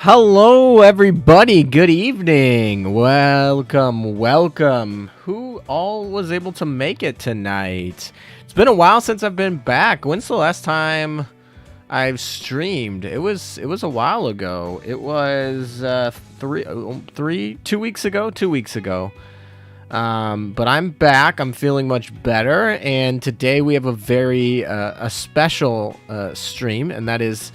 Hello, everybody. Good evening. Welcome. Who all was able to make it tonight? It's been a while since I've been back. When's the last time I've streamed? It was a while ago. It was 2 weeks ago. 2 weeks ago. But I'm back. I'm feeling much better, and today we have a very a special stream, and that is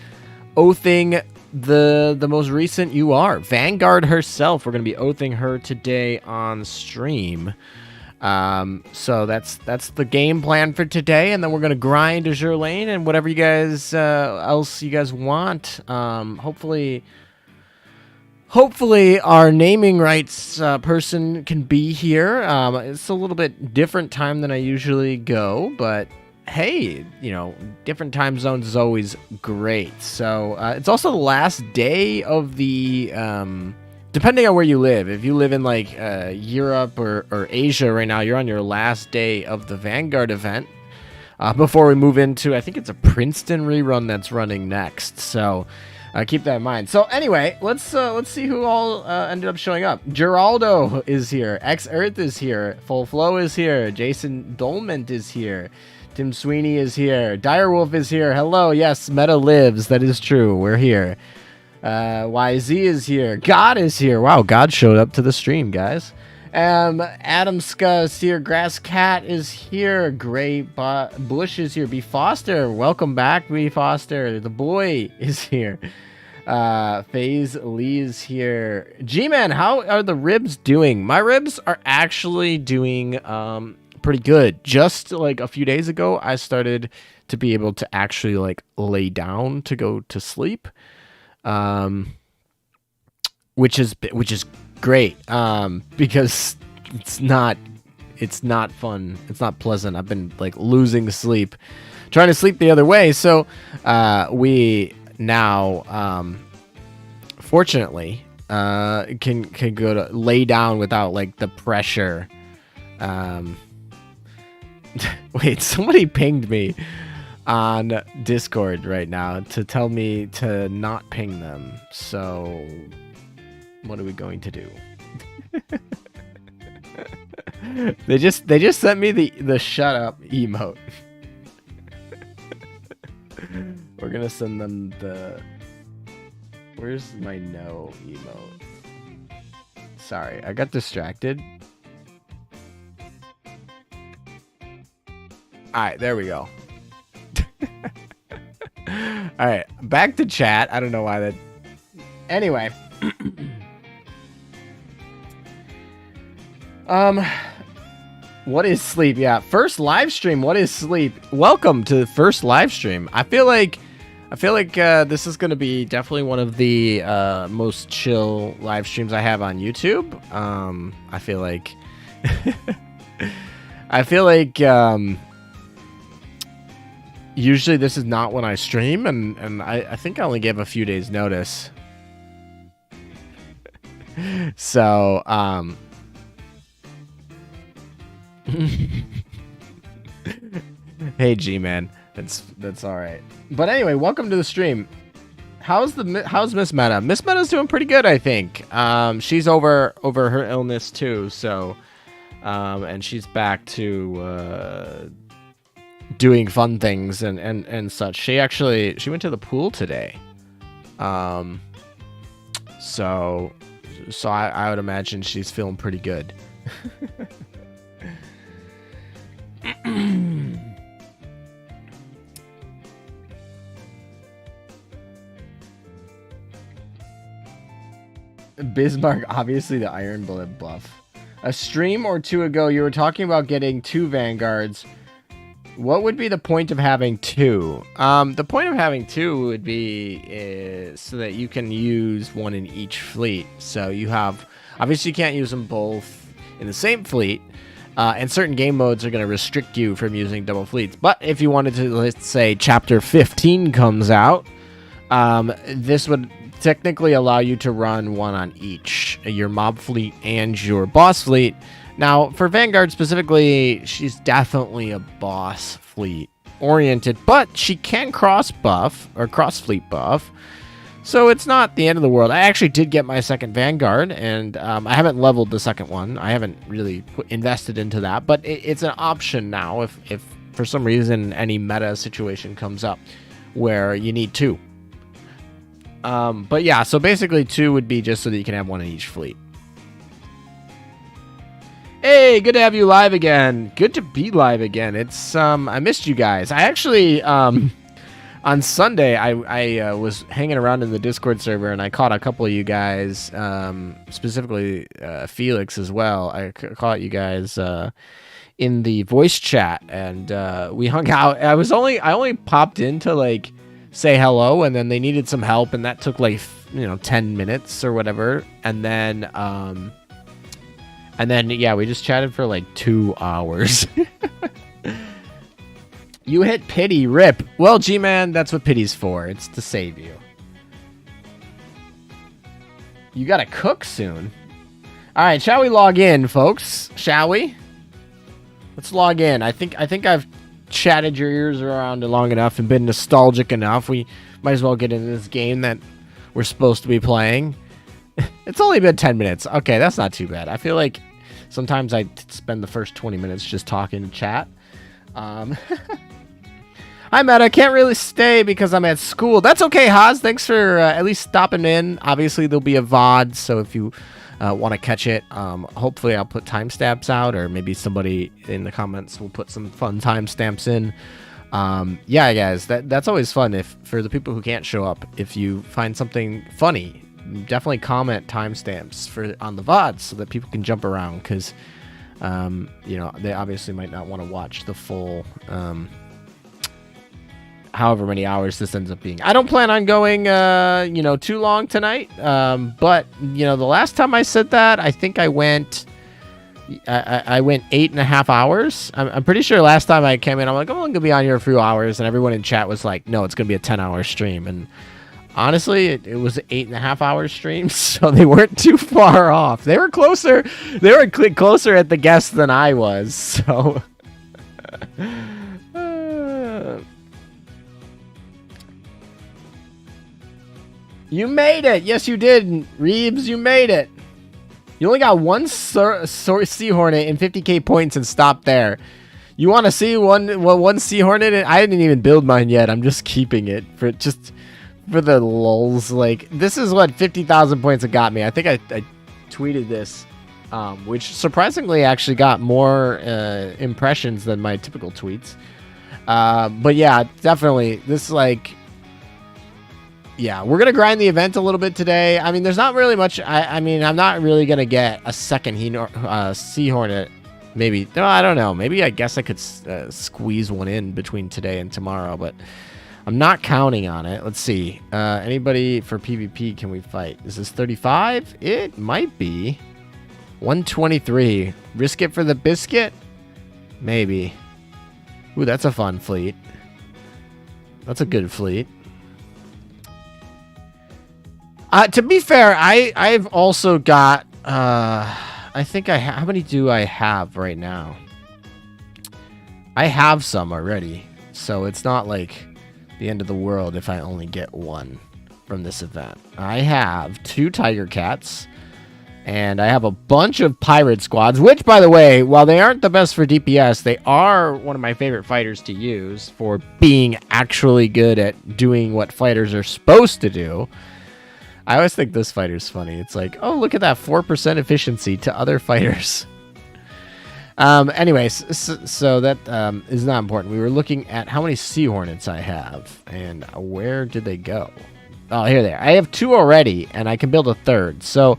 oathing the most recent UR, Vanguard herself. We're gonna be oathing her today on stream. So that's the game plan for today, and then we're gonna grind Azur lane and whatever you guys else you guys want. Hopefully our naming rights person can be here. It's a little bit different time than I usually go, but hey, you know, different time zones is always great. So it's also the last day of the, depending on where you live. If you live in like Europe or Asia right now, you're on your last day of the Vanguard event before we move into, I think it's a Princeton rerun that's running next. So keep that in mind. So anyway, let's see who all ended up showing up. Geraldo is here. X Earth is here. Full Flow is here. Jason Dolment is here. Tim Sweeney is here. Direwolf is here. Hello. Yes, Meta lives. That is true. We're here. YZ is here. God is here. Wow, God showed up to the stream, guys. Adam Ska is here. Grass Cat is here. Gray Bush is here. B Foster, welcome back, B Foster. The boy is here. FaZe Lee is here. GMAN, how are the ribs doing? My ribs are actually doing pretty good. Just like a few days ago, I started to be able to actually like lay down to go to sleep, which is great, because it's not fun. It's not pleasant. I've been like losing sleep, trying to sleep the other way. So we now fortunately can go to lay down without like the pressure. Wait, somebody pinged me on Discord right now to tell me to not ping them. So what are we going to do? They just sent me the shut up emote. We're gonna send them the where's my no emote? Sorry, I got distracted. Alright, there we go. Alright, back to chat. I don't know why that... Anyway. What is sleep? Yeah, first live stream. What is sleep? Welcome to the first live stream. I feel like this is going to be definitely one of the most chill live streams I have on YouTube. I feel like usually this is not when I stream, and I think I only gave a few days notice. So, hey GMAN, that's all right. But anyway, welcome to the stream. How's Miss Meta? Miss Meta's doing pretty good, I think. She's over her illness too, so and she's back to doing fun things and such. She went to the pool today. So I would imagine she's feeling pretty good. Bismarck, obviously the Iron Blood buff. A stream or two ago, you were talking about getting 2 Vanguards. What would be the point of having 2? The point of having 2 would be so that you can use one in each fleet. So you have, obviously you can't use them both in the same fleet, and certain game modes are going to restrict you from using double fleets. But if you wanted to, let's say Chapter 15 comes out, this would technically allow you to run one on each, your mob fleet and your boss fleet. Now, for Vanguard specifically, she's definitely a boss fleet oriented, but she can cross buff or cross fleet buff. So it's not the end of the world. I actually did get my second Vanguard, and I haven't leveled the second one. I haven't really invested into that, but it's an option now if for some reason any meta situation comes up where you need two. But yeah, so basically two would be just so that you can have one in each fleet. Hey, good to have you live again. Good to be live again. It's I missed you guys. I actually on Sunday I was hanging around in the Discord server and I caught a couple of you guys, specifically Felix as well. I caught you guys in the voice chat and we hung out. I only popped in to like say hello, and then they needed some help, and that took like 10 minutes or whatever, and then yeah, we just chatted for like 2 hours. You hit pity, rip. Well, GMAN, that's what pity's for. It's to save you. You gotta cook soon. All right, shall we log in, folks? Shall we? Let's log in. I think I've chatted your ears around long enough and been nostalgic enough. We might as well get into this game that we're supposed to be playing. It's only been 10 minutes. Okay, that's not too bad. I feel like sometimes I spend the first 20 minutes just talking to chat. Hi, Matt. I can't really stay because I'm at school. That's okay, Haas. Thanks for at least stopping in. Obviously, there'll be a VOD, so if you want to catch it, hopefully I'll put timestamps out, or maybe somebody in the comments will put some fun timestamps in. Yeah, guys, that's always fun. For the people who can't show up, if you find something funny, definitely comment timestamps on the VODs so that people can jump around, because they obviously might not want to watch the full however many hours this ends up being. I don't plan on going too long tonight, but the last time I said that, I think I went 8.5 hours. I'm pretty sure last time I came in, I'm like, I'm gonna be on here a few hours, and everyone in chat was like, no, it's gonna be a 10-hour stream. And honestly, it was an 8.5 hour stream, so they weren't too far off. They were closer at the guess than I was, so you made it. Yes, you did, Reeves. You made it. You only got one Sea Hornet and 50k points and stopped there. You want to see one Sea Hornet? I didn't even build mine yet. I'm just keeping it for the lulz. Like, this is what 50,000 points have got me. I think I tweeted this, which surprisingly actually got more impressions than my typical tweets. But yeah, definitely. This is like, yeah, we're going to grind the event a little bit today. I mean, there's not really much. I mean, I'm not really going to get a second Sea Hornet. Maybe. No, I don't know. Maybe I guess I could squeeze one in between today and tomorrow, but I'm not counting on it. Let's see. Anybody for PvP can we fight? Is this 35? It might be. 123. Risk it for the biscuit? Maybe. Ooh, that's a fun fleet. That's a good fleet. To be fair, I've also got, I think how many do I have right now? I have some already, so it's not like the end of the world if I only get one from this event. I have 2 Tiger Cats, and I have a bunch of Pirate Squads, which, by the way, while they aren't the best for DPS, they are one of my favorite fighters to use for being actually good at doing what fighters are supposed to do. I always think this fighter's funny. It's like, oh, look at that 4% efficiency to other fighters. Anyways, so that is not important. We were looking at how many Sea Hornets I have, and where did they go? Oh, here they are. I have 2 already, and I can build a 3rd. So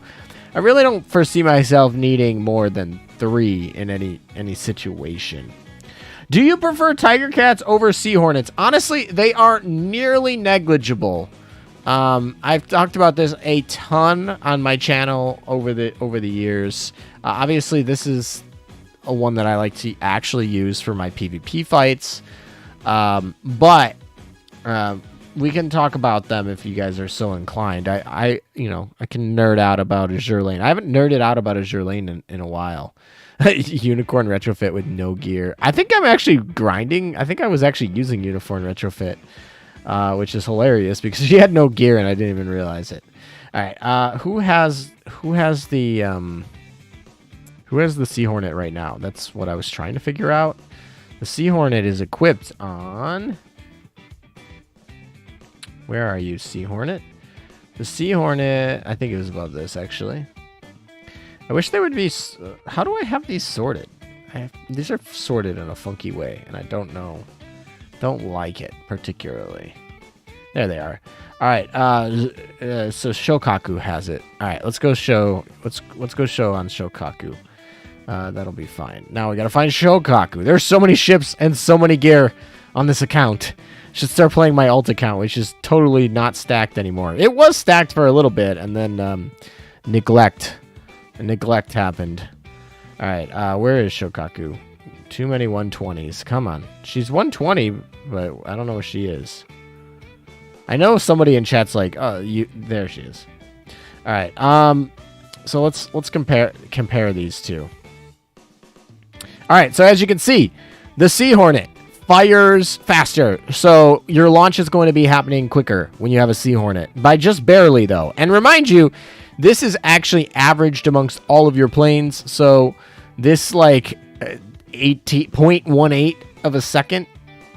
I really don't foresee myself needing more than 3 in any situation. Do you prefer Tiger Cats over Sea Hornets? Honestly, they are nearly negligible. I've talked about this a ton on my channel over the years. Obviously, this is a one that I like to actually use for my PvP fights. But we can talk about them if you guys are so inclined. I can nerd out about Azur Lane. I haven't nerded out about Azur Lane in a while. Unicorn retrofit with no gear. I think I'm actually grinding. I think I was actually using Unicorn retrofit which is hilarious because she had no gear and I didn't even realize it. All right, who has the Sea Hornet right now? That's what I was trying to figure out. The Sea Hornet is equipped on. Where are you, Sea Hornet? The Sea Hornet, I think it was above this actually. I wish they would be. How do I have these sorted? These are sorted in a funky way, and I don't know. Don't like it particularly. There they are. All right. So Shokaku has it. All right. Let's go show. Let's go show on Shokaku. That'll be fine. Now we gotta find Shokaku. There's so many ships and so many gear on this account. Should start playing my alt account, which is totally not stacked anymore. It was stacked for a little bit, and then neglect happened. All right. Where is Shokaku? Too many 120s. Come on. She's 120, but I don't know where she is. I know somebody in chat's like, oh, there she is. All right. So let's compare these two. All right. So as you can see, the Sea Hornet fires faster. So your launch is going to be happening quicker when you have a Sea Hornet by just barely though. And remind you, this is actually averaged amongst all of your planes. So this like 0.18 of a second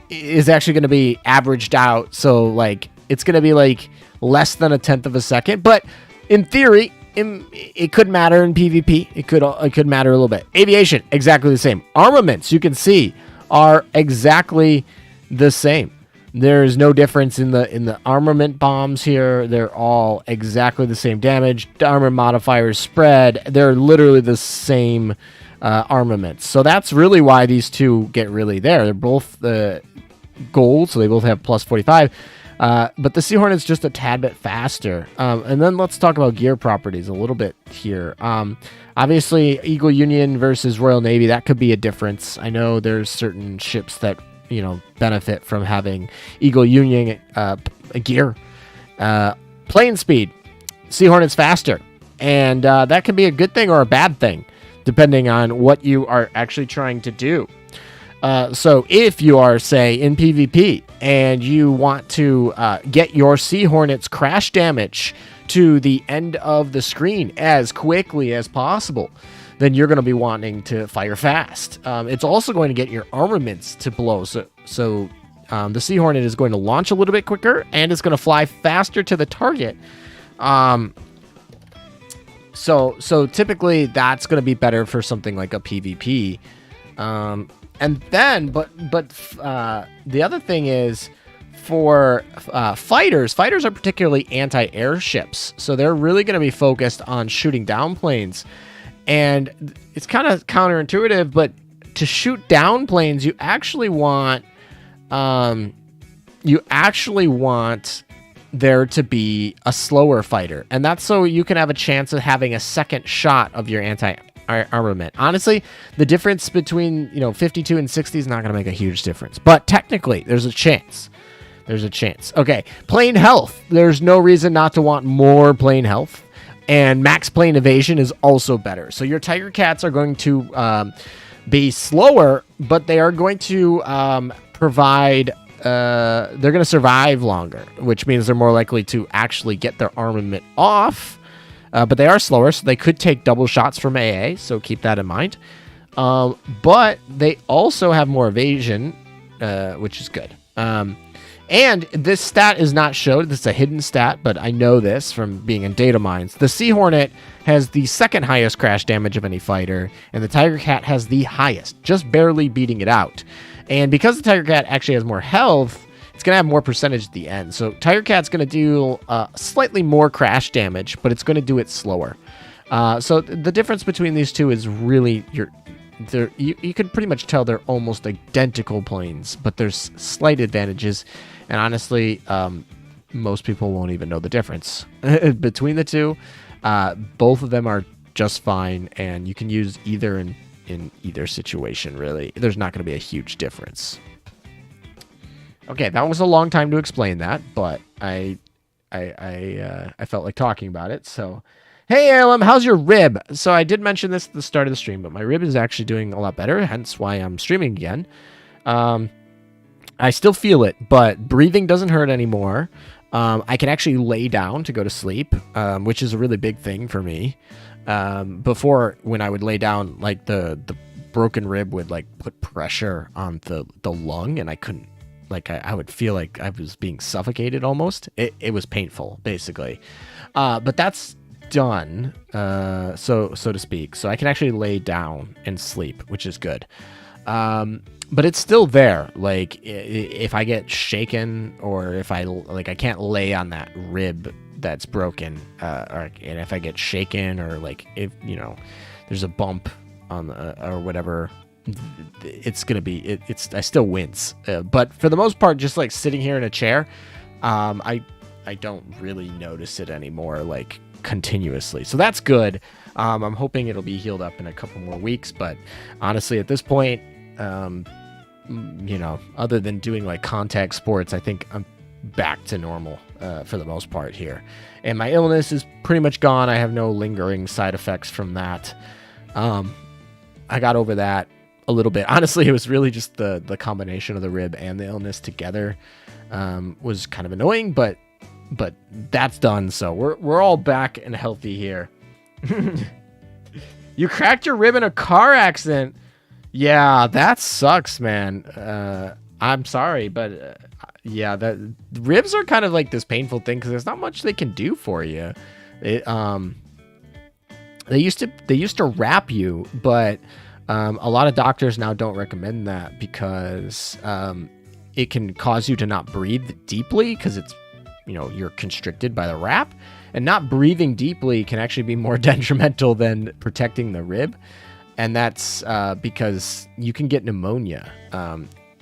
is actually going to be averaged out. So like it's going to be like less than 1/10 of a second. But in theory, it could matter in PvP. It could matter a little bit. Aviation, exactly the same. Armaments, you can see, are exactly the same. There's no difference in the armament bombs here. They're all exactly the same damage. The armor modifiers spread. They're literally the same armaments. So that's really why these two get really there. They're both gold, so they both have plus 45. But the Sea Hornet's just a tad bit faster. And then let's talk about gear properties a little bit here. Obviously, Eagle Union versus Royal Navy, that could be a difference. I know there's certain ships that benefit from having Eagle Union gear. Plane speed, Sea Hornet's faster, and that can be a good thing or a bad thing, depending on what you are actually trying to do. So if you are, say, in PvP and you want to get your Sea Hornet's crash damage to the end of the screen as quickly as possible, then you're going to be wanting to fire fast. It's also going to get your armaments to blow. So the Sea Hornet is going to launch a little bit quicker, and it's going to fly faster to the target. So typically that's going to be better for something like a PvP. And then, but the other thing is for fighters are particularly anti-air ships. So they're really going to be focused on shooting down planes. And it's kind of counterintuitive, but to shoot down planes, you actually want there to be a slower fighter. And that's so you can have a chance of having a second shot of your anti-armament. Honestly, the difference between 52 and 60 is not going to make a huge difference. But technically, there's a chance. Okay, plane health. There's no reason not to want more plane health. And max plane evasion is also better. So your Tiger Cats are going to be slower, but they are going to provide... they're going to survive longer, which means they're more likely to actually get their armament off. But they are slower, so they could take double shots from AA, so keep that in mind. But they also have more evasion, which is good. And this stat is not showed. This is a hidden stat, but I know this from being in data mines. The Sea Hornet has the second highest crash damage of any fighter, and the Tiger Cat has the highest, just barely beating it out. And because the Tiger Cat actually has more health, it's going to have more percentage at the end. So Tiger Cat's going to do slightly more crash damage, but it's going to do it slower. So the difference between these two is really you can pretty much tell they're almost identical planes, but there's slight advantages. And honestly, most people won't even know the difference between the two. Both of them are just fine, and you can use either in either situation, really. There's not going to be a huge difference. Okay, that was a long time to explain that, but I felt like talking about it. So, hey, Alem, how's your rib? So I did mention this at the start of the stream, but my rib is actually doing a lot better, hence why I'm streaming again. I still feel it, but breathing doesn't hurt anymore. I can actually lay down to go to sleep, which is a really big thing for me. Before, when I would lay down, like the broken rib would like put pressure on the lung, and I couldn't, like I would feel like I was being suffocated almost. It was painful, basically. But that's done, so to speak. So I can actually lay down and sleep, which is good. But it's still there. Like if I get shaken, or if I can't lay on that rib that's broken, and if I get shaken, or like if there's a bump on or whatever, it's gonna be I still wince. But for the most part, just like sitting here in a chair, I don't really notice it anymore, like continuously. So that's good. I'm hoping it'll be healed up in a couple more weeks. But honestly, at this point, other than doing like contact sports, I think I'm back to normal for the most part here. And my illness is pretty much gone. I have no lingering side effects from that. I got over that a little bit. Honestly, it was really just the combination of the rib and the illness together was kind of annoying, but that's done. So we're all back and healthy here. You cracked your rib in a car accident. Yeah, that sucks, man. I'm sorry, but yeah, that ribs are kind of like this painful thing because there's not much they can do for you. They used to wrap you, but a lot of doctors now don't recommend that because it can cause you to not breathe deeply because it's you're constricted by the wrap, and not breathing deeply can actually be more detrimental than protecting the rib. And that's because you can get pneumonia,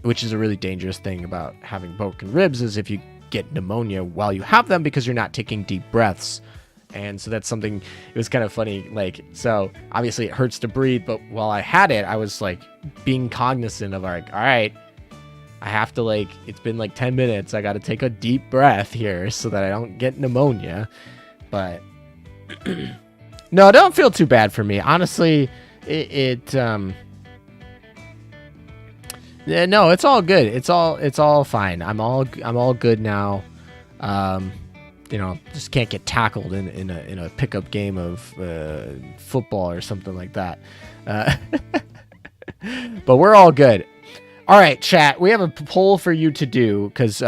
which is a really dangerous thing about having broken ribs, is if you get pneumonia while you have them because you're not taking deep breaths. And so that's something, it was kind of funny. Like, so obviously it hurts to breathe, but while I had it, I was like being cognizant of like, all right, I have to it's been like 10 minutes. I got to take a deep breath here so that I don't get pneumonia. But no, don't feel too bad for me. Honestly, no, it's all good. It's all fine. I'm all good now. Just can't get tackled in a pickup game of football or something like that. But we're all good. All right, chat. We have a poll for you to do because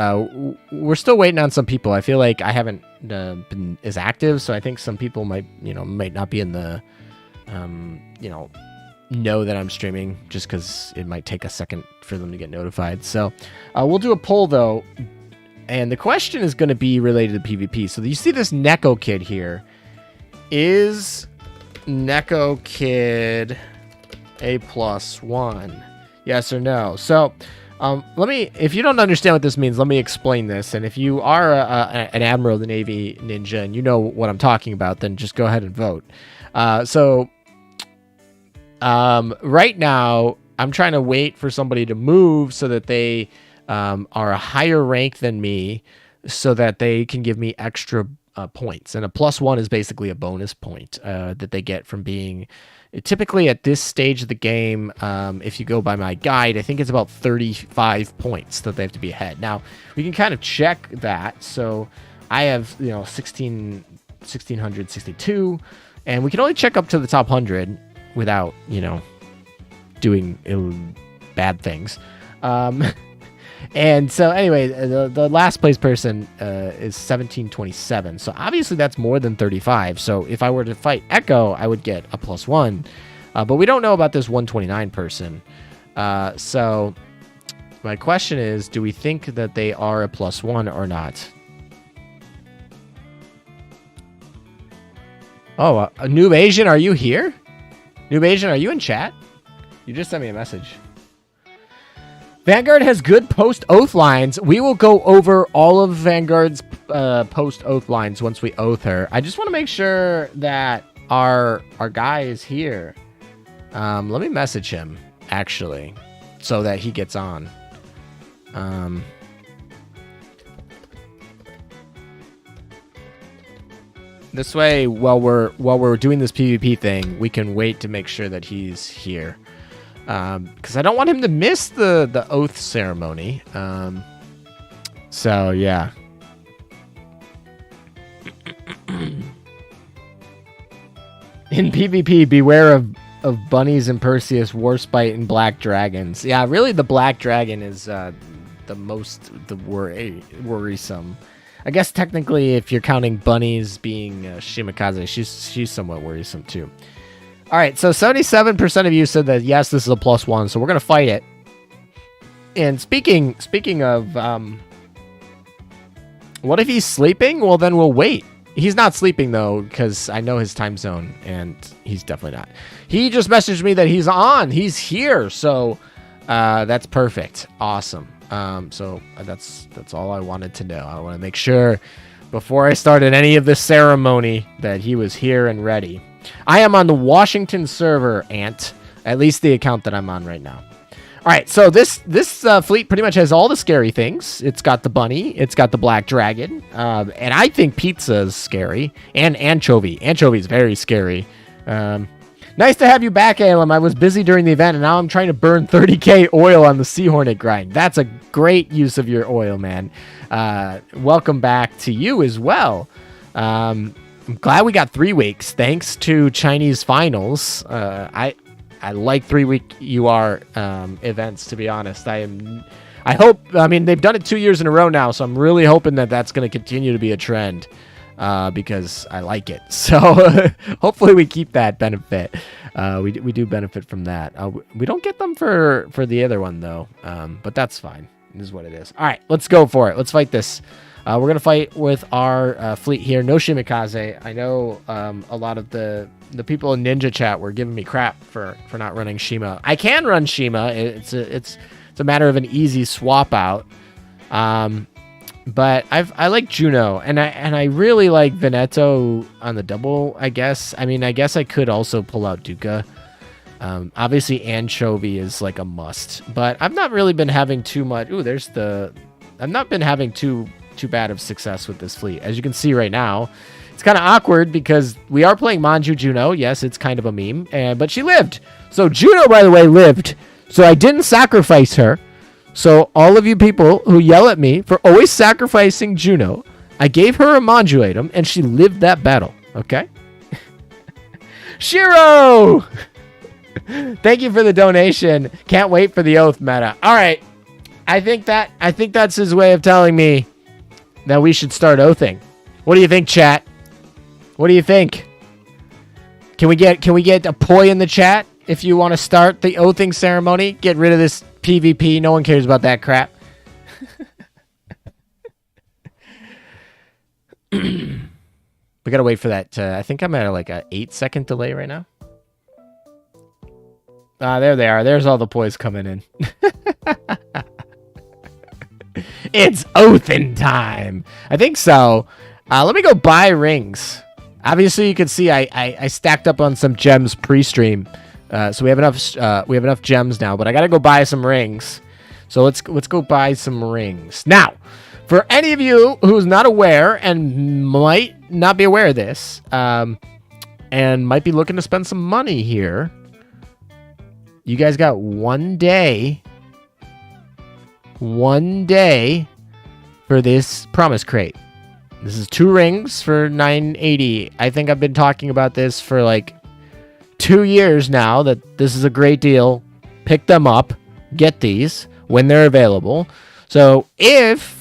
we're still waiting on some people. I feel like I haven't been as active, so I think some people might not be in the know that I'm streaming, just because it might take a second for them to get notified. So we'll do a poll though, and the question is going to be related to PvP. So you see this Neko Kid here. Is Neko Kid a +1? Yes or no? So if you don't understand what this means, let me explain this. And if you are an Admiral of the Navy ninja and you know what I'm talking about, then just go ahead and vote. Right now, I'm trying to wait for somebody to move so that they are a higher rank than me, so that they can give me extra points. And a +1 is basically a bonus point that they get from being... Typically at this stage of the game, if you go by my guide, I think it's about 35 points that they have to be ahead. Now, we can kind of check that. So I have, 1662, and we can only check up to the top 100 without, doing bad things. And so anyway, the last place person is 1727. So obviously that's more than 35. So if I were to fight Echo, I would get a +1. But we don't know about this 129 person. So my question is, do we think that they are a +1 or not? Oh, Noob Asian, are you here? Noob Asian, are you in chat? You just sent me a message. Vanguard has good post-oath lines. We will go over all of Vanguard's post-oath lines once we oath her. I just want to make sure that our guy is here. Let me message him, actually, so that he gets on. This way, while we're doing this PvP thing, we can wait to make sure that he's here. because I don't want him to miss the oath ceremony. So yeah. In PvP, beware of bunnies and Perseus, Warspite, and black dragons. Yeah, really, the black dragon is the most worrisome. I guess technically, if you're counting bunnies being Shimikaze, she's somewhat worrisome too. All right, so 77% of you said that yes, this is a +1, so we're gonna fight it. And speaking of, what if he's sleeping? Well, then we'll wait. He's not sleeping, though, because I know his time zone, and he's definitely not. He just messaged me that he's on. He's here, so that's perfect. Awesome. So that's all I wanted to know. I want to make sure before I started any of this ceremony that he was here and ready. I am on the Washington server, Ant. At least the account that I'm on right now. All right, so this fleet pretty much has all the scary things. It's got the bunny, it's got the black dragon, and I think pizza is scary, and anchovy. Anchovy is very scary. Nice to have you back, Alem. I was busy during the event, and now I'm trying to burn 30k oil on the Sea Hornet grind. That's a great use of your oil, man. Welcome back to you as well. I'm glad we got 3 weeks, thanks to Chinese finals. I like 3-week UR events, to be honest. I hope, I mean, they've done it 2 years in a row now, so I'm really hoping that that's going to continue to be a trend because I like it. So hopefully we keep that benefit. We do benefit from that. We don't get them for the other one, though, but that's fine. It is what it is. All right, let's go for it. Let's fight this. We're going to fight with our fleet here. No Shimikaze. I know a lot of the people in Ninja chat were giving me crap for not running Shima. I can run Shima. It's a matter of an easy swap out. But I like Juno, and I really like Veneto on the double, I guess. I mean, I guess I could also pull out Duca. Obviously, Anchovy is like a must, but I've not really been having too much. Ooh, I've not been having too bad of success with this fleet. As you can see right now, it's kind of awkward because we are playing Manju Juno. Yes, it's kind of a meme, but she lived. So Juno, by the way, lived. So I didn't sacrifice her. So all of you people who yell at me for always sacrificing Juno, I gave her a Manju item, and she lived that battle. Okay? Shiro! Thank you for the donation. Can't wait for the oath meta. All right. I think that's his way of telling me that we should start oathing. What do you think, chat? What do you think? Can we get a poi in the chat if you want to start the oathing ceremony? Get rid of this PvP. No one cares about that crap. We gotta wait for that. I think I'm at like a 8-second delay right now. There they are. There's all the poise coming in. It's oathen time. I think so. Let me go buy rings. Obviously, you can see I stacked up on some gems pre-stream, so we have enough gems now. But I gotta go buy some rings. So let's go buy some rings now. For any of you who's not aware and might not be aware of this, and might be looking to spend some money here, you guys got 1 day. 1 day for this promise crate. This is 2 rings for 980. I think I've been talking about this for like 2 years now, that this is a great deal. Pick them up. Get these when they're available. So if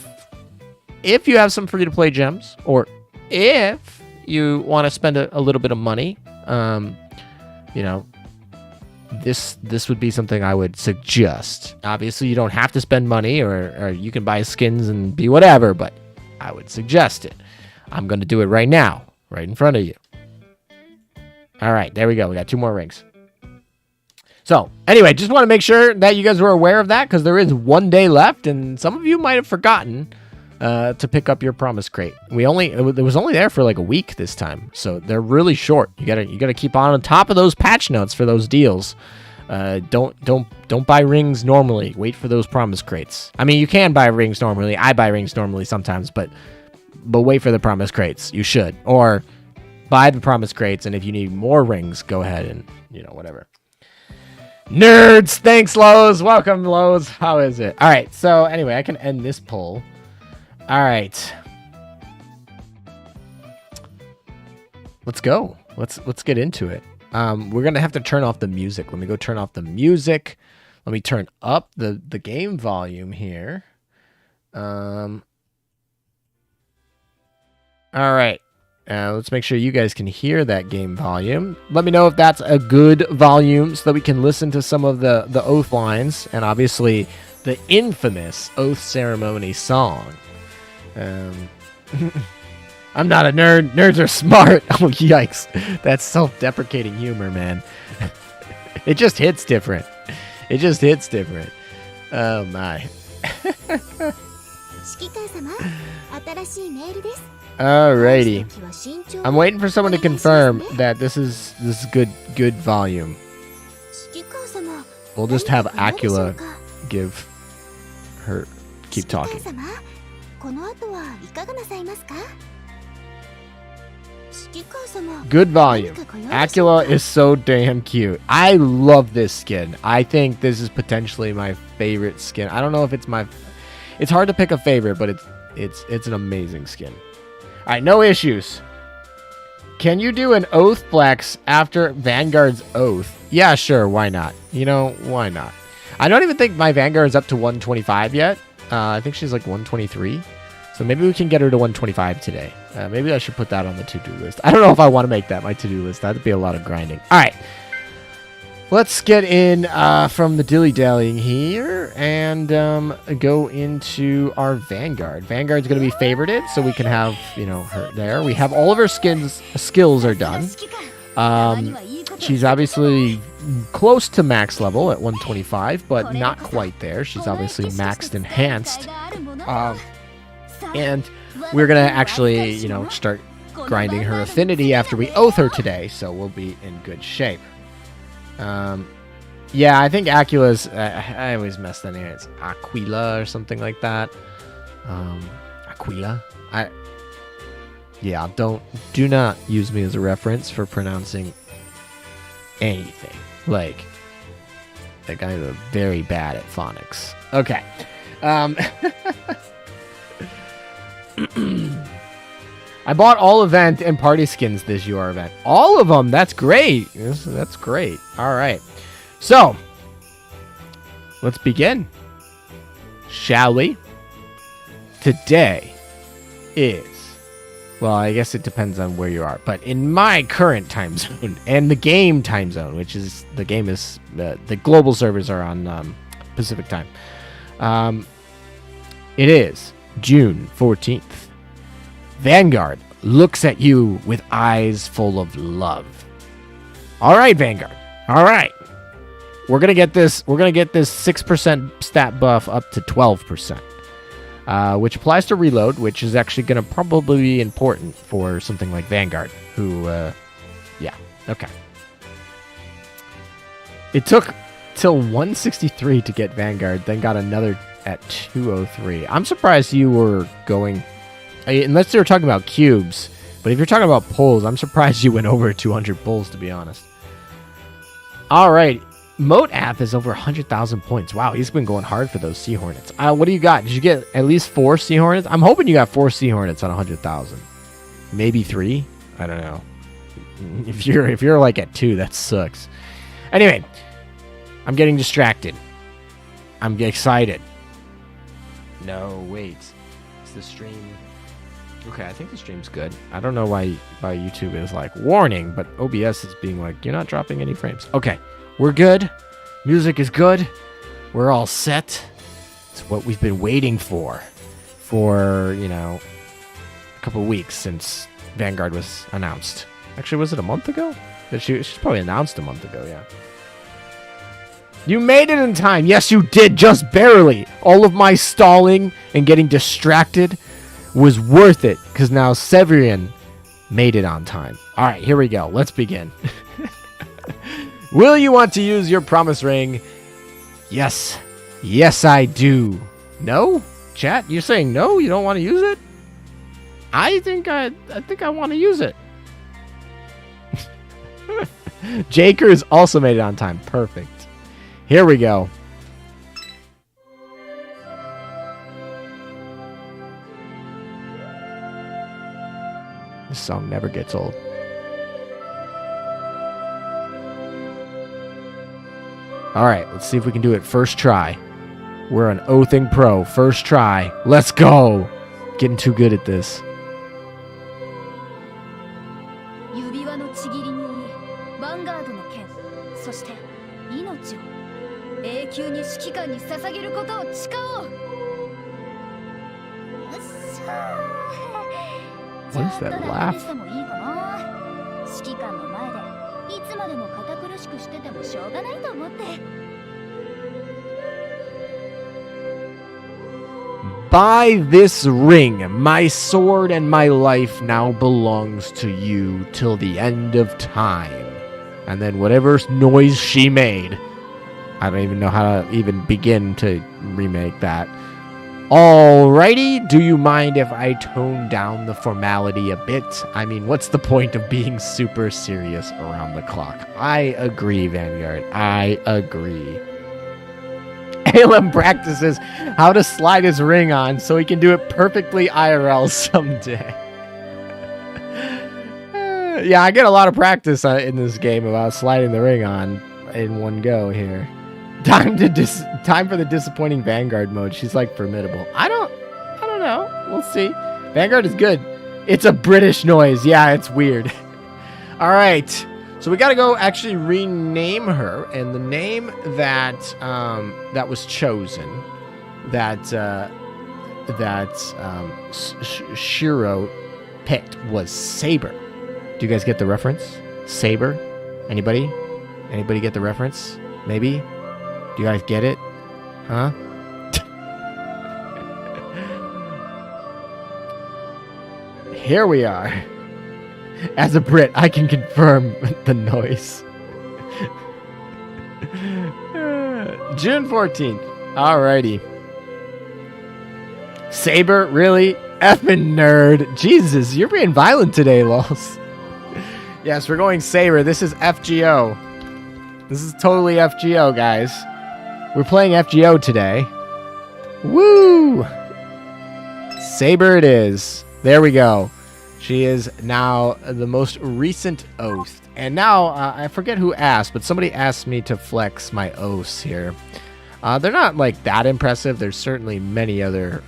you have some free-to-play gems, or if you want to spend a little bit of money, you know, this would be something I would suggest. Obviously, you don't have to spend money, or you can buy skins and be whatever, but I would suggest it. I'm going to do it right now, right in front of you. All right, there we go. We got 2 more rings. So, anyway, just want to make sure that you guys were aware of that, because there is 1 day left, and some of you might have forgotten to pick up your promise crate. It was only there for like a week this time, so they're really short. You gotta keep on top of those patch notes for those deals. Don't buy rings normally. Wait for those promise crates. I mean, you can buy rings normally. I buy rings normally sometimes, but wait for the promise crates. You should, or buy the promise crates, and if you need more rings, go ahead and whatever. Nerds! Thanks, Lowe's. Welcome, Lowe's. How is it? All right. So anyway, I can end this poll. All right. Let's go. Let's get into it. We're gonna have to turn off the music. Let me go turn off the music. Let me turn up the game volume here. All right. Let's make sure you guys can hear that game volume. Let me know if that's a good volume so that we can listen to some of the oath lines and obviously the infamous oath ceremony song. I'm not a nerd. Nerds are smart. Oh, yikes. That's self-deprecating humor, man. It just hits different. It just hits different. Oh, my. Alrighty. I'm waiting for someone to confirm that this is good volume. We'll just have Acula give her keep talking. Good volume. Acula is so damn cute. I love this skin. I think this is potentially my favorite skin. I don't know if it's my... It's hard to pick a favorite, but it's an amazing skin. All right, no issues. Can you do an oath flex after Vanguard's oath? Yeah, sure. Why not? You know, why not? I don't even think my Vanguard is up to 125 yet. I think she's like 123. So maybe we can get her to 125 today. Maybe I should put that on the to-do list. I don't know if I want to make that my to-do list. That'd be a lot of grinding. All right. Let's get in from the dilly-dallying here and go into our Vanguard. Vanguard's going to be favorited, so we can have, you know, her there. We have all of her skills are done. She's obviously close to max level at 125, but not quite there. She's obviously maxed enhanced. And we're going to actually, you know, start grinding her affinity after we oath her today, so we'll be in good shape. Yeah, I think Acula's, I always mess that name. It's Aquila or something like that. Aquila. Yeah, do not use me as a reference for pronouncing anything. Like, that guy is very bad at phonics. Okay. I bought all event and party skins this UR event. All of them. That's great. That's great. All right. So, let's begin. Shall we? Today is, well, I guess it depends on where you are, but in my current time zone and the game time zone, which is, the game is, the global servers are on Pacific time. It is June 14th. Vanguard looks at you with eyes full of love. All right, Vanguard. All right. We're going to get this 6% stat buff up to 12%, which applies to reload, which is actually going to probably be important for something like Vanguard, who, yeah, okay. It took till 163 to get Vanguard, then got another at 203. I'm surprised you were going... Unless they were talking about cubes. But if you're talking about pulls, I'm surprised you went over 200 pulls, to be honest. All right. Moat App is over 100,000 points. Wow, he's been going hard for those Sea Hornets. What do you got? Did you get at least 4 Sea Hornets? I'm hoping you got 4 Sea Hornets on 100,000. Maybe 3? I don't know. If you're like at 2, that sucks. Anyway, I'm getting distracted. I'm excited. No, wait. Is the stream... Okay, I think the stream's good. I don't know why YouTube is like, warning, but OBS is being like, you're not dropping any frames. Okay, we're good. Music is good. We're all set. It's what we've been waiting for, you know, a couple weeks since Vanguard was announced. Actually, was it a month ago? She's probably announced a month ago, yeah. You made it in time. Yes, you did, just barely. All of my stalling and getting distracted was worth it, because now Severian made it on time. All right, here we go. Let's begin. Will you want to use your promise ring? Yes. Yes, I do. No? Chat, you're saying no? You don't want to use it? I think I want to use it. Jakers also made it on time. Perfect. Here we go. This song never gets old. All right, let's see if we can do it first try. We're an Oathing Pro. First try. Let's go. Getting too good at this. What is that laugh? By this ring, my sword and my life now belongs to you till the end of time. And then whatever noise she made, I don't even know how to even begin to remake that. Alrighty, do you mind if I tone down the formality a bit? I mean, what's the point of being super serious around the clock? I agree, Vanguard. I agree. Alem practices how to slide his ring on so he can do it perfectly IRL someday. Yeah, I get a lot of practice in this game about sliding the ring on in one go here. Time for the disappointing Vanguard mode. She's like formidable. I don't know. We'll see. Vanguard is good. It's a British noise. Yeah, it's weird. All right. So we got to go actually rename her, and the name that that was chosen, Shiro picked was Saber. Do you guys get the reference? Saber? Anybody? Anybody get the reference? Maybe? Do you guys get it? Huh? Here we are. As a Brit, I can confirm the noise. June 14th. Alrighty. Saber, really? Effing nerd. Jesus, you're being violent today, lols. Yes, we're going Saber. This is FGO. This is totally FGO, guys. We're playing FGO today. Woo! Saber it is. There we go. She is now the most recent oath. And now, I forget who asked, but somebody asked me to flex my oaths here. They're not, like, that impressive. There's certainly many other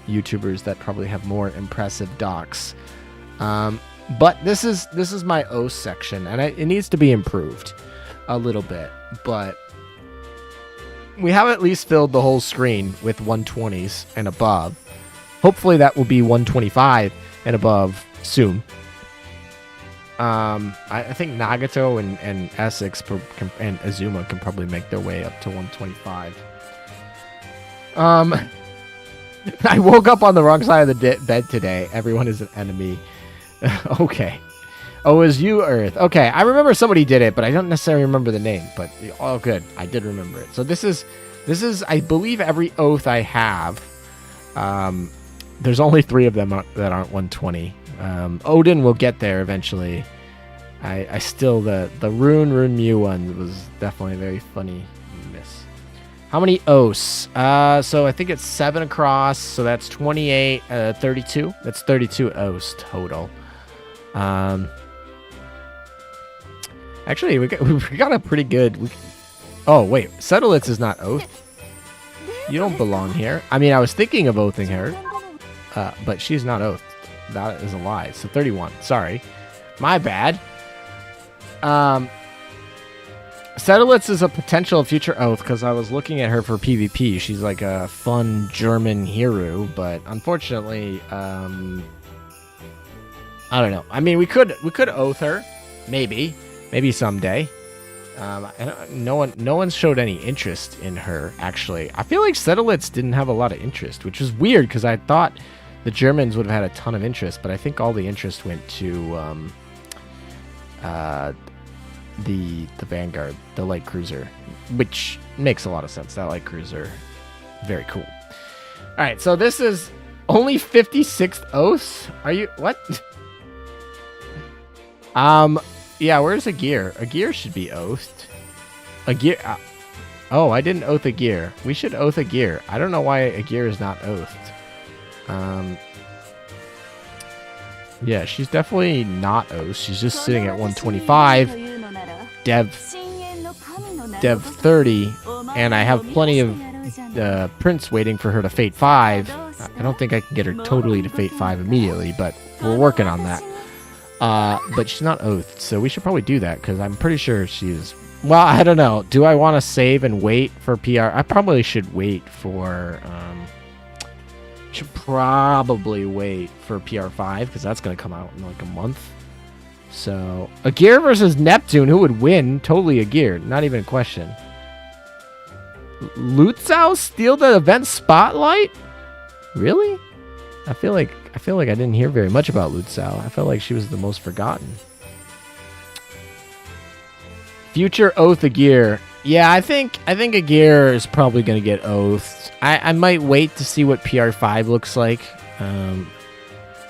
YouTubers that probably have more impressive docs. But this is my oath section, and it needs to be improved a little bit. But we have at least filled the whole screen with 120s and above. Hopefully that will be 125 and above soon. I think Nagato and Essex and Azuma can probably make their way up to 125. I woke up on the wrong side of the bed today. Everyone is an enemy. Okay. Oh, it was you, Earth. Okay, I remember somebody did it, but I don't necessarily remember the name. But all good. I did remember it. So this is, I believe, every oath I have. There's only 3 of them that aren't 120. Odin will get there eventually. I still, the Rune Mew one was definitely a very funny miss. How many oaths? So I think it's 7 across, so that's 28, 32. That's 32 oaths total. Actually, we got a pretty good... Oh, wait. Settlitz is not oath. You don't belong here. I mean, I was thinking of oathing her, but she's not oathed. That is a lie. So 31. Sorry. My bad. Settlitz is a potential future oath because I was looking at her for PvP. She's like a fun German hero, but unfortunately, I don't know. I mean, we could oath her, maybe someday. No one showed any interest in her. Actually, I feel like Settlitz didn't have a lot of interest, which is weird because I thought the Germans would have had a ton of interest, but I think all the interest went to the Vanguard, the light cruiser, which makes a lot of sense. That light cruiser, very cool. All right, so this is only 56th oaths. Are you what? Yeah, where's a gear? A gear should be oathed. A gear. Oh, I didn't oath a gear. We should oath a gear. I don't know why a gear is not oathed. Yeah, she's definitely not oathed. She's just sitting at 125. Dev 30. And I have plenty of prints waiting for her to Fate 5. I don't think I can get her totally to Fate 5 immediately, but we're working on that. But she's not oathed, so we should probably do that, because I'm pretty sure she's... Well, I don't know. Do I want to save and wait for PR? I probably should wait for... should probably wait for PR5, because that's going to come out in like a month. So, Agir versus Neptune, who would win? Totally Agir, not even a question. Lutzao steal the event spotlight? Really? I feel like I didn't hear very much about Lutzao. I felt like she was the most forgotten. Future oath Agir. Yeah, I think Agir is probably going to get oathed. I might wait to see what PR5 looks like,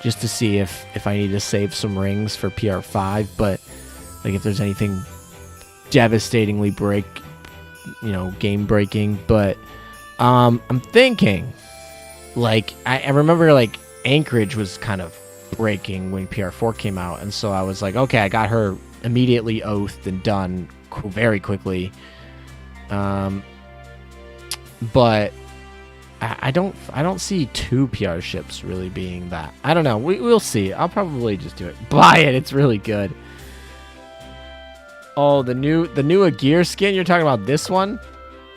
just to see if I need to save some rings for PR5. But like if there's anything devastatingly game breaking. But I'm thinking, like I remember like Anchorage was kind of breaking when PR4 came out, and so I was like, okay, I got her immediately oathed and done very quickly. But I don't see 2 PR ships really being that. I don't know. We'll see. I'll probably just do it. Buy it. It's really good. Oh, the new Agir skin. You're talking about this one?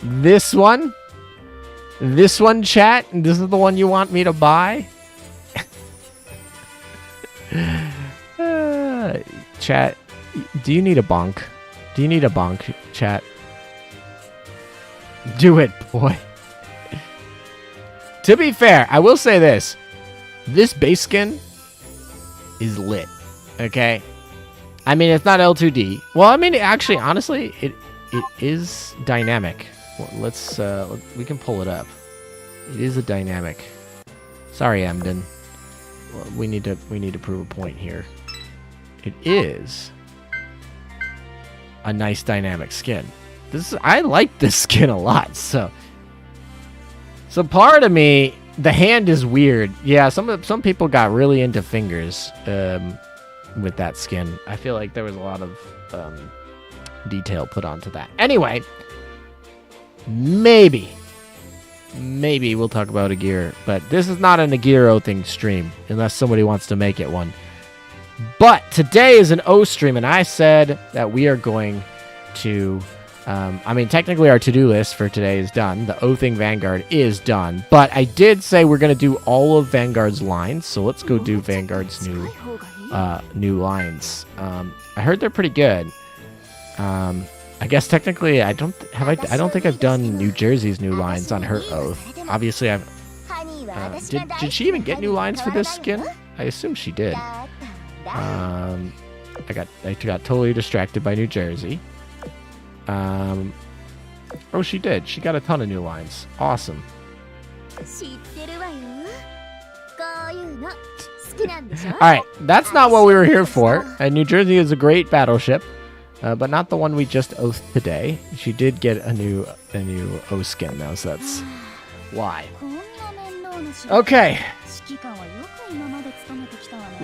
This one? This one, chat? This is the one you want me to buy? Chat, do you need a bonk? Do you need a bonk, chat? Do it, boy. To be fair, I will say this. This base skin is lit. Okay? I mean, it's not L2D. Well, I mean, actually, honestly, it is dynamic. Well, let's we can pull it up. It is a dynamic. Sorry, Emden. Well, we need to prove a point here. It is a nice dynamic skin. I like this skin a lot. So part of me, the hand is weird. Yeah, some people got really into fingers with that skin. I feel like there was a lot of detail put onto that. Anyway, maybe we'll talk about Agir, but this is not an Agir oathing stream unless somebody wants to make it one. But today is an O stream, and I said that we are going to... I mean, technically our to-do list for today is done. The oathing Vanguard is done. But I did say we're going to do all of Vanguard's lines, so let's go do Vanguard's new lines. I heard they're pretty good. I guess technically I don't think I've done New Jersey's new lines on her oath. Obviously I've... did she even get new lines for this skin? I assume she did. I got totally distracted by New Jersey. Oh, she did. She got a ton of new lines. Awesome. Alright, that's not what we were here for. And New Jersey is a great battleship, but not the one we just oathed today. She did get a new O skin though, so that's why. Okay.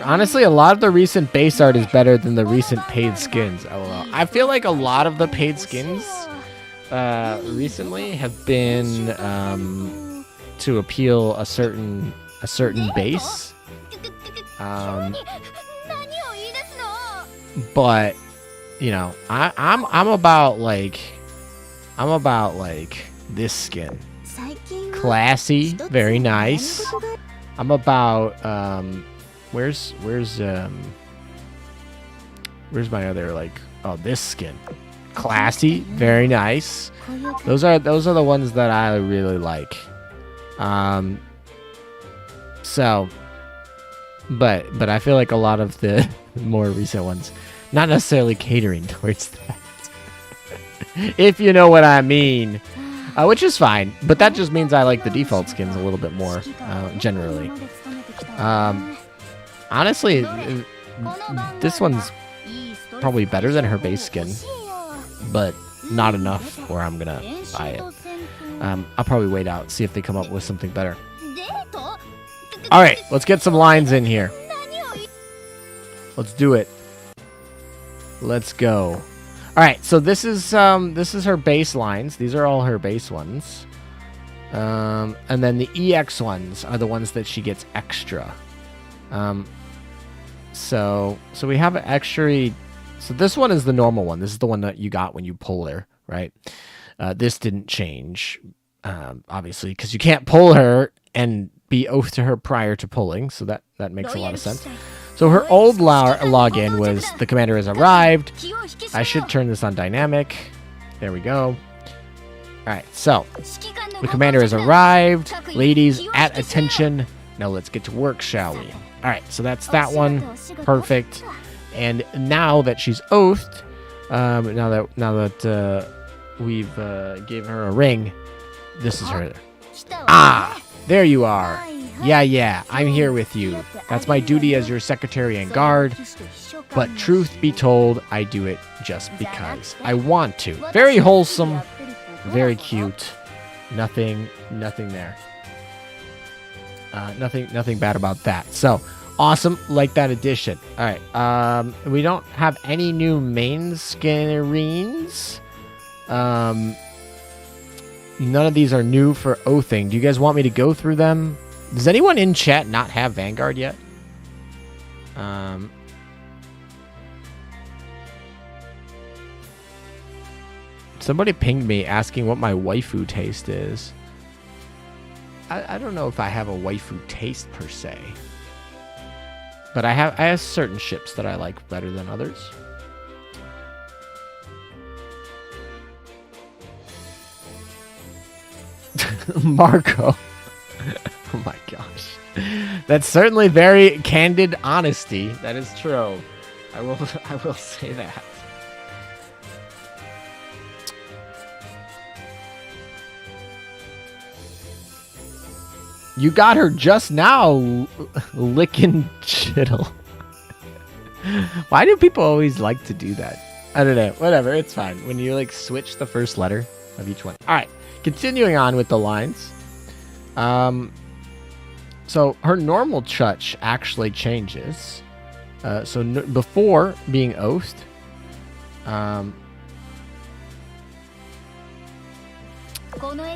Honestly, a lot of the recent base art is better than the recent paid skins. LOL. I feel like a lot of the paid skins recently have been to appeal a certain base. But you know, I'm about like this skin. Classy, very nice. I'm about where's my other, like, oh, this skin. Classy, very nice. Those are the ones that I really like. So but I feel like a lot of the more recent ones not necessarily catering towards that. If you know what I mean. Which is fine, but that just means I like the default skins a little bit more, generally. Honestly, this one's probably better than her base skin, but not enough where I'm gonna buy it. I'll probably wait out, see if they come up with something better. All right, let's get some lines in here. Let's do it. Let's go. All right, so this is her base lines. These are all her base ones. And then the EX ones are the ones that she gets extra. So we have an extra. So this one is the normal one. This is the one that you got when you pull her, right? This didn't change, obviously, because you can't pull her and be oath to her prior to pulling. So that makes a lot of sense. So her old login was the commander has arrived. I should turn this on dynamic. There we go. All right, so the commander has arrived. Ladies, at attention. Now let's get to work, shall we? All right, so that's that one. Perfect. And now that she's oathed, now that we've given her a ring, this is her. Ah, there you are. Yeah, I'm here with you. That's my duty as your secretary and guard. But truth be told, I do it just because I want to. Very wholesome, very cute. Nothing there. Nothing bad about that. So awesome, like that addition. All right, we don't have any new main skinnerines. None of these are new for oathing. Do you guys want me to go through them? Does anyone in chat not have Vanguard yet? Somebody pinged me asking what my waifu taste is. I don't know if I have a waifu taste per se. But I have certain ships that I like better than others. Marco. Oh my gosh. That's certainly very candid honesty. That is true. I will say that. You got her just now, licking chittle. Why do people always like to do that? I don't know. Whatever, it's fine. When you like switch the first letter of each one. All right, continuing on with the lines. So her normal touch actually changes. Before being oathed,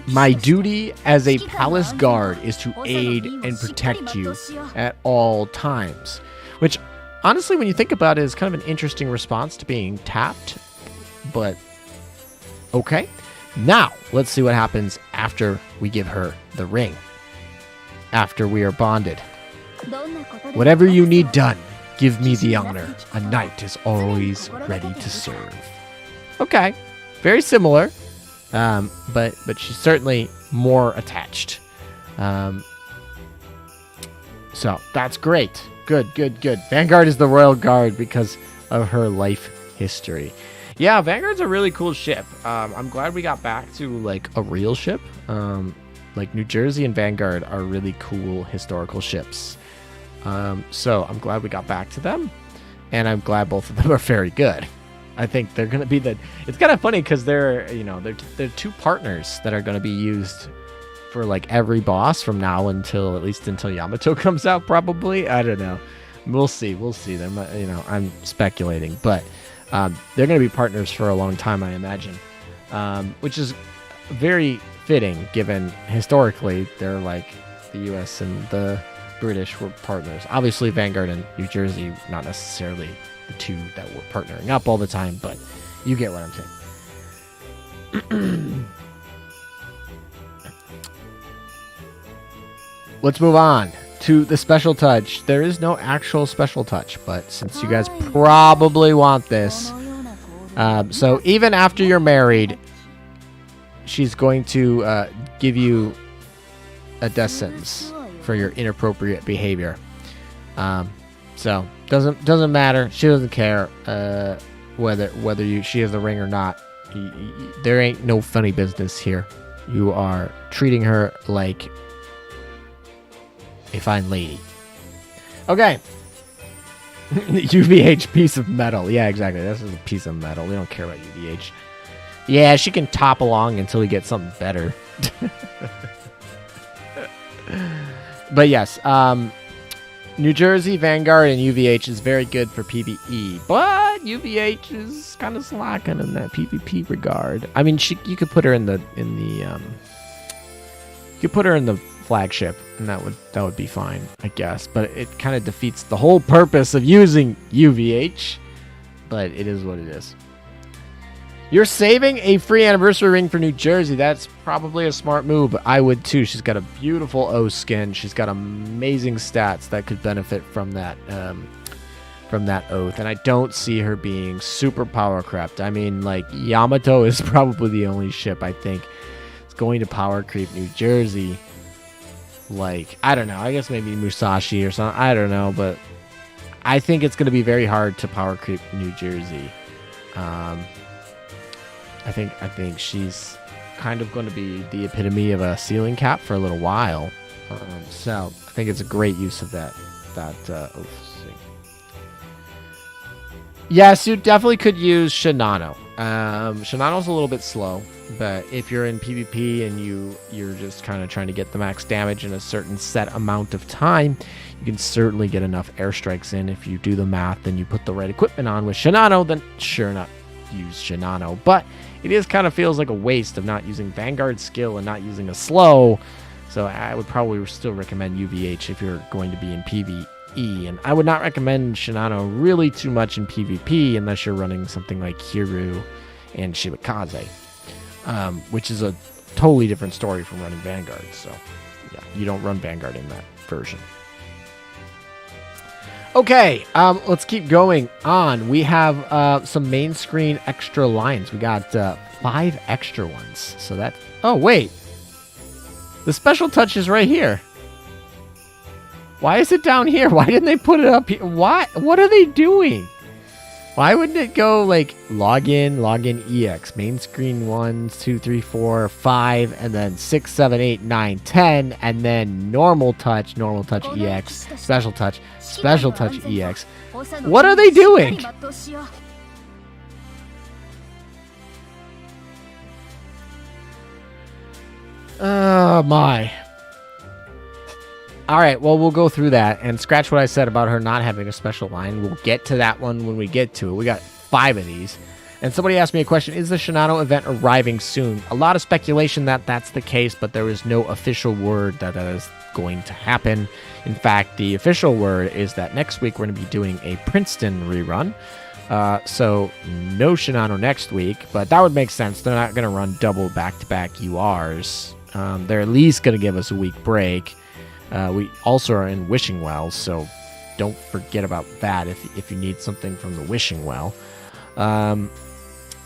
my duty as a palace guard is to aid and protect you at all times. Which, honestly, when you think about it, is kind of an interesting response to being tapped. But, okay. Now, let's see what happens after we give her the ring. After we are bonded. Whatever you need done, give me the honor. A knight is always ready to serve. Okay. Very similar. But she's certainly more attached. So that's great. Good. Vanguard is the royal guard because of her life history. Yeah, Vanguard's a really cool ship. I'm glad we got back to like a real ship. Like New Jersey and Vanguard are really cool historical ships. So I'm glad we got back to them, and I'm glad both of them are very good. I think they're gonna be it's kind of funny because they're two partners that are gonna be used for like every boss from now until Yamato comes out. Probably, I don't know. We'll see. I'm speculating, but they're gonna be partners for a long time, I imagine, which is very fitting given historically they're like the U.S. and the British were partners. Obviously, Vanguard and New Jersey, not necessarily the two that were partnering up all the time, but you get what I'm saying. Let's move on to the special touch. There is no actual special touch, but since you guys probably want this, so even after you're married, she's going to give you a death sentence for your inappropriate behavior. So doesn't matter. She doesn't care whether she has the ring or not. There ain't no funny business here. You are treating her like a fine lady. Okay. UVH piece of metal. Yeah, exactly. This is a piece of metal. We don't care about UVH. Yeah, she can top along until we get something better. But yes, New Jersey, Vanguard, and UVH is very good for PvE, but UVH is kind of slacking in that PvP regard. I mean, you could put her in the flagship, and that would be fine, I guess. But it kind of defeats the whole purpose of using UVH. But it is what it is. You're saving a free anniversary ring for New Jersey. That's probably a smart move. I would too. She's got a beautiful O skin. She's got amazing stats that could benefit from that oath. And I don't see her being super power crept. I mean, like, Yamato is probably the only ship I think is going to power creep New Jersey. Like, I don't know. I guess maybe Musashi or something. I don't know, but I think it's going to be very hard to power creep New Jersey. I think she's kind of going to be the epitome of a ceiling cap for a little while. So I think it's a great use of that oath. Yes, you definitely could use Shinano. Shinano's a little bit slow, but if you're in PvP and you're just kind of trying to get the max damage in a certain set amount of time, you can certainly get enough airstrikes in. If you do the math and you put the right equipment on with Shinano, then sure, not use Shinano. But it is kind of feels like a waste of not using Vanguard skill and not using a slow. So I would probably still recommend UVH if you're going to be in PvE. And I would not recommend Shinano really too much in PvP unless you're running something like Hiru and Shibakaze, which is a totally different story from running Vanguard. So yeah, you don't run Vanguard in that version. Okay, let's keep going on. We have some main screen extra lines. We got 5 extra ones. So that... Oh, wait. The special touch is right here. Why is it down here? Why didn't they put it up here? What are they doing? Why wouldn't it go like login EX, main screen 1, 2, 3, 4, 5, and then 6, 7, 8, 9, 10, and then normal touch EX, special touch EX. What are they doing? Oh my. Alright, well, we'll go through that and scratch what I said about her not having a special line. We'll get to that one when we get to it. We got 5 of these. And somebody asked me a question, is the Shinano event arriving soon? A lot of speculation that that's the case, but there is no official word that is going to happen. In fact, the official word is that next week we're going to be doing a Princeton rerun. So no Shinano next week, but that would make sense. They're not going to run double back-to-back URs. They're at least going to give us a week break. We also are in Wishing Wells, so don't forget about that if you need something from the Wishing Well.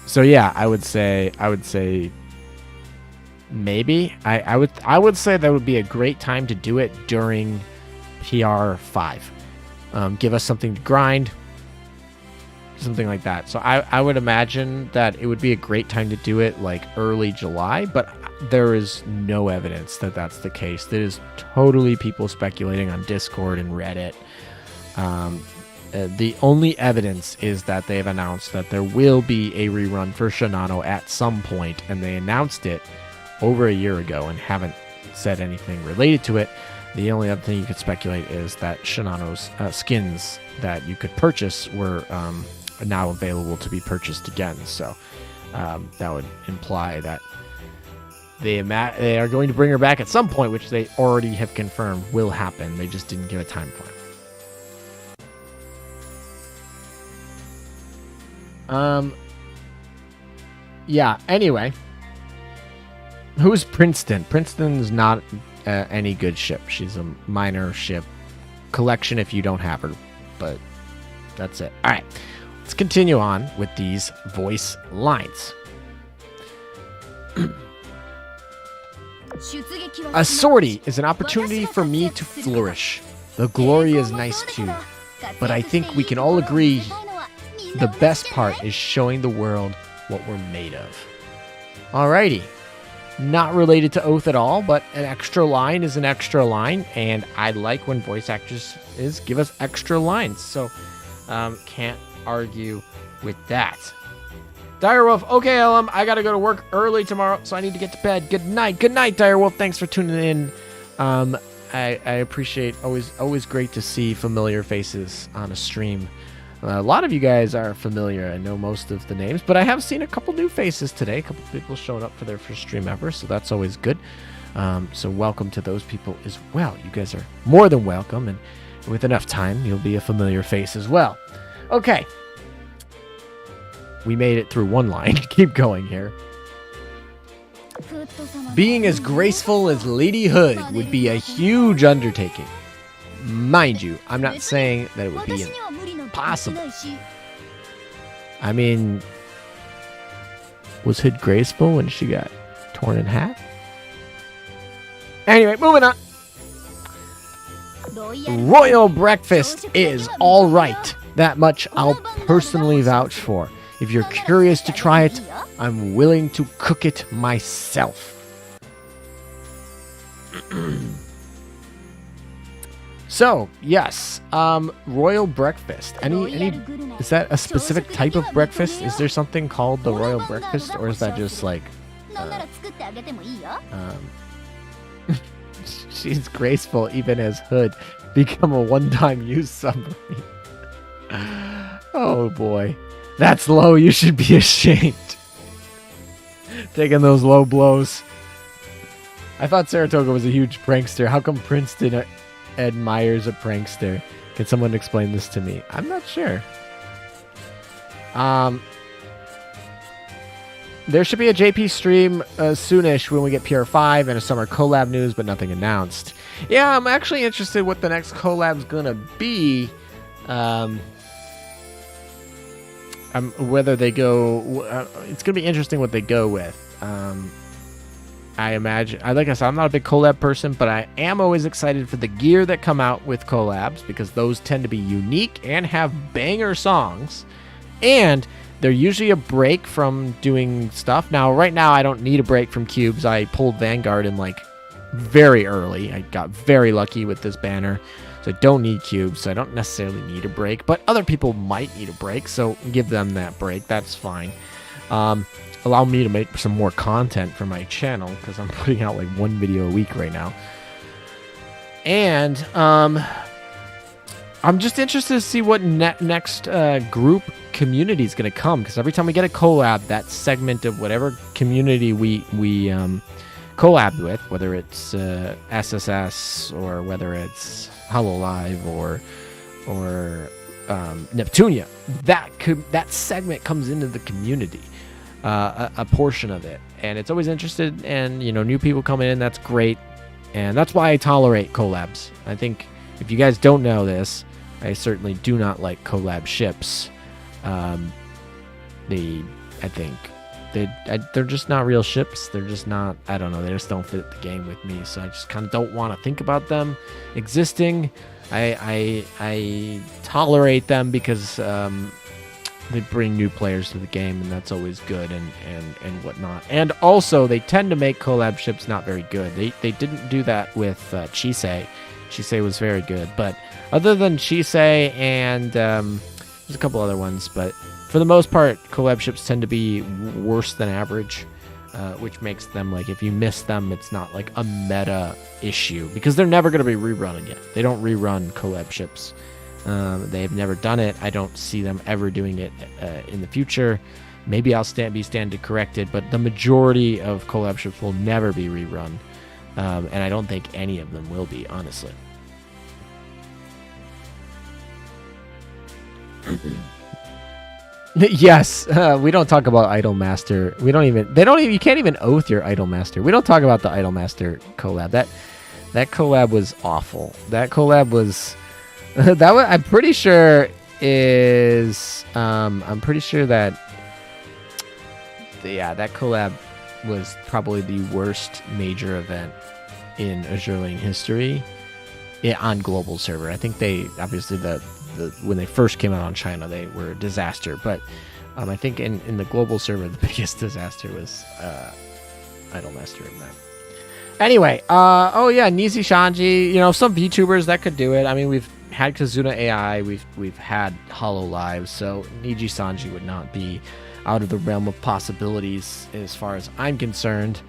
So yeah, I would say maybe I would say that would be a great time to do it during PR5. Give us something to grind, something like that. So I would imagine that it would be a great time to do it like early July, but there is no evidence that that's the case. That is totally people speculating on Discord and Reddit. The only evidence is that they've announced that there will be a rerun for Shinano at some point, and they announced it over a year ago and haven't said anything related to it. The only other thing you could speculate is that Shinano's skins that you could purchase were now available to be purchased again. So that would imply that they are going to bring her back at some point, which they already have confirmed will happen. They just didn't give a time frame. Yeah, anyway. Who's Princeton? Princeton's not any good ship. She's a minor ship. Collection if you don't have her. But that's it. Alright. Let's continue on with these voice lines. A sortie is an opportunity for me to flourish. The glory is nice too. But I think we can all agree the best part is showing the world what we're made of. Alrighty. Not related to Oath at all, but an extra line is an extra line, and I like when voice actors give us extra lines, so can't argue with that. Direwolf, okay, LM, I gotta go to work early tomorrow, so I need to get to bed. Good night, Direwolf. Thanks for tuning in. I appreciate, always great to see familiar faces on a stream. A lot of you guys are familiar. I know most of the names, but I have seen a couple new faces today. A couple people showing up for their first stream ever, so that's always good. So welcome to those people as well. You guys are more than welcome, and with enough time, you'll be a familiar face as well. Okay. We made it through one line. Keep going here. Being as graceful as Lady Hood would be a huge undertaking. Mind you, I'm not saying that it would be impossible. I mean, was Hood graceful when she got torn in half? Anyway, moving on. Royal breakfast is all right. That much I'll personally vouch for. If you're curious to try it, I'm willing to cook it myself. So, yes, royal breakfast. Any is that a specific type of breakfast? Is there something called the royal breakfast, or is that just like she's graceful even as Hood become a one-time use submarine. Oh boy. That's low. You should be ashamed. Taking those low blows. I thought Saratoga was a huge prankster. How come Princeton admires a prankster? Can someone explain this to me? I'm not sure. There should be a JP stream soonish when we get PR5 and a summer collab news, but nothing announced. Yeah, I'm actually interested what the next collab's gonna be. Whether they go, it's gonna be interesting what they go with. I imagine, like I said, I'm not a big collab person, but I am always excited for the gear that come out with collabs because those tend to be unique and have banger songs, and they're usually a break from doing stuff. Now, right now, I don't need a break from cubes. I pulled Vanguard in like very early. I got very lucky with this banner. So I don't need cubes, so I don't necessarily need a break. But other people might need a break, so give them that break. That's fine. Allow me to make some more content for my channel, because I'm putting out like one video a week right now. And I'm just interested to see what next group community is going to come, because every time we get a collab, that segment of whatever community we collab with, whether it's SSS or whether it's Hololive or Neptunia, that segment comes into the community, a portion of it, and it's always interested. And new people coming in, that's great, and that's why I tolerate collabs. I think if you guys don't know this, I certainly do not like collab ships. They're just not real ships. They're just not, I don't know, they just don't fit the game with me, so I just kind of don't want to think about them existing. I tolerate them because they bring new players to the game, and that's always good, and whatnot. And also, they tend to make collab ships not very good. They didn't do that with Chisei. Chisei was very good, but other than Chisei and there's a couple other ones, but for the most part, collab ships tend to be worse than average, which makes them, like, if you miss them, it's not like a meta issue, because they're never going to be rerun again. They don't rerun collab ships. They've never done it. I don't see them ever doing it in the future. Maybe I'll be corrected, but the majority of collab ships will never be rerun, and I don't think any of them will be, honestly. Yes, we don't talk about Idolmaster. You can't even oath your Idolmaster. We don't talk about the Idolmaster collab. That collab was awful. That collab was I'm pretty sure that that collab was probably the worst major event in Azurlane history on global server. I think they obviously when they first came out on China, they were a disaster. But I think in the global server, the biggest disaster was Idolmaster in that. Anyway, Nizi Shanji, some VTubers that could do it. I mean, we've had Kazuna AI, we've had Hololive, so Niji Sanji would not be out of the realm of possibilities as far as I'm concerned.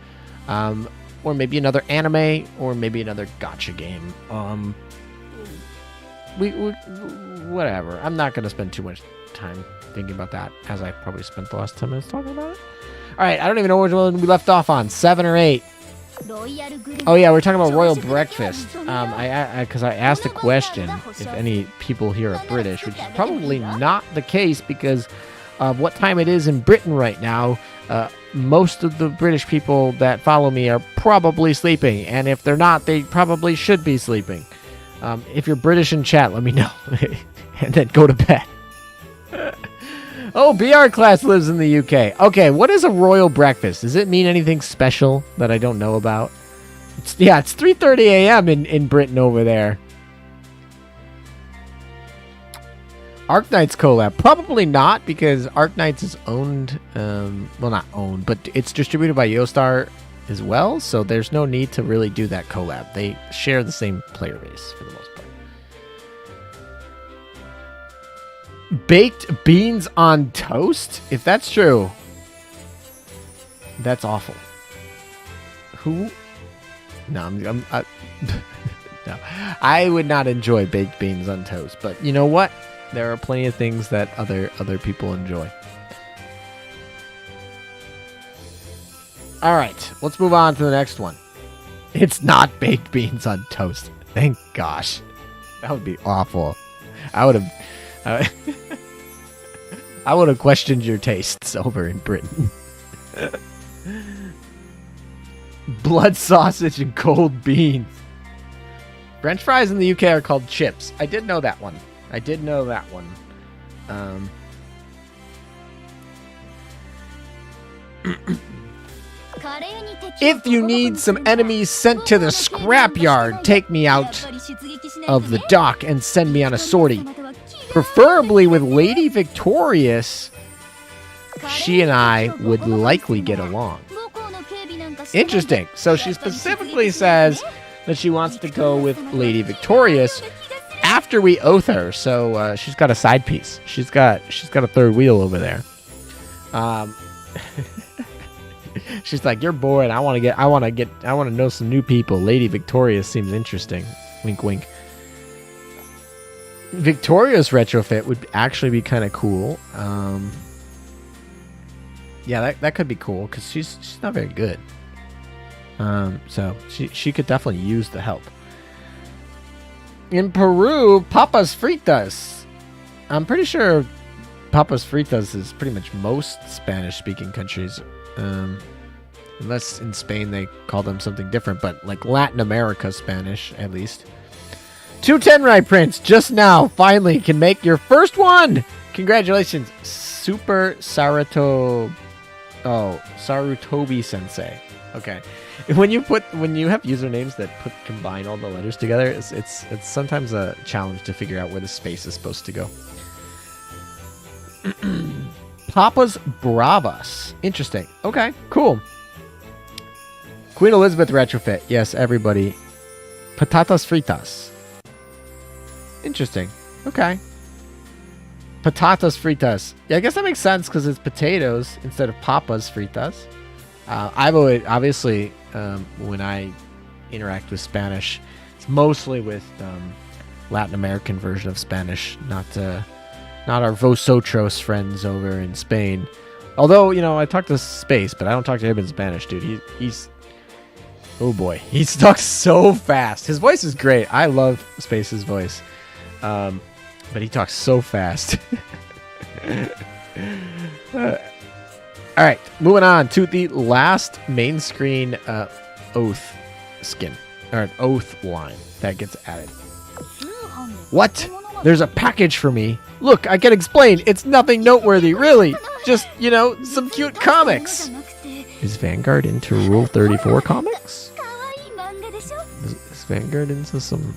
Or maybe another anime, or maybe another gacha game. Whatever. I'm not going to spend too much time thinking about that, as I probably spent the last 10 minutes talking about it. All right, I don't even know which one we left off on, 7 or 8. Oh yeah, we're talking about royal breakfast. Because I asked a question if any people here are British, which is probably not the case because of what time it is in Britain right now. Most of the British people that follow me are probably sleeping, and if they're not, they probably should be sleeping. If you're British in chat, let me know, and then go to bed. Oh, BR class lives in the UK. Okay, what is a royal breakfast? Does it mean anything special that I don't know about? It's 3:30 a.m. in Britain over there. Arknights collab. Probably not, because Arknights is owned, well, not owned, but it's distributed by Yostar as well, so there's no need to really do that collab. They share the same player base for the most part. Baked beans on toast? If that's true, that's awful. Who? No, no. I would not enjoy baked beans on toast, but you know what? There are plenty of things that other people enjoy. All right, let's move on to the next one. It's not baked beans on toast. Thank gosh. That would be awful. I would have questioned your tastes over in Britain. Blood sausage and cold beans. French fries in the UK are called chips. I did know that one. If you need some enemies sent to the scrapyard, take me out of the dock and send me on a sortie. Preferably with Lady Victorious. She and I would likely get along. Interesting. So she specifically says that she wants to go with Lady Victorious after we oath her. So she's got a side piece. She's got a third wheel over there. She's like, you're bored. I want to know some new people. Lady Victorious seems interesting. Wink, wink. Victoria's retrofit would actually be kind of cool. Yeah, that could be cool because she's not very good. So she could definitely use the help. In Peru, papas fritas. I'm pretty sure papas fritas is pretty much most Spanish-speaking countries. Unless in Spain they call them something different, but like Latin America Spanish, at least. 210 right, Prince. Just now, finally, can make your first one. Congratulations. Super Saruto. Oh, Sarutobi Sensei. Okay. When you have usernames that combine all the letters together, it's sometimes a challenge to figure out where the space is supposed to go. Papas Bravas. Interesting. Okay, cool. Queen Elizabeth retrofit. Yes, everybody. Patatas fritas. Interesting. Okay. Patatas fritas. Yeah, I guess that makes sense because it's potatoes instead of papas fritas. I've always, obviously, when I interact with Spanish, it's mostly with Latin American version of Spanish, not our Vosotros friends over in Spain. Although, I talk to Space, but I don't talk to him in Spanish, dude. He's oh boy, he talks so fast. His voice is great. I love Space's voice, but he talks so fast. All right, moving on to the last main screen oath skin, or oath line that gets added. What? There's a package for me. Look, I can explain. It's nothing noteworthy, really. Just, some cute comics. Is Vanguard into Rule 34 comics? Is Vanguard into some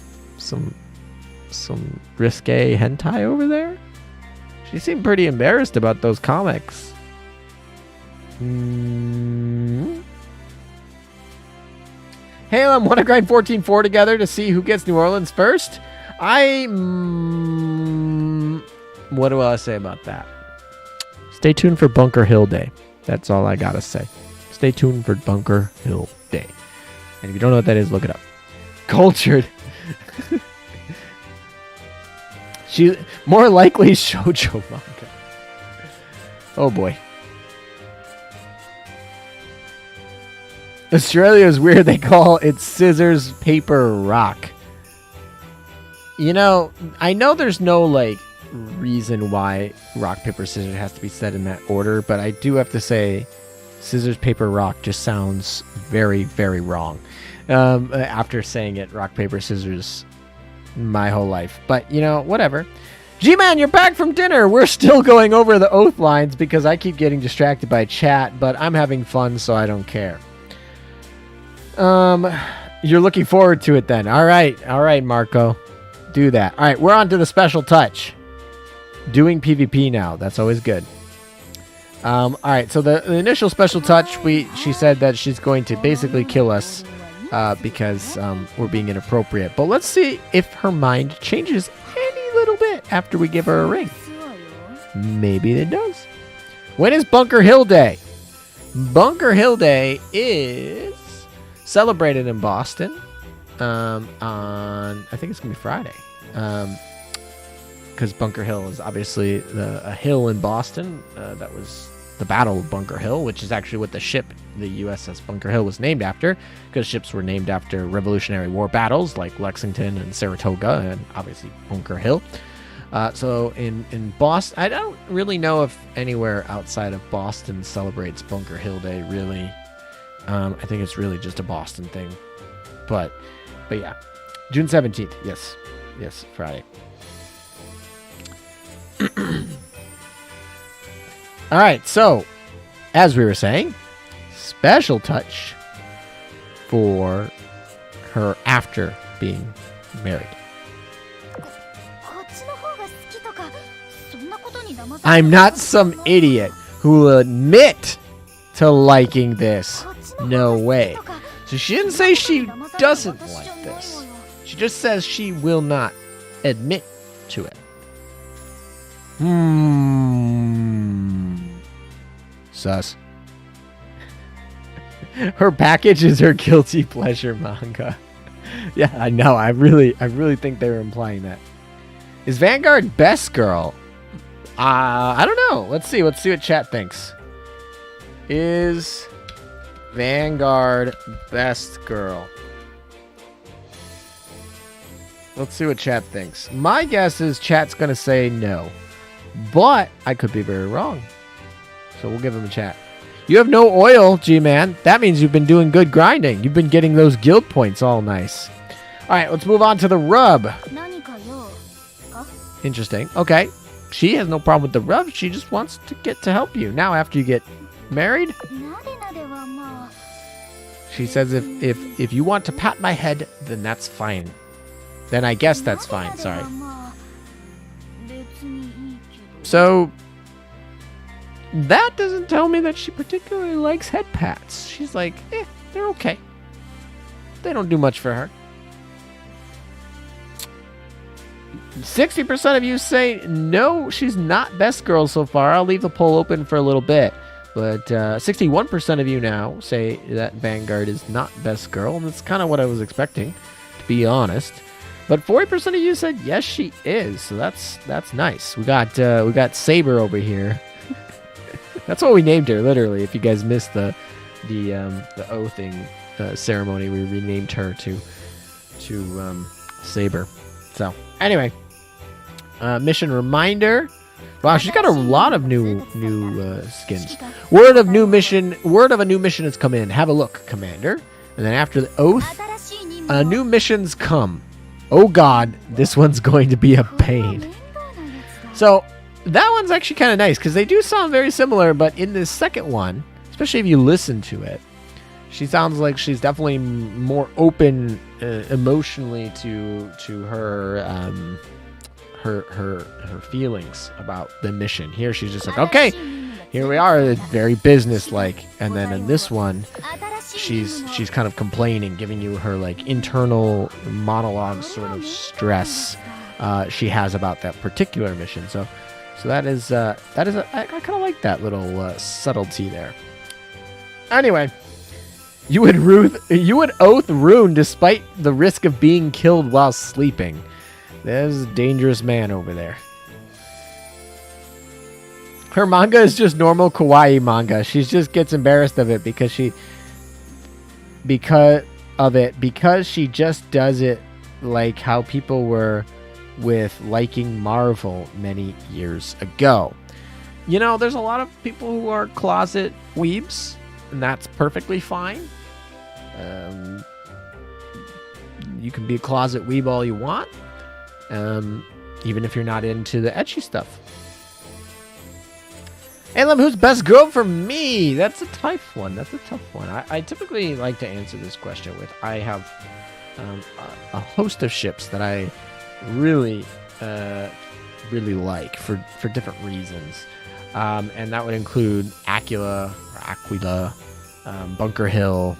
risque hentai over there? She seemed pretty embarrassed about those comics. Halem, want to grind 14-4 together to see who gets New Orleans first? What do I say about that? It's Stay tuned for Bunker Hill Day. That's all I gotta say. Stay tuned for Bunker Hill Day. And if you don't know what that is, look it up. Cultured. She more likely shoujo manga. Oh boy. Australia is weird. They call it scissors, paper, rock. You know, I know there's no like reason why rock, paper, scissors has to be said in that order, but I do have to say scissors, paper, rock just sounds very, very wrong. After saying it, rock, paper, scissors my whole life. But, you know, whatever. G-Man, you're back from dinner. We're still going over the oath lines because I keep getting distracted by chat, but I'm having fun, so I don't care. You're looking forward to it then. All right, Marco. Do that. All right, we're on to the special touch. Doing PvP now. That's always good. All right, so the initial special touch, she said that she's going to basically kill us because we're being inappropriate. But let's see if her mind changes any little bit after we give her a ring. Maybe it does. When is Bunker Hill Day? Bunker Hill Day is celebrated in Boston on, I think it's going to be Friday. Because Bunker Hill is obviously a hill in Boston. That was the Battle of Bunker Hill, which is actually what the ship, the USS Bunker Hill, was named after, because ships were named after Revolutionary War battles like Lexington and Saratoga, and obviously Bunker Hill. So in Boston, I don't really know if anywhere outside of Boston celebrates Bunker Hill Day, really. I think it's really just a Boston thing. But yeah. June 17th. Yes, Friday. All right, so as we were saying, special touch for her after being married. I'm not some idiot who will admit to liking this. No way. So she didn't say she doesn't like this. She just says she will not admit to it. Sus. Her package is her guilty pleasure manga. Yeah, I know. I really think they were implying that. Is Vanguard best girl? I don't know. Let's see what chat thinks. Is Vanguard best girl? Let's see what chat thinks. My guess is chat's going to say no. But I could be very wrong. So we'll give him a chat. You have no oil, G-Man. That means you've been doing good grinding. You've been getting those guild points all nice. All right, let's move on to the rub. Interesting. Okay. She has no problem with the rub. She just wants to get to help you. Now, after you get married, she says if you want to pat my head, then that's fine. Then I guess that's fine. Sorry. So that doesn't tell me that she particularly likes head pats. She's like, they're okay. They don't do much for her. 60% of you say no, she's not best girl so far. I'll leave the poll open for a little bit. But 61% of you now say that Vanguard is not best girl. And that's kind of what I was expecting, to be honest. But 40% of you said yes, she is. So that's nice. We got Saber over here. That's what we named her, literally. If you guys missed the oathing ceremony, we renamed her to Saber. So anyway, mission reminder. Wow, she's got a lot of new skins. Word of a new mission has come in. Have a look, Commander. And then after the oath, new missions come. Oh God, this one's going to be a pain. So that one's actually kind of nice because they do sound very similar, but in this second one, especially if you listen to it, she sounds like she's definitely more open emotionally to her her feelings about the mission. Here she's just like, okay, here we are, very business-like. And then in this one, she's kind of complaining, giving you her like internal monologue sort of stress she has about that particular mission. So So I kind of like that little subtlety there. Anyway, you would oath rune despite the risk of being killed while sleeping. There's a dangerous man over there. Her manga is just normal kawaii manga. She just gets embarrassed of it because she just does it like how people were with liking Marvel many years ago. You know, there's a lot of people who are closet weebs, and that's perfectly fine. You can be a closet weeb all you want, even if you're not into the ecchi stuff. Alem, who's best girl for me? That's a tough one. I typically like to answer this question with I have a host of ships that I really like for different reasons. And that would include Aquila, Bunker Hill,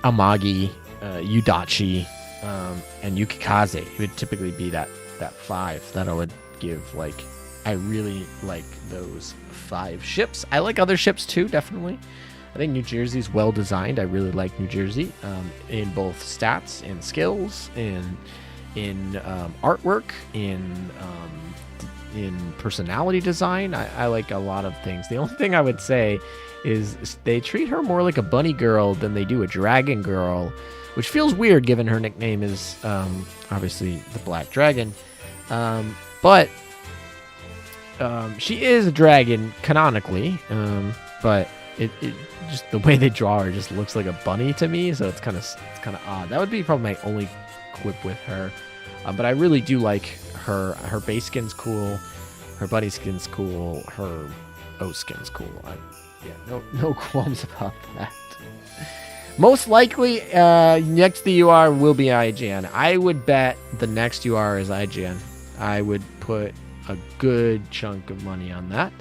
Amagi, Udachi, and Yukikaze. It would typically be that 5 that I would give, like, I really like those 5 ships. I like other ships too, definitely. I think New Jersey's well designed. I really like New Jersey in both stats and skills, in artwork, in personality design. I like a lot of things. The only thing I would say is they treat her more like a bunny girl than they do a dragon girl, which feels weird given her nickname is obviously the Black Dragon. But she is a dragon canonically, but it just the way they draw her just looks like a bunny to me, so it's kind of odd. That would be probably my only quip with her, but I really do like her base skin's cool, her buddy skin's cool, her O skin's cool. No qualms about that. Most likely, next UR will be IGN. I would bet the next UR is IGN. I would put a good chunk of money on that.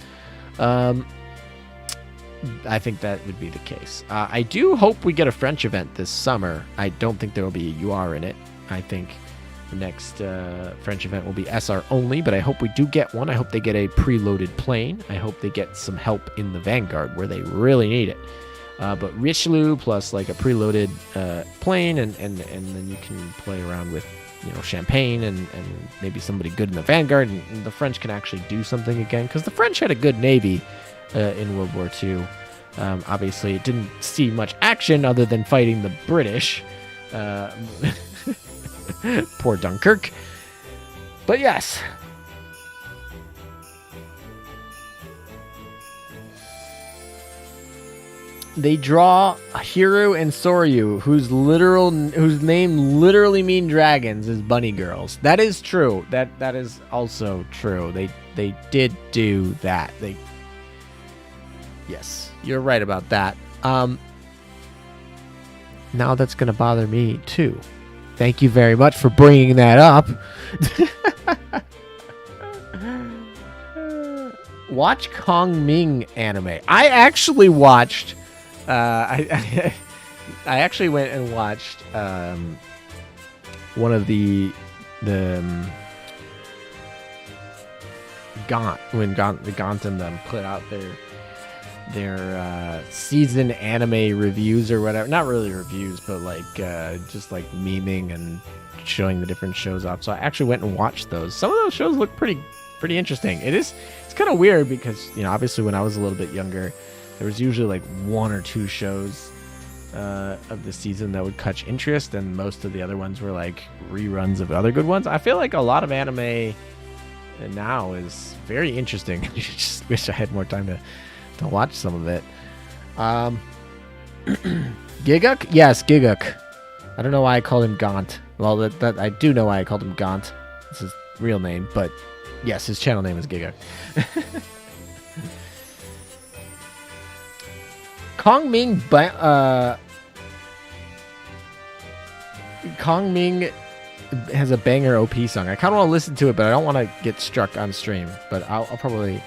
I think that would be the case. I do hope we get a French event this summer. I don't think there will be a UR in it. I think the next French event will be SR only, but I hope we do get one. I hope they get a preloaded plane. I hope they get some help in the Vanguard where they really need it. But Richelieu plus like a preloaded plane, and then you can play around with, you know, champagne and maybe somebody good in the Vanguard, and the French can actually do something again, because the French had a good navy in World War II. Obviously, it didn't see much action other than fighting the British. Poor Dunkirk. But yes. They draw Hiru and Soryu, whose name literally mean dragons, as bunny girls. That is true. That is also true. They did do that. Yes, you're right about that. Now that's gonna bother me too. Thank you very much for bringing that up. Watch Kong Ming anime. I actually watched. I actually went and watched one of the Gaunt, when the Gaunt and them put out their season anime reviews or whatever. Not really reviews, but like just like memeing and showing the different shows off. So I actually went and watched those. Some of those shows look pretty interesting. It's kind of weird because, you know, obviously when I was a little bit younger, there was usually like 1 or 2 shows of the season that would catch interest, and most of the other ones were like reruns of other good ones. I feel like a lot of anime now is very interesting. I just wish I had more time to watch some of it. Giguk? Yes, Giguk. I don't know why I called him Gaunt. Well, that I do know why I called him Gaunt. It's his real name, but yes, his channel name is Giguk. Kong Ming has a banger OP song. I kind of want to listen to it, but I don't want to get struck on stream. But I'll probably.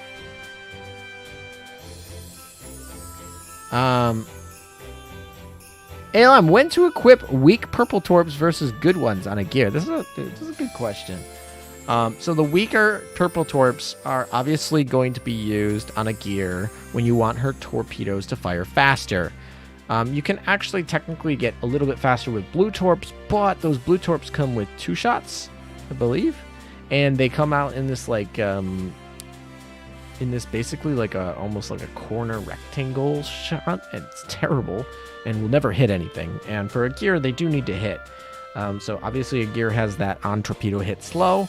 ALM, when to equip weak purple torps versus good ones on a gear? This is a good question. So the weaker purple torps are obviously going to be used on a gear when you want her torpedoes to fire faster. You can actually technically get a little bit faster with blue torps, but those blue torps come with 2 shots, I believe. And they come out in this like, in this basically like almost like a corner rectangle shot. It's terrible and will never hit anything. And for a gear, they do need to hit. So obviously a gear has that on torpedo hit slow.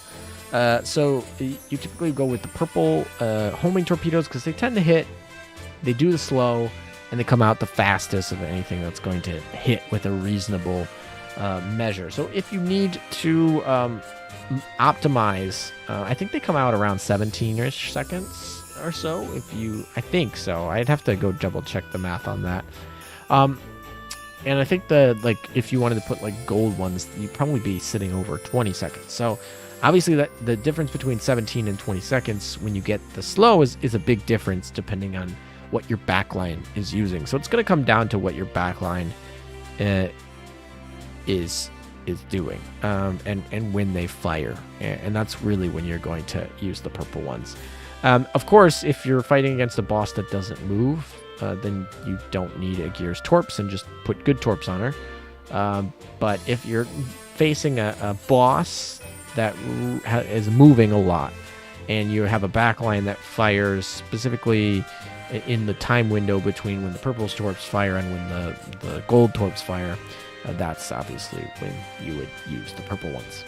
So you typically go with the purple homing torpedoes because they tend to hit, they do the slow, and they come out the fastest of anything that's going to hit with a reasonable measure. So if you need to optimize, I think they come out around 17-ish seconds or so. I think so. I'd have to go double check the math on that. And I think if you wanted to put like gold ones, you'd probably be sitting over 20 seconds. So obviously the difference between 17 and 20 seconds when you get the slow is a big difference depending on what your backline is using. So it's going to come down to what your backline is doing and when they fire. And that's really when you're going to use the purple ones. Of course, if you're fighting against a boss that doesn't move, then you don't need a gear's torps and just put good torps on her. But if you're facing a boss that is moving a lot and you have a backline that fires specifically in the time window between when the purple torps fire and when the gold torps fire, that's obviously when you would use the purple ones.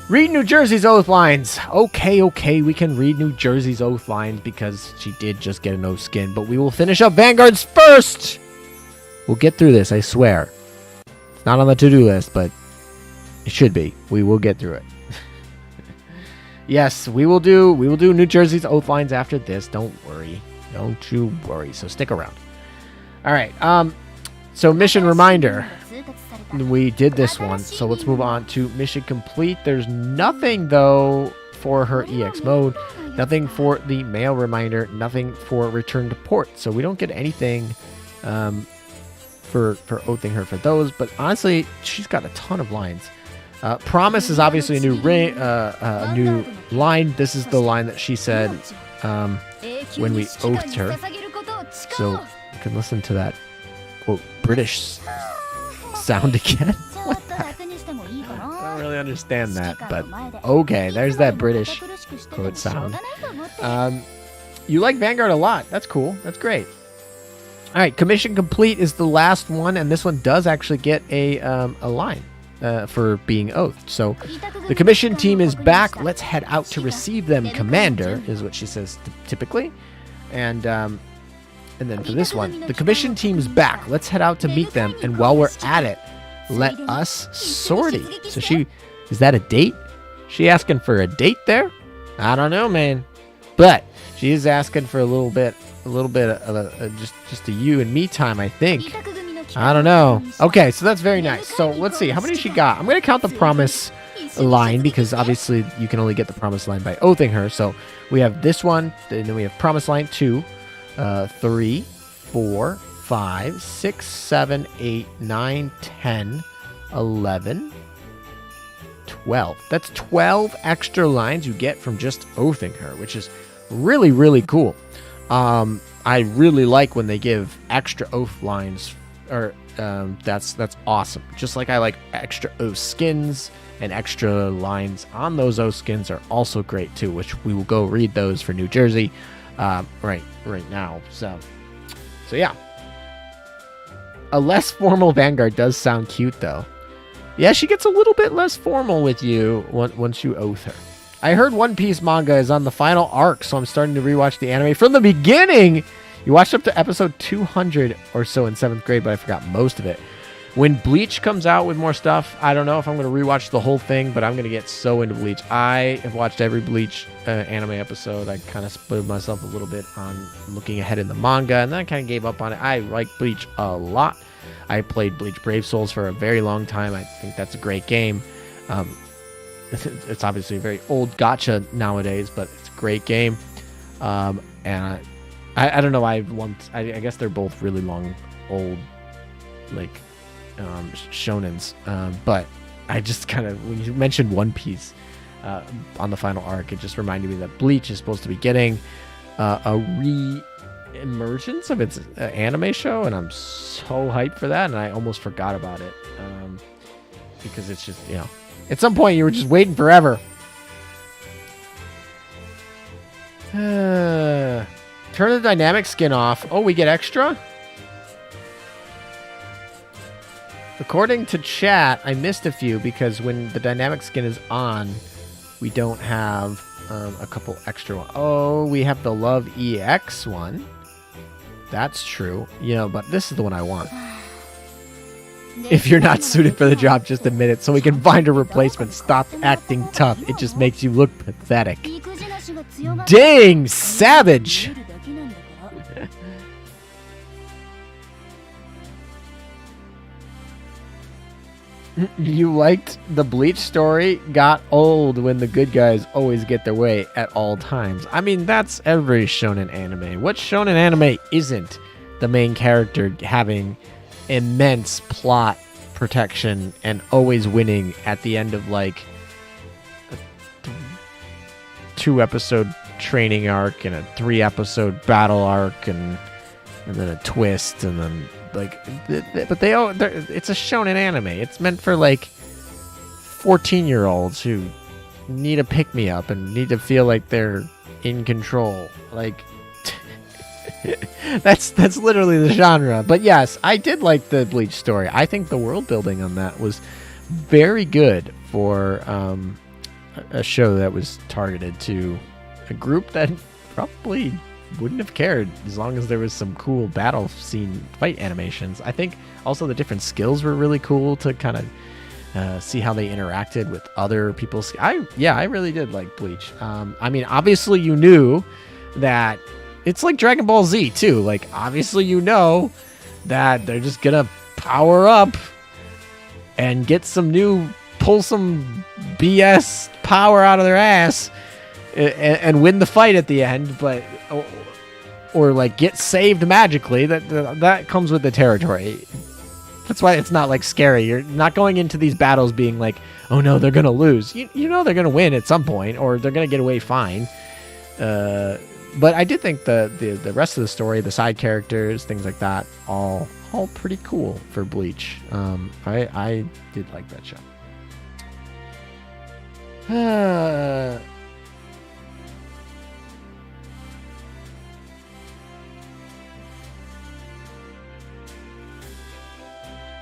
Read New Jersey's oath lines. Okay, we can read New Jersey's oath lines because she did just get an oath skin, but we will finish up Vanguard's first. We'll get through this, I swear. It's not on the to-do list, but it should be. We will get through it. Yes, we will do New Jersey's oath lines after this. Don't worry. Don't you worry. So stick around. All right. So mission reminder. We did this one, so let's move on to mission complete. There's nothing though for her EX mode, nothing for the mail reminder, nothing for return to port. So we don't get anything for oathing her for those. But honestly, she's got a ton of lines. Promise is obviously a new line. This is the line that she said when we oathed her. So you can listen to that quote British sound again. I don't really understand that, but okay, there's that British quote sound. You like Vanguard a lot. That's cool. That's great. All right, commission complete is the last one, and this one does actually get a line for being oathed. So the commission team is back. Let's head out to receive them, Commander, is what she says typically. And then for this one, the commission team's back. Let's head out to meet them. And while we're at it, let us sortie. So is that a date? She asking for a date there? I don't know, man. But she is asking for a little bit of just a you and me time, I think. I don't know. Okay, so that's very nice. So let's see how many she got. I'm going to count the promise line because obviously you can only get the promise line by oathing her. So we have this one, and then we have promise line 2. 3, 4, 5, 6, 7, 8, 9, 10, 11, 12. That's 12 extra lines you get from just oathing her, which is really, really cool. I really like when they give extra oath lines, or that's awesome. Just like I like extra oath skins, and extra lines on those oath skins are also great too, which we will go read those for New Jersey. Right now. So yeah. A less formal Vanguard does sound cute though. Yeah, she gets a little bit less formal with you once you oath her. I heard One Piece manga is on the final arc, so I'm starting to rewatch the anime from the beginning. You watched up to episode 200 or so in 7th grade, but I forgot most of it. When Bleach comes out with more stuff, I don't know if I'm going to rewatch the whole thing, but I'm going to get so into Bleach. I have watched every Bleach anime episode. I kind of spoiled myself a little bit on looking ahead in the manga, and then I kind of gave up on it. I like Bleach a lot. I played Bleach Brave Souls for a very long time. I think that's a great game. It's obviously a very old gacha nowadays, but it's a great game. And I don't know. I guess they're both really long, old, like shonens. But I just kind of, when you mentioned One Piece on the final arc, it just reminded me that Bleach is supposed to be getting a re-emergence of its anime show, and I'm so hyped for that, and I almost forgot about it because it's just, you know, at some point you were just waiting forever. Turn the dynamic skin off. Oh, we get extra? According to chat, I missed a few because when the dynamic skin is on, we don't have a couple extra ones. Oh, we have the Love EX one. That's true. You know, but this is the one I want. If you're not suited for the job, just admit it so we can find a replacement. Stop acting tough. It just makes you look pathetic. Dang, savage! You liked the Bleach story? Got old when the good guys always get their way at all times. I mean, that's every shonen anime. What shonen anime isn't the main character having immense plot protection and always winning at the end of like a 2-episode training arc and a 3-episode battle arc and then a twist and then like, but it's a shonen anime. It's meant for like 14-year-olds who need a pick-me-up and need to feel like they're in control. Like, that's literally the genre. But yes, I did like the Bleach story. I think the world building on that was very good for a show that was targeted to a group that probably wouldn't have cared as long as there was some cool battle scene fight animations. I think also the different skills were really cool to kind of see how they interacted with other people's. I really did like Bleach. I mean, obviously you knew that it's like Dragon Ball Z too. Like, obviously you know that they're just gonna power up and get pull some BS power out of their ass and win the fight at the end, but or like get saved magically. That comes with the territory. That's why it's not like scary. You're not going into these battles being like, oh no, they're gonna lose. You know they're gonna win at some point, or they're gonna get away fine. But I did think the rest of the story, the side characters, things like that, all pretty cool for Bleach. I did like that show.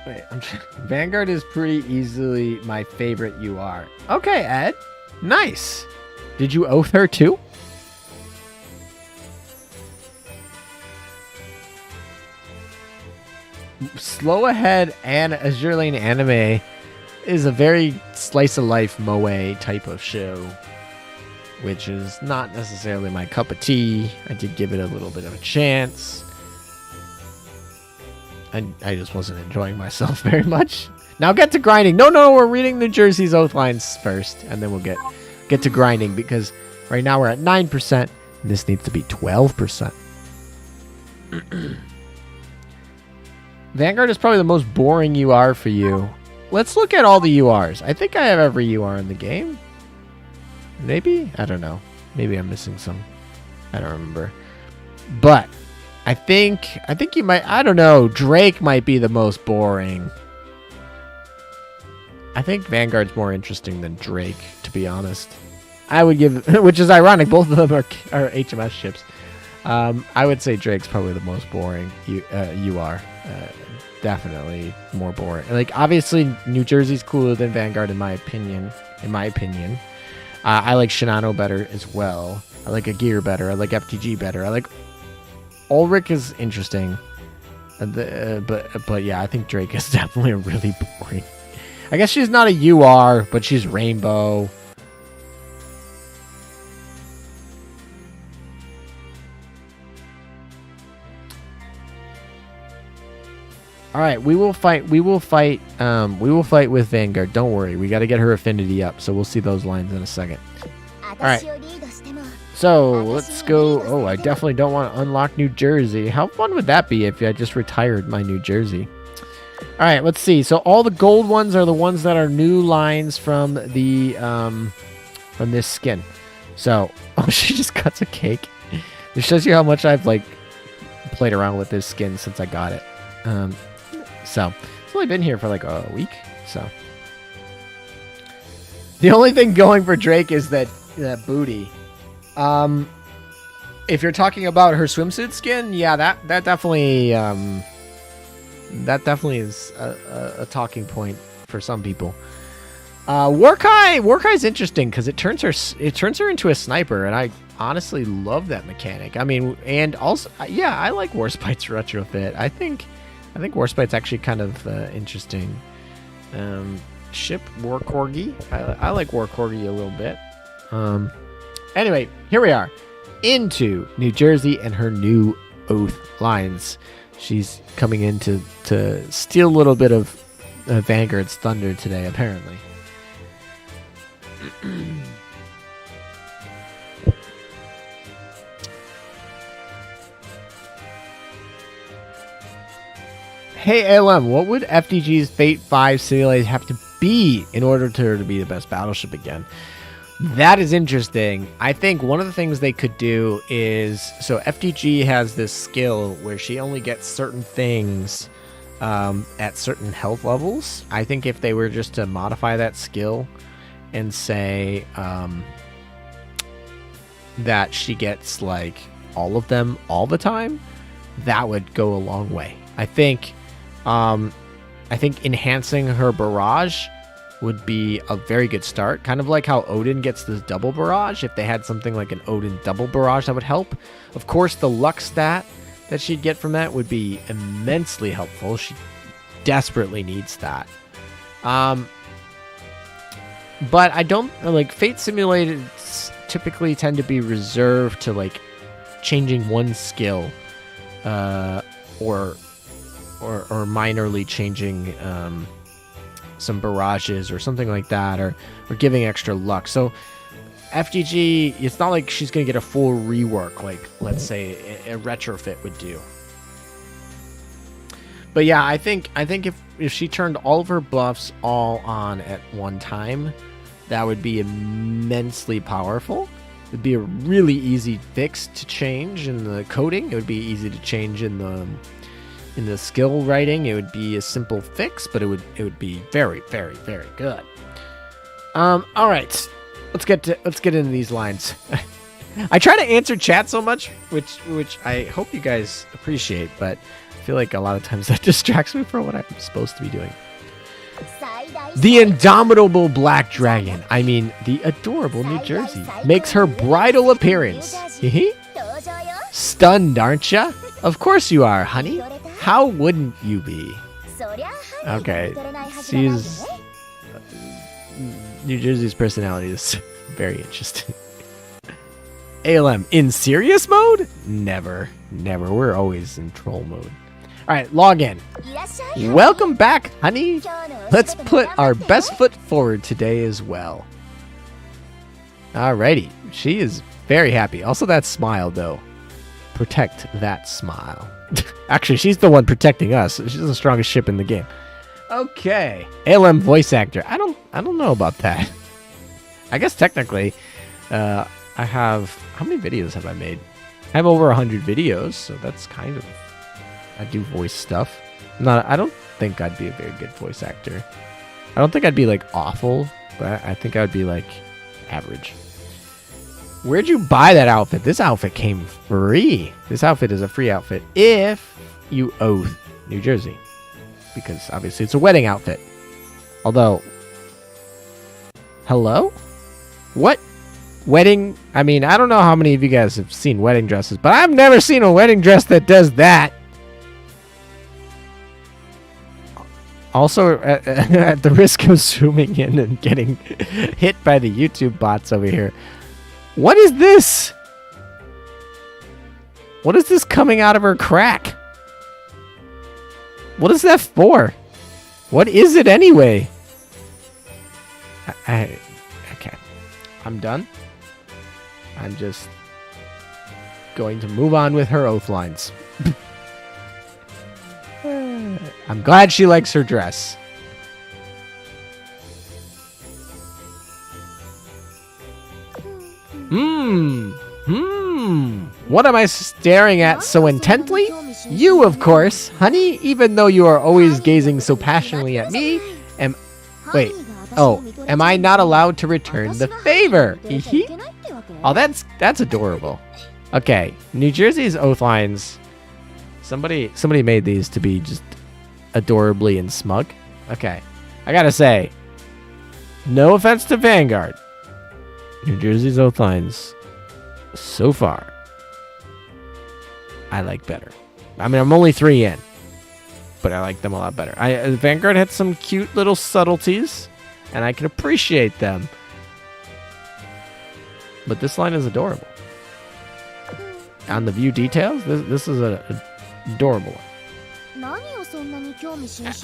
Wait, Vanguard is pretty easily my favorite UR. Okay, Ed. Nice. Did you oath her too? Slow Ahead and Azur Lane Anime is a very slice of life moe type of show, which is not necessarily my cup of tea. I did give it a little bit of a chance. I just wasn't enjoying myself very much. Now get to grinding. No, we're reading New Jersey's oath lines first, and then we'll get to grinding, because right now we're at 9%, and this needs to be 12%. Vanguard is probably the most boring UR for you. Let's look at all the URs. I think I have every UR in the game. Maybe? I don't know. Maybe I'm missing some. I don't remember. But I think you might, I don't know, Drake might be the most boring. I think Vanguard's more interesting than Drake, to be honest. I would give, which is ironic, both of them are HMS ships. I would say Drake's probably the most boring UR. Definitely more boring. Like, obviously, New Jersey's cooler than Vanguard, in my opinion. I like Shinano better as well. I like Agir better. I like FTG better. I like Ulrich is interesting. But yeah, I think Drake is definitely really boring. I guess she's not a UR, but she's Rainbow. All right, we will fight with Vanguard. Don't worry. We got to get her affinity up, so we'll see those lines in a second. All right. So, let's go. Oh, I definitely don't want to unlock New Jersey. How fun would that be if I just retired my New Jersey? All right, let's see. So all the gold ones are the ones that are new lines from the from this skin. So, oh, she just cuts a cake. It shows you how much I've like played around with this skin since I got it. So it's only been here for like a week. So the only thing going for Drake is that booty. If you're talking about her swimsuit skin, yeah, that definitely is a talking point for some people. Warkai's interesting because it turns her into a sniper, and I honestly love that mechanic. I mean, and also, yeah, I like Warspite's retrofit. I think Warspite's actually kind of interesting. Ship War Corgi. I like War Corgi a little bit. Anyway, here we are into New Jersey and her new Oath lines. She's coming in to steal a little bit of Vanguard's thunder today, apparently. Hey ALM, what would FDG's Fate 5 simulate have to be in order for her to be the best battleship again? That is interesting. I think one of the things they could do is, so FDG has this skill where she only gets certain things at certain health levels. I think if they were just to modify that skill and say that she gets like all of them all the time, that would go a long way. I think enhancing her barrage would be a very good start. Kind of like how Odin gets this double barrage. If they had something like an Odin double barrage, that would help. Of course, the luck stat that she'd get from that would be immensely helpful. She desperately needs that. But I don't like Fate simulators typically tend to be reserved to like changing one skill, or minorly changing some barrages or something like that, or giving extra luck. So FDG, it's not like she's gonna get a full rework like, let's say, a retrofit would do. But yeah, I think if she turned all of her buffs all on at one time, that would be immensely powerful. It'd be a really easy fix to change in the coding. It would be easy to change in the skill writing. It would be a simple fix, but it would be very, very, very good. All right, let's get into these lines. I try to answer chat so much, which I hope you guys appreciate, but I feel like a lot of times that distracts me from what I'm supposed to be doing. The indomitable Black Dragon, I mean the adorable New Jersey, makes her bridal appearance. Stunned, aren't ya? Of course you are, honey. How wouldn't you be? Okay, she's... New Jersey's personality is very interesting. ALM, in serious mode? Never. We're always in troll mode. Alright, log in. Welcome back, honey. Let's put our best foot forward today as well. Alrighty, she is very happy. Also, that smile, though. Protect that smile. Actually, she's the one protecting us. She's the strongest ship in the game. Okay. ALM voice actor. I don't know about that. I guess technically, I have... How many videos have I made? I have over 100 videos, so that's kind of... I do voice stuff. I don't think I'd be a very good voice actor. I don't think I'd be, like, awful, but I think I would be, like, average. Where'd you buy that outfit? This outfit came free. This outfit is a free outfit if you oath New Jersey. Because, obviously, it's a wedding outfit. Although... Hello? What? Wedding... I mean, I don't know how many of you guys have seen wedding dresses, but I've never seen a wedding dress that does that. Also, at the risk of zooming in and getting hit by the YouTube bots over here, what is this? What is this coming out of her crack? What is that for? What is it anyway? Okay. I'm done. I'm just going to move on with her oath lines. I'm glad she likes her dress. What am I staring at so intently? You, of course, honey, even though you are always gazing so passionately at me. Am I not allowed to return the favor? Oh, that's adorable. Okay, New Jersey's oath lines. Somebody made these to be just adorably and smug. Okay, I gotta say, no offense to Vanguard, New Jersey's oath lines so far I like better. I mean, I'm only 3 in, but I like them a lot better. Vanguard had some cute little subtleties, and I can appreciate them. But this line is adorable. On the view details, this is an adorable one.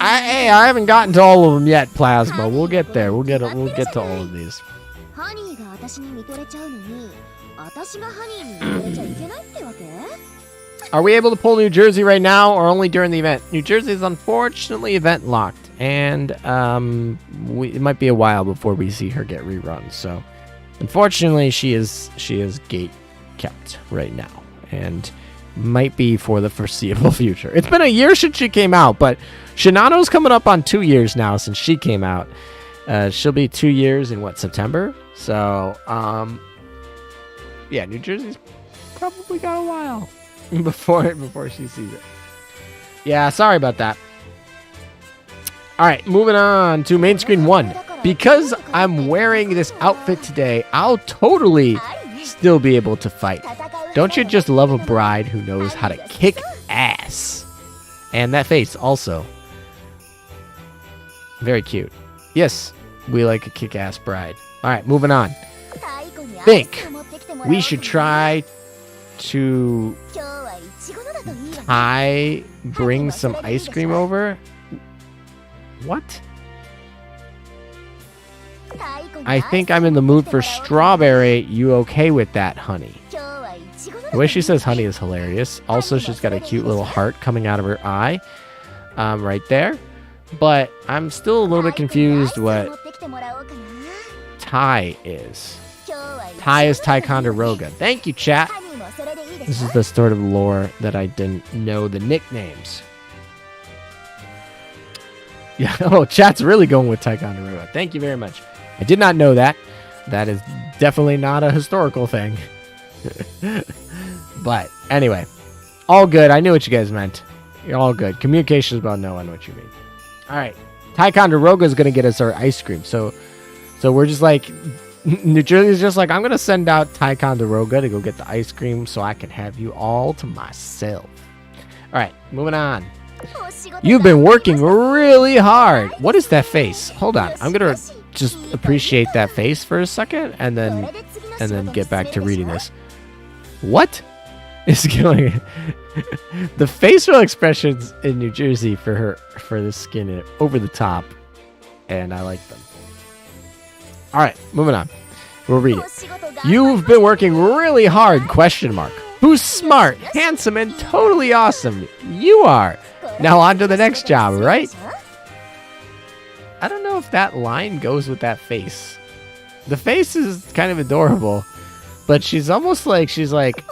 I haven't gotten to all of them yet, Plasma. We'll get there. We'll get to all of these. Are we able to pull New Jersey right now, or only during the event? New Jersey is unfortunately event locked, and it might be a while before we see her get rerun. So, unfortunately, she is gate kept right now, and might be for the foreseeable future. It's been a year since she came out, but Shinano's coming up on 2 years now since she came out. She'll be 2 years in September? So, yeah, New Jersey's probably got a while before she sees it. Yeah, sorry about that. All right, moving on to main screen 1. Because I'm wearing this outfit today, I'll totally still be able to fight. Don't you just love a bride who knows how to kick ass? And that face also. Very cute. Yes, we like a kick-ass bride. All right, moving on. Think we should try to bring some ice cream over. What? I think I'm in the mood for strawberry. You okay with that, honey? The way she says honey is hilarious. Also, she's got a cute little heart coming out of her eye. Right there. But I'm still a little bit confused what Tai is. Tai is Ticonderoga. Thank you, chat. This is the sort of lore that I didn't know the nicknames. Yeah, oh, chat's really going with Ticonderoga. Thank you very much. I did not know that. That is definitely not a historical thing. But anyway, all good. I knew what you guys meant. You're all good. Communication is about knowing what you mean. All right. Ticonderoga is going to get us our ice cream. So we're just like, New Jersey's just like, I'm going to send out Ticonderoga to go get the ice cream so I can have you all to myself. All right, moving on. You've been working really hard. What is that face? Hold on. I'm going to just appreciate that face for a second and then get back to reading this. What is going The facial expressions in New Jersey for the skin are over the top, and I like them. All right, moving on. We'll read it. You've been working really hard, ? Who's smart, handsome, and totally awesome? You are. Now on to the next job, right? I don't know if that line goes with that face. The face is kind of adorable, but she's almost like, she's like,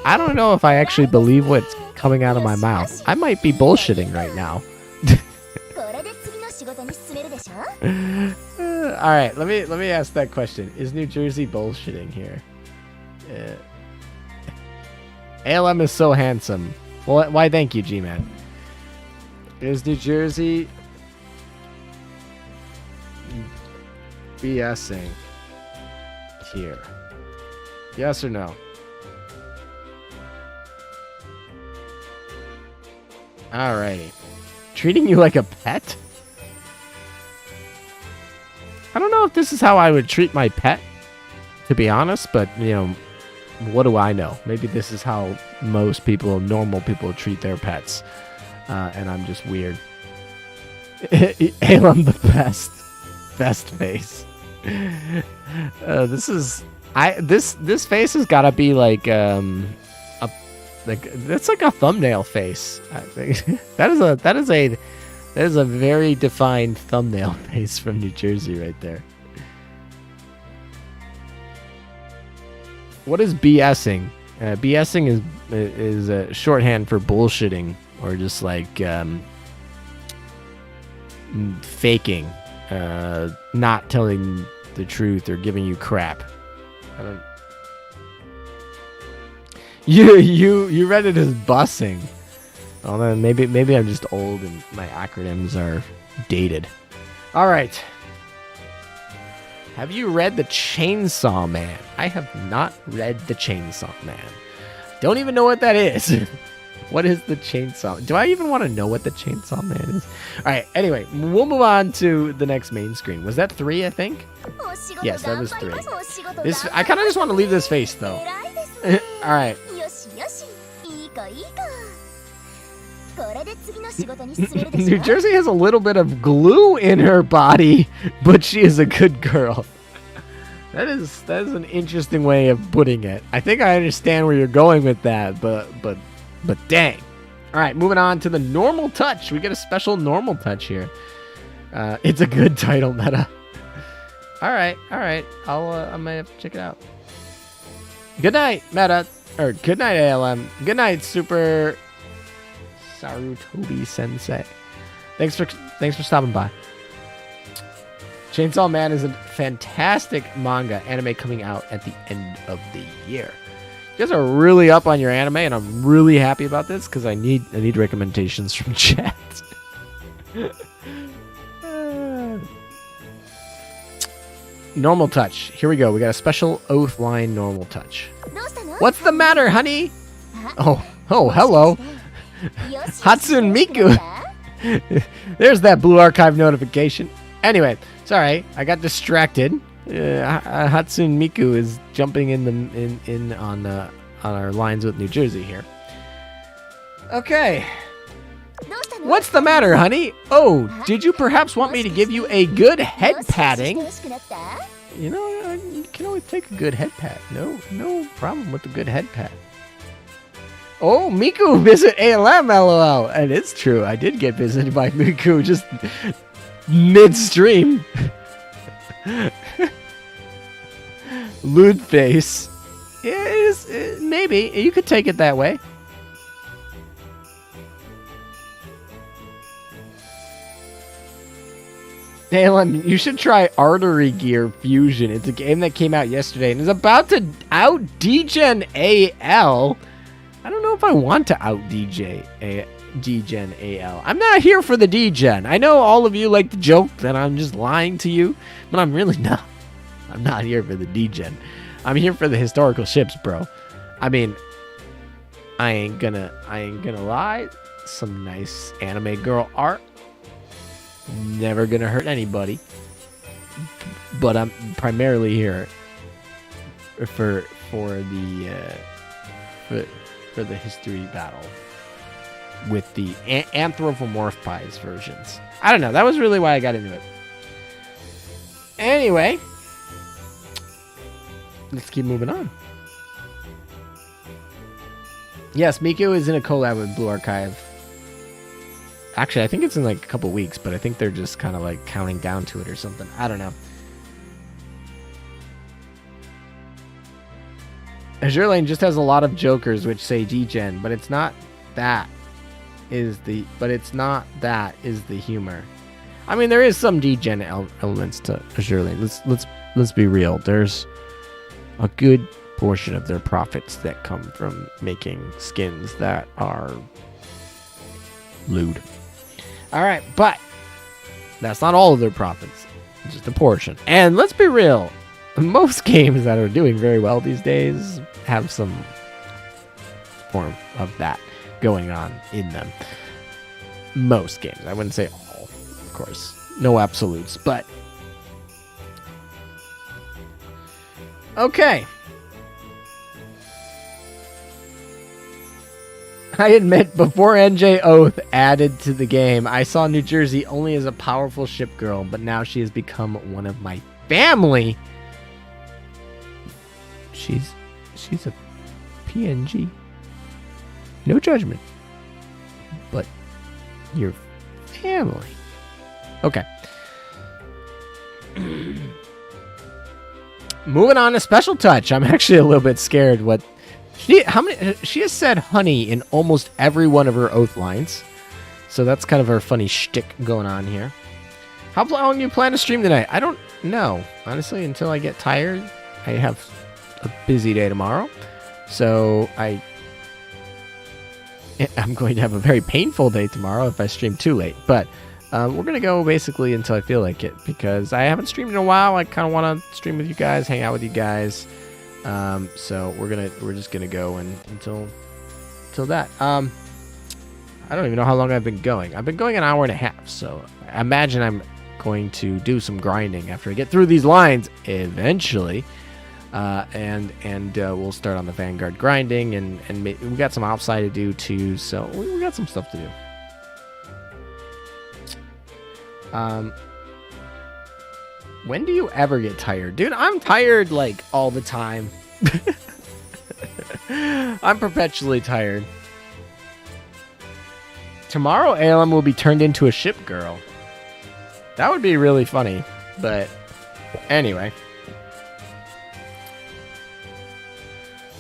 I don't know if I actually believe what's coming out of my mouth. I might be bullshitting right now. All right, let me ask that question. Is New Jersey bullshitting here? ALM is so handsome. Well, why thank you, GMAN. Is New Jersey BSing here? Yes or no? Alrighty. Treating you like a pet? I don't know if this is how I would treat my pet, to be honest, but, you know, what do I know? Maybe this is how most people, normal people, treat their pets. And I'm just weird. I'm the best. Best face. This face has gotta be like a Like that's like a thumbnail face. I think that is a very defined thumbnail face from New Jersey right there. What is BSing? BSing is a shorthand for bullshitting, or just like faking, not telling the truth or giving you crap. I don't. You read it as bussing. Oh, then maybe I'm just old and my acronyms are dated. All right. Have you read The Chainsaw Man? I have not read The Chainsaw Man. Don't even know what that is. What is The Chainsaw? Do I even want to know what The Chainsaw Man is? All right. Anyway, we'll move on to the next main screen. Was that 3, I think? Yes, that was 3. I kind of just want to leave this face, though. All right. New Jersey has a little bit of glue in her body, but she is a good girl. That is an interesting way of putting it. I think I understand where you're going with that, but dang. All right, moving on to the normal touch. We get a special normal touch here. It's a good title, Meta. All right. I might have to check it out. Good night, Meta. Or good night, ALM. Good night, Super Sarutobi Sensei. Thanks for stopping by. Chainsaw Man is a fantastic manga anime coming out at the end of the year. You guys are really up on your anime, and I'm really happy about this because I need recommendations from chat. Normal touch. Here we go. We got a special oath line normal touch. What's the matter, honey? Oh, hello. Hatsune Miku. There's that blue archive notification. Anyway, sorry, I got distracted. Hatsune Miku is jumping in on our lines with New Jersey here. Okay. What's the matter, honey? Oh, did you perhaps want me to give you a good head patting? You know, you can always take a good head pat. No problem with a good head pat. Oh, Miku visit ALM, lol. And it's true, I did get visited by Miku just midstream. Lewd face. Yeah, it is, maybe. You could take it that way. ALM, you should try Artery Gear Fusion. It's a game that came out yesterday and is about to out DGen AL. I don't know if I want to out DGen AL. I'm not here for the DGen. I know all of you like to joke that I'm just lying to you, but I'm really not. I'm not here for the DGen. I'm here for the historical ships, bro. I mean, I ain't gonna lie. Some nice anime girl art. Never gonna hurt anybody. But I'm primarily here for the history battle with the anthropomorphized versions. I don't know. That was really why I got into it. Anyway, let's keep moving on. Yes, Miku is in a collab with Blue Archive. Actually, I think it's in like a couple weeks, but I think they're just kind of like counting down to it or something. I don't know. Azure Lane just has a lot of jokers which say DGen, but it's not that is the humor. I mean, there is some DGen elements to Azure Lane. Let's be real. There's a good portion of their profits that come from making skins that are lewd. All right, but that's not all of their profits. It's just a portion. And let's be real. Most games that are doing very well these days have some form of that going on in them. Most games. I wouldn't say all, of course. No absolutes, but okay. I admit, before NJ Oath added to the game, I saw New Jersey only as a powerful ship girl, but now she has become one of my family. She's a PNG. No judgment. But your family. Okay. Moving on to special touch. I'm actually a little bit scared what she has said honey in almost every one of her oath lines. So that's kind of her funny shtick going on here. How long do you plan to stream tonight? I don't know. Honestly, until I get tired. I have a busy day tomorrow. So I'm going to have a very painful day tomorrow if I stream too late. But we're going to go basically until I feel like it, because I haven't streamed in a while. I kind of want to stream with you guys, hang out with you guys. So we're just going to go until that. I don't even know how long I've been going. I've been going an hour and a half. So I imagine I'm going to do some grinding after I get through these lines eventually. And we'll start on the Vanguard grinding, and we got some outside to do too, so we got some stuff to do. When do you ever get tired? Dude, I'm tired like all the time. I'm perpetually tired. Tomorrow ALM will be turned into a ship girl. That would be really funny, but anyway.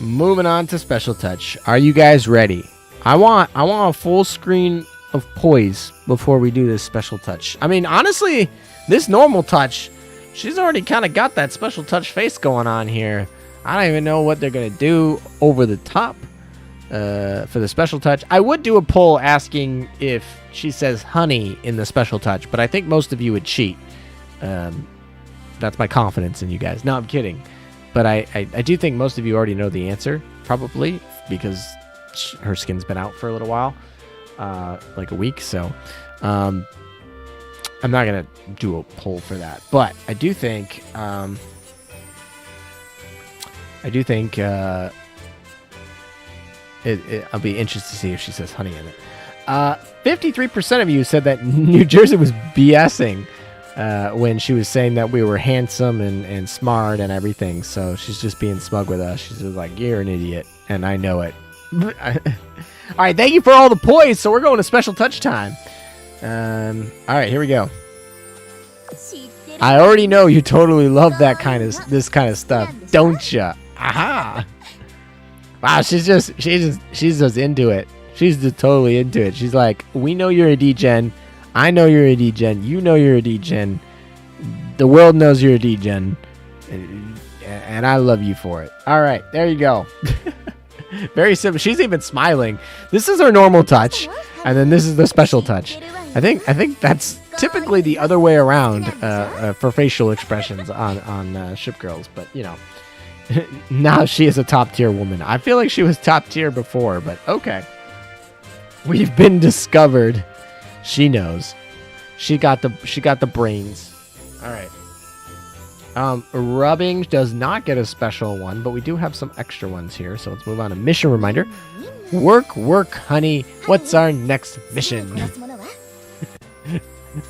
Moving on to special touch. Are you guys ready? I want a full screen of poise before we do this special touch. I mean, honestly, this normal touch, she's already kind of got that special touch face going on here. I don't even know what they're going to do over the top for the special touch. I would do a poll asking if she says honey in the special touch, but I think most of you would cheat. That's my confidence in you guys. No, I'm kidding. But I do think most of you already know the answer, probably, because her skin's been out for a little while, like a week. So I'm not going to do a poll for that. But I do think I'll be interested to see if she says honey in it. 53% of you said that New Jersey was BSing when she was saying that we were handsome and smart and everything. So she's just being smug with us. She's just like, you're an idiot, and I know it. All right, thank you for all the poise. So we're going to special touch time. All right, here we go. I already know you totally love this kind of stuff, don't ya? Aha! Wow, she's just into it. She's just totally into it. She's like, we know you're a D-Gen. I know you're a D-Gen. You know you're a D-Gen. The world knows you're a D-Gen. And I love you for it. All right, there you go. Very simple. She's even smiling. This is her normal touch, and then this is the special touch. I think that's typically the other way around for facial expressions on Ship Girls. But, you know, now she is a top-tier woman. I feel like she was top-tier before, but okay. We've been discovered. She knows. She got the brains. All right. Rubbing does not get a special one, but we do have some extra ones here. So let's move on to mission reminder. Work, honey. What's our next mission?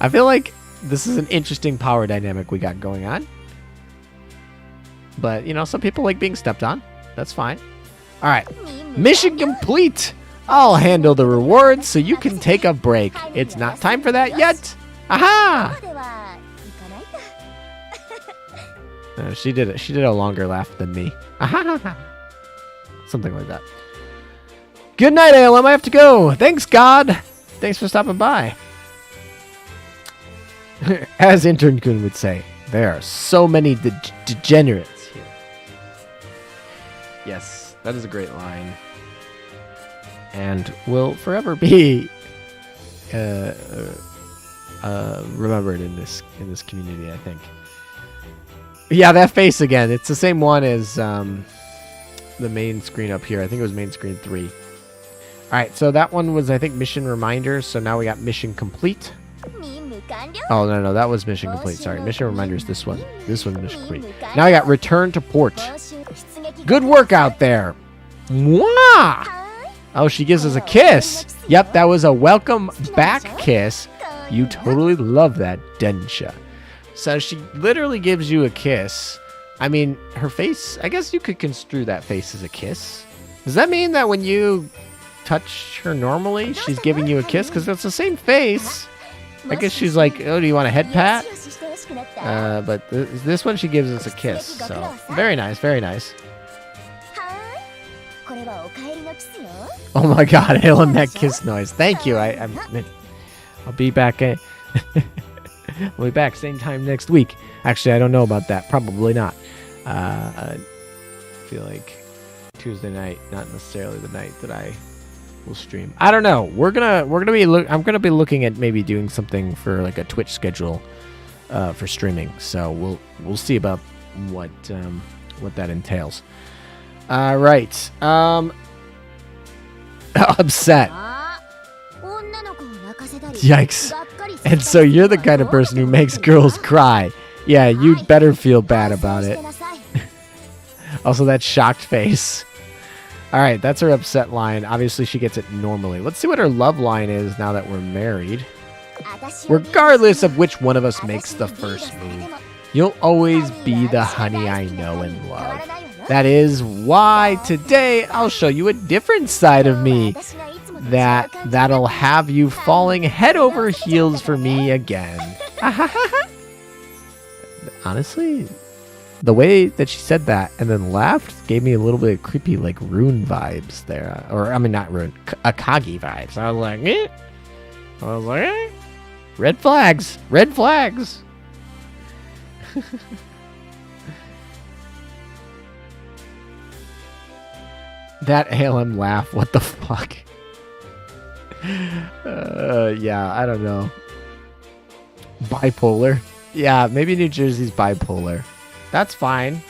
I feel like this is an interesting power dynamic we got going on. But, you know, some people like being stepped on. That's fine. All right. Mission complete. I'll handle the rewards so you can take a break. It's not time for that yet. Aha! She did a longer laugh than me. Aha! Something like that. Good night, ALM. I have to go. Thanks, God. Thanks for stopping by. As Intern Kun would say, there are so many degenerates here. Yes, that is a great line. And will forever be remembered in this community, I think. Yeah, that face again. It's the same one as the main screen up here. I think it was main screen 3. All right, so that one was, I think, mission reminder. So now we got mission complete. Oh, no, that was mission complete. Sorry, mission reminder is this one. This one's mission complete. Now I got return to port. Good work out there. Mwah! Oh, she gives us a kiss. Yep, that was a welcome back kiss. You totally love that, didn't ya? So she literally gives you a kiss. I mean, her face, I guess you could construe that face as a kiss. Does that mean that when you touch her normally, she's giving you a kiss because it's the same face. I guess she's like, oh, do you want a head pat? But this one, she gives us a kiss. So very nice, very nice. Oh my God, hail and that kiss noise. Thank you. I'll be back. I'll be back same time next week. Actually, I don't know about that. Probably not. I feel like Tuesday night, not necessarily the night that I will stream. I don't know. I'm gonna be looking at maybe doing something for like a Twitch schedule for streaming. So we'll see about what that entails. All right. Upset. Yikes. And so you're the kind of person who makes girls cry. Yeah, you'd better feel bad about it. Also, that shocked face. All right, that's her upset line. Obviously, she gets it normally. Let's see what her love line is now that we're married. Regardless of which one of us makes the first move, you'll always be the honey I know and love. That is why today I'll show you a different side of me that'll have you falling head over heels for me again. Honestly, the way that she said that and then laughed gave me a little bit of creepy, like, Rune vibes there. Or, I mean, not Rune, Akagi vibes. I was like, eh. Red flags. Red flags. That ALM laugh. What the fuck? Yeah, I don't know. Bipolar. Yeah, maybe New Jersey's bipolar. That's fine.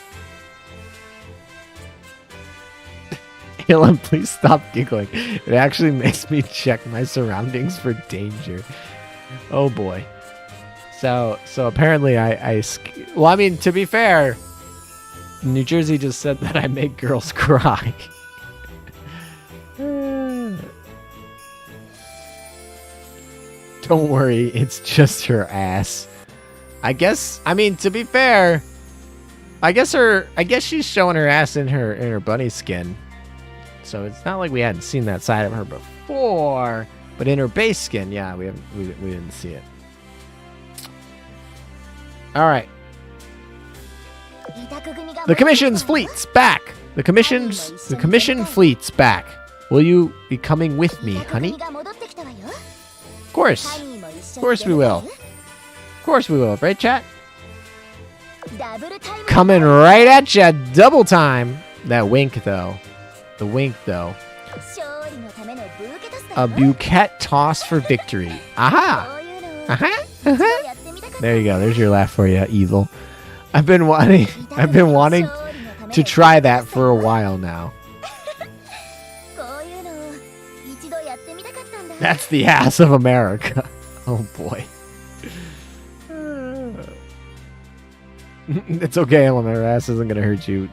ALM, please stop giggling. It actually makes me check my surroundings for danger. Oh boy. So apparently well, I mean, to be fair, New Jersey just said that I make girls cry. Don't worry, it's just her ass. I guess, I mean, to be fair, I guess she's showing her ass in her bunny skin. So it's not like we hadn't seen that side of her before, but in her base skin, yeah, we didn't see it. All right. The commission's fleet's back. The commission fleet's back. Will you be coming with me, honey? Of course we will. Of course we will, right, chat? Coming right at ya, double time. That wink, though. The wink, though. A bouquet toss for victory. Aha! Aha! Aha! There you go. There's your laugh for you, evil. I've been wanting to try that for a while now. That's the ass of America. Oh boy. It's okay, Element. Her ass isn't gonna hurt you.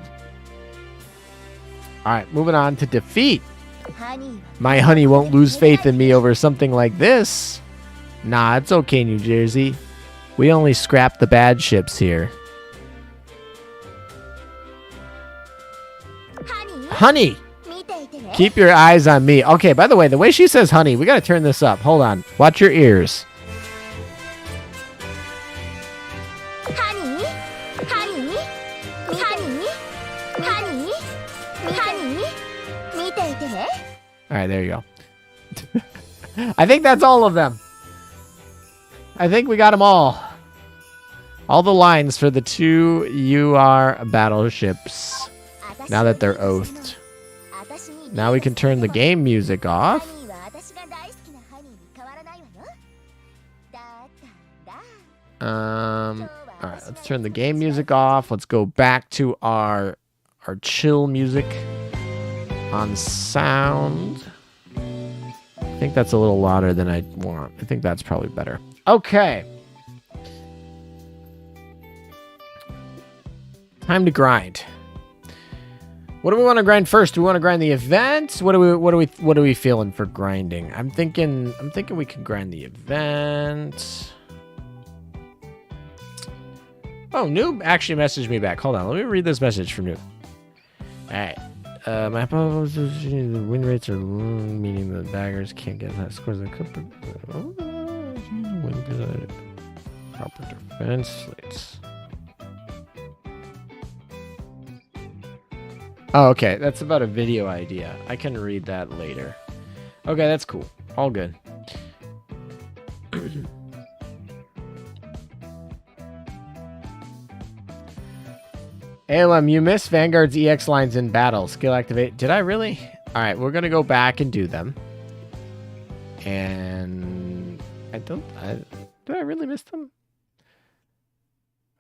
Alright, moving on to defeat. My honey won't lose faith in me over something like this. Nah, it's okay, New Jersey. We only scrap the bad ships here. Honey! Keep your eyes on me. Okay, by the way, the way she says honey, we gotta turn this up. Hold on. Watch your ears. Alright, there you go. I think that's all of them. I think we got them all. All the lines for the 2 UR battleships. Now that they're oathed. Now we can turn the game music off. Alright, let's turn the game music off. Let's go back to our chill music on sound. I think that's a little louder than I want. I think that's probably better. Okay. Time to grind. What do we want to grind first? Do we want to grind the event? What are we feeling for grinding? I'm thinking we can grind the event. Oh, Noob actually messaged me back. Hold on, let me read this message from Noob. All right. My the win rates are low, meaning the baggers can't get that scores. Proper defense slates. Oh, okay. That's about a video idea. I can read that later. Okay, that's cool. All good. ALM, you missed Vanguard's EX lines in battle. Skill activate. Did I really? All right, we're going to go back and do them. And did I really miss them?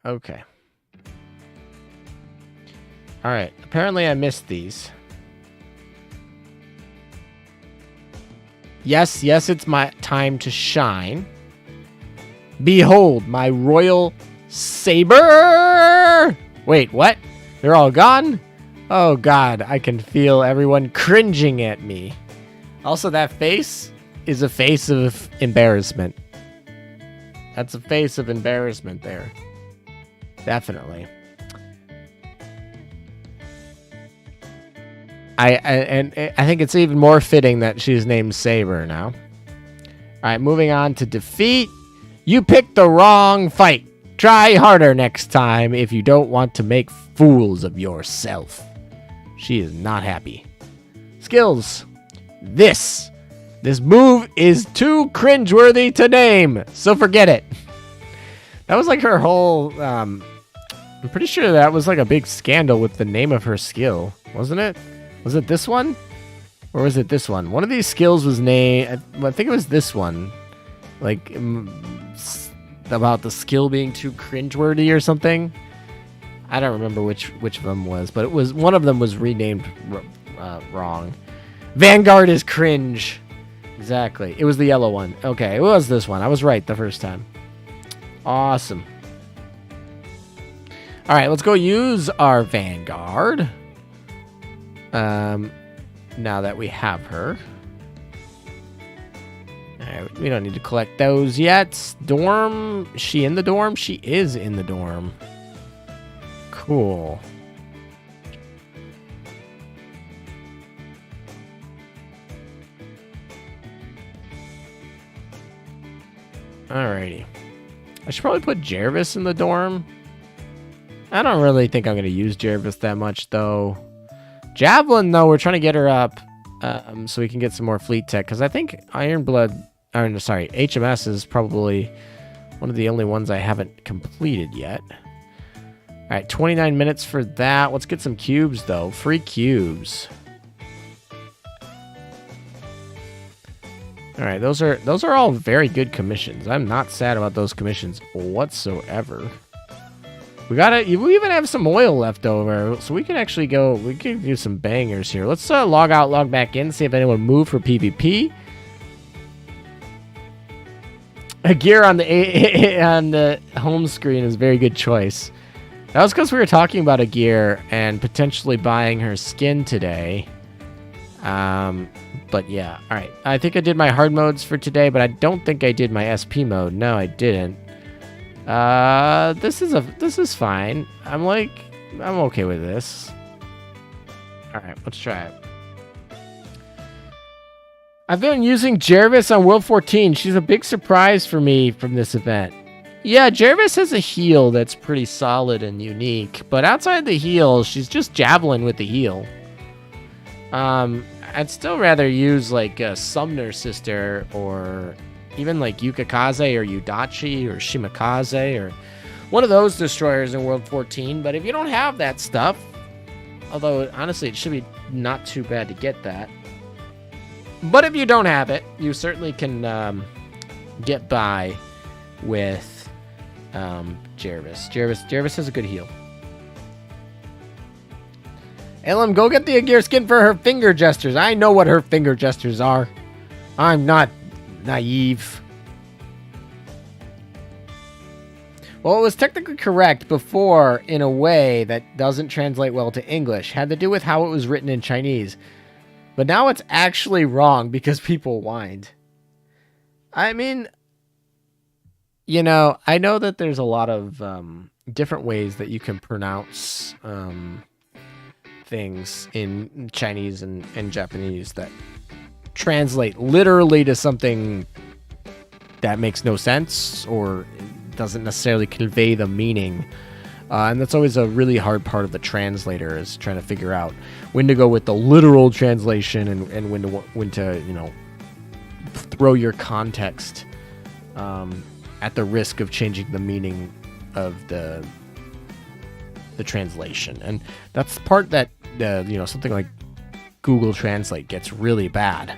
Okay. All right. Apparently I missed these. Yes, it's my time to shine. Behold, my royal saber. Wait, what? They're all gone? Oh, God. I can feel everyone cringing at me. Also, that face is a face of embarrassment. That's a face of embarrassment there. Definitely. I think it's even more fitting that she's named Saber now. All right, moving on to defeat. You picked the wrong fight. Try harder next time if you don't want to make fools of yourself. She is not happy. Skills. This move is too cringeworthy to name, so forget it. That was like her whole... I'm pretty sure that was like a big scandal with the name of her skill, wasn't it? Was it this one? Or was it this one? One of these skills was named... I think it was this one. Like, about the skill being too cringeworthy or something. I don't remember which of them was, but it was one of them was renamed wrong. Vanguard is cringe. Exactly. It was the yellow one. Okay, it was this one. I was right the first time. Awesome. All right, let's go use our Vanguard. Now that we have her. All right, we don't need to collect those yet. Dorm. Is she in the dorm? She is in the dorm. Cool. Alrighty. I should probably put Jervis in the dorm. I don't really think I'm going to use Jervis that much, though. Javelin, though, we're trying to get her up so we can get some more fleet tech. Because I think HMS is probably one of the only ones I haven't completed yet. All right, 29 minutes for that. Let's get some cubes, though. Free cubes. All right, those are all very good commissions. I'm not sad about those commissions whatsoever. We even have some oil left over, so we can actually go. We can do some bangers here. Let's log out, log back in, see if anyone moved for PvP. A gear on the home screen is a very good choice. That was because we were talking about a gear and potentially buying her skin today. But yeah, all right. I think I did my hard modes for today, but I don't think I did my SP mode. No, I didn't. This is fine. I'm okay with this. All right, let's try it. I've been using Jervis on World 14. She's a big surprise for me from this event. Yeah, Jervis has a heal that's pretty solid and unique, but outside the heal, she's just Javelin with the heal. I'd still rather use like a Sumner Sister or even like Yukikaze or Udachi or Shimakaze or one of those destroyers in World 14. But if you don't have that stuff, although honestly it should be not too bad to get that. But if you don't have it, you certainly can get by with Jervis. Jervis has a good heal. Elam, go get the Agir skin for her finger gestures. I know what her finger gestures are. I'm not naive. Well, it was technically correct before in a way that doesn't translate well to English. Had to do with how it was written in Chinese. But now it's actually wrong because people whined. I mean, you know, I know that there's a lot of different ways that you can pronounce things in Chinese and Japanese that translate literally to something that makes no sense or doesn't necessarily convey the meaning. And that's always a really hard part of the translator, is trying to figure out when to go with the literal translation and when to throw your context at the risk of changing the meaning of the translation. And that's the part that something like Google Translate gets really bad.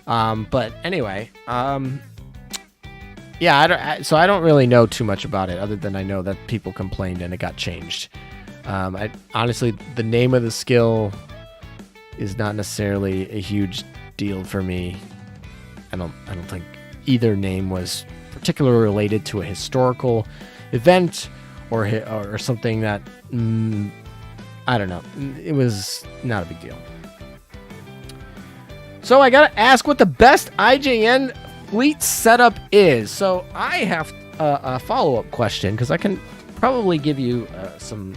But anyway, yeah, so I don't really know too much about it, other than I know that people complained and it got changed. Honestly, the name of the skill is not necessarily a huge deal for me. I don't think either name was particularly related to a historical event or something that I don't know. It was not a big deal. So I gotta ask what the best IJN fleet setup is. So I have a follow-up question, because I can probably give you some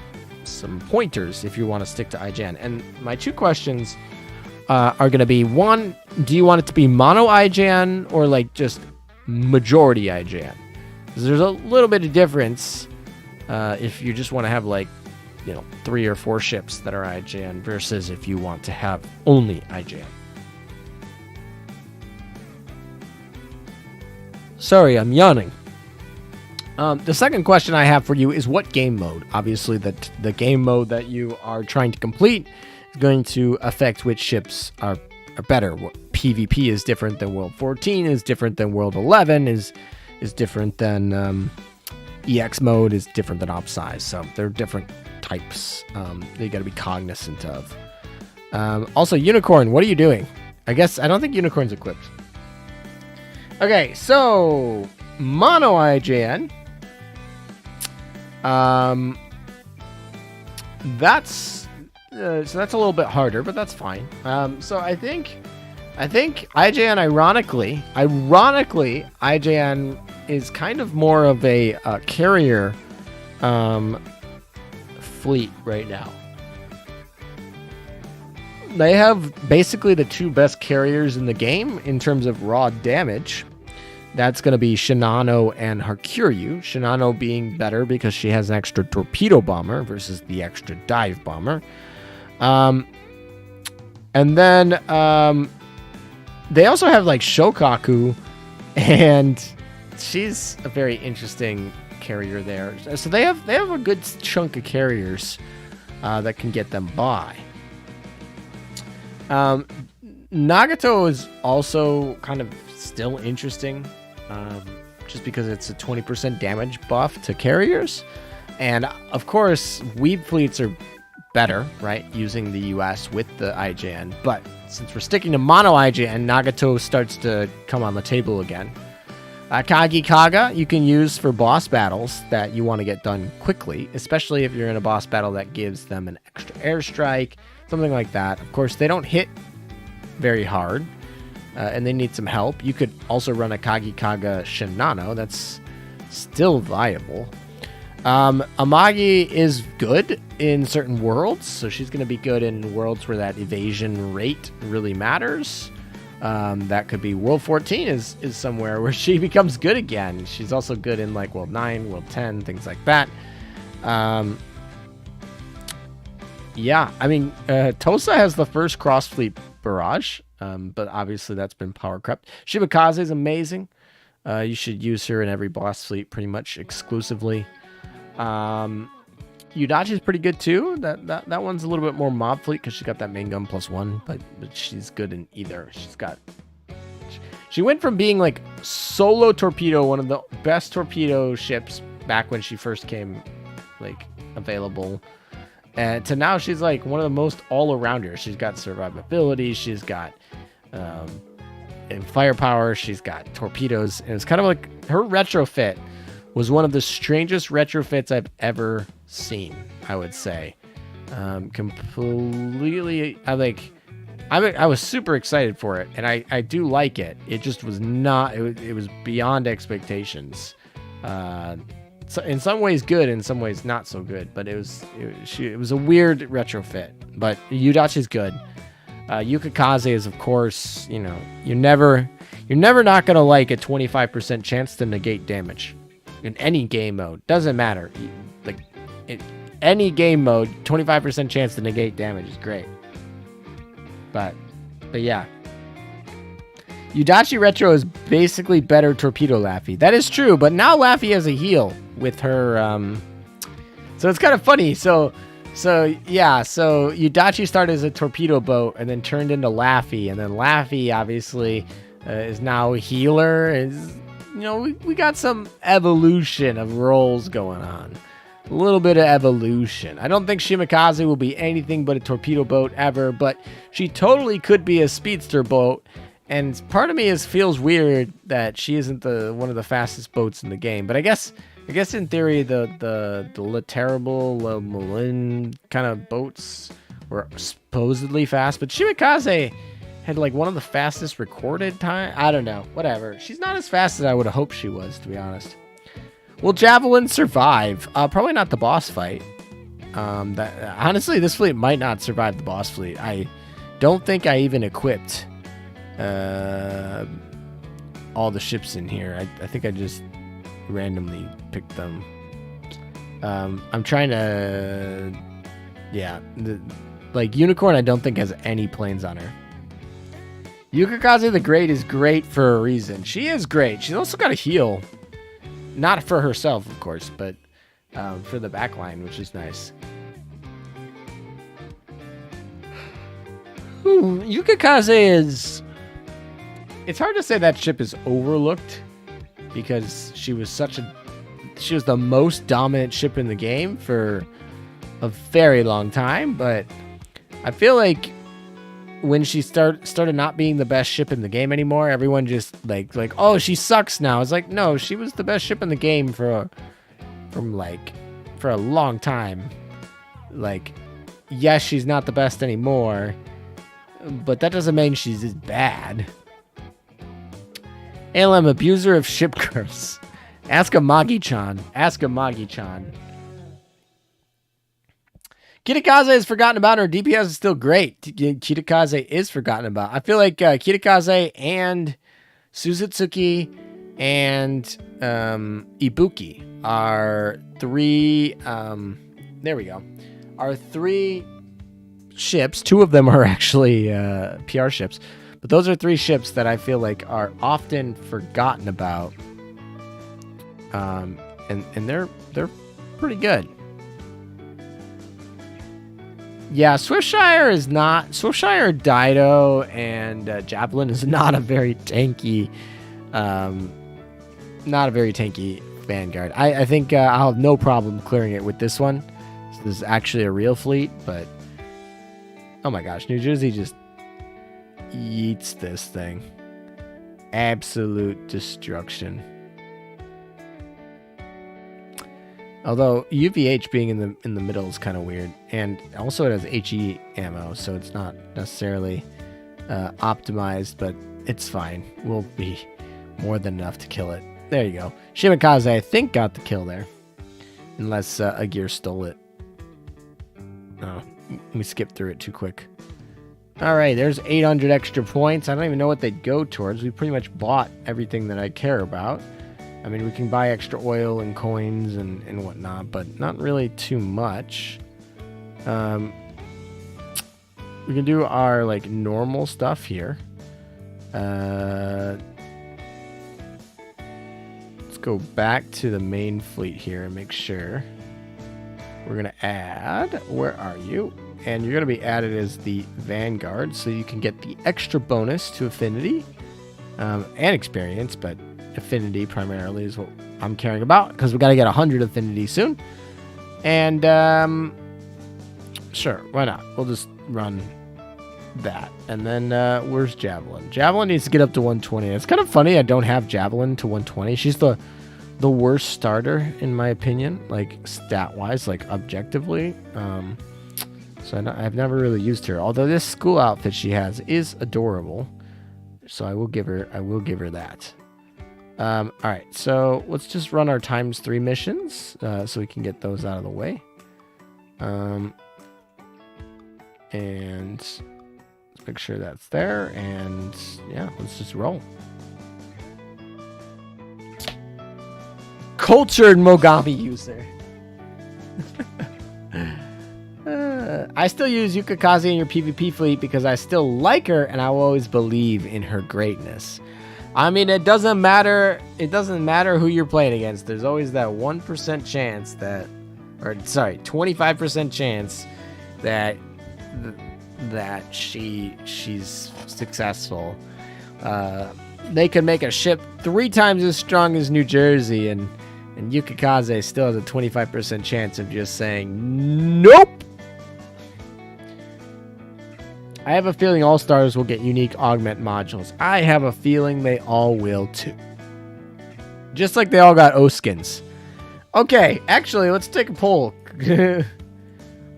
pointers if you want to stick to IJN. And my two questions are going to be, one, do you want it to be mono IJN or like just majority IJN? Because there's a little bit of difference if you just want to have 3 or 4 ships that are IJN versus if you want to have only IJN. Sorry, I'm yawning. The second question I have for you is what game mode? Obviously, the game mode that you are trying to complete is going to affect which ships are better. PvP is different than World 14, is different than World 11, is different than EX mode, is different than op size. So they're different types that you got to be cognizant of. Also, Unicorn, what are you doing? I don't think Unicorn's equipped. Okay, so mono IJN. That's a little bit harder, but that's fine. So I think IJN, ironically, IJN is kind of more of a carrier fleet right now. They have basically the 2 best carriers in the game in terms of raw damage. That's going to be Shinano and Hakuryu. Shinano being better because she has an extra torpedo bomber versus the extra dive bomber. And then they also have Shokaku, and she's a very interesting carrier there. So they have a good chunk of carriers that can get them by. Nagato is also kind of still interesting, just because it's a 20% damage buff to carriers. And of course, weeb fleets are better, right, using the US with the IJN. But since we're sticking to mono IJN, Nagato starts to come on the table again. Kagi Kaga you can use for boss battles that you want to get done quickly, especially if you're in a boss battle that gives them an extra airstrike, something like that. Of course, they don't hit very hard, and they need some help. You could also run a Kagi Kaga Shinano. That's still viable. Amagi is good in certain worlds, so she's going to be good in worlds where that evasion rate really matters. That could be World 14 is somewhere where she becomes good again. She's also good in World 9, World 10, things like that. Yeah, I mean, Tosa has the first cross-fleet barrage, but obviously that's been power crept. Shibakaze is amazing. You should use her in every boss fleet pretty much exclusively. Udachi is pretty good too. That one's a little bit more mob fleet because she got that main gun +1, but she's good in either. She went from being solo torpedo, one of the best torpedo ships back when she first came available, and to now she's one of the most all-arounders. She's got survivability, she's got firepower, she's got torpedoes, and it's kind of her retrofit was one of the strangest retrofits I've ever seen, I would say. Completely, I was super excited for it, and I do like it. It just was not, it was beyond expectations. in some ways good, in some ways not so good. But it was a weird retrofit. But Yudachi's good. Yukikaze is, of course, you know, you're never not gonna like a 25% chance to negate damage in any game mode. Doesn't matter. Like in any game mode, 25% chance to negate damage is great. But yeah. Yudachi Retro is basically better Torpedo Laffy. That is true, but now Laffy has a heal with her, so it's kind of funny. So Yudachi started as a torpedo boat and then turned into Laffy, and then Laffy obviously is now a healer. You know, we got some evolution of roles going on. A little bit of evolution. I don't think Shimikaze will be anything but a torpedo boat ever, but she totally could be a speedster boat. And part of me feels weird that she isn't one of the fastest boats in the game. But I guess in theory the terrible Malin kind of boats were supposedly fast, but Shimikaze had like one of the fastest recorded time. I don't know. Whatever. She's not as fast as I would have hoped she was, to be honest. Will Javelin survive? Probably not the boss fight. Honestly, this fleet might not survive the boss fleet. I don't think I even equipped all the ships in here. I think I just randomly picked them. I'm trying to... Yeah. Like, Unicorn I don't think has any planes on her. Yukikaze the Great is great for a reason. She is great. She's also got a heal. Not for herself, of course, but for the backline, which is nice. Yukikaze is... It's hard to say that ship is overlooked because she was the most dominant ship in the game for a very long time, but I feel like when she started not being the best ship in the game anymore, everyone just like, oh, she sucks now. It's like, no, she was the best ship in the game for a long time. Like, yes, she's not the best anymore, but that doesn't mean she's bad. ALM, abuser of ship curse. Ask a Magi-chan. Kitakaze is forgotten about. Her DPS is still great. Kitakaze is forgotten about. I feel like Kitakaze and Suzutsuki and Ibuki are three... there we go. Are three ships. Two of them are actually PR ships. But those are three ships that I feel like are often forgotten about. And they're pretty good. Yeah, Swiftshire Dido and Javelin is not a very tanky Vanguard. I think I'll have no problem clearing it with this one. This is actually a real fleet, but oh my gosh, New Jersey just yeets this thing. Absolute destruction. Although UVH being in the middle is kind of weird, and also it has HE ammo, so it's not necessarily optimized, but it's fine. Will be more than enough to kill it. There you go. Shimikaze, I think, got the kill there, unless Agir stole it. Oh, we skipped through it too quick. All right, there's 800 extra points. I don't even know what they'd go towards. We pretty much bought everything that I care about. I mean, we can buy extra oil and coins and whatnot, but not really too much. We can do our, like, normal stuff here. Let's go back to the main fleet here and make sure. We're going to add... Where are you? And you're going to be added as the Vanguard, so you can get the extra bonus to Affinity and Experience, but Affinity primarily is what I'm caring about, because we got to get 100 Affinity soon. And sure, why not? We'll just run that. And then where's Javelin? Javelin needs to get up to 120. It's kind of funny I don't have Javelin to 120. She's the worst starter in my opinion, like stat-wise, like objectively. So I've never really used her. Although this school outfit she has is adorable, so I will give her that. All right, so let's just run our ×3 missions so we can get those out of the way. And let's make sure that's there. And yeah, let's just roll. Cultured Mogami user. I still use Yukikaze in your PvP fleet because I still like her and I will always believe in her greatness. I mean, it doesn't matter. It doesn't matter who you're playing against. There's always that 1% chance that, or sorry, 25% chance that she's successful. They could make a ship 3 times as strong as New Jersey, and Yukikaze still has a 25% chance of just saying nope. I have a feeling all stars will get unique augment modules. I have a feeling they all will too. Just like they all got O-skins. Okay, actually, let's take a poll.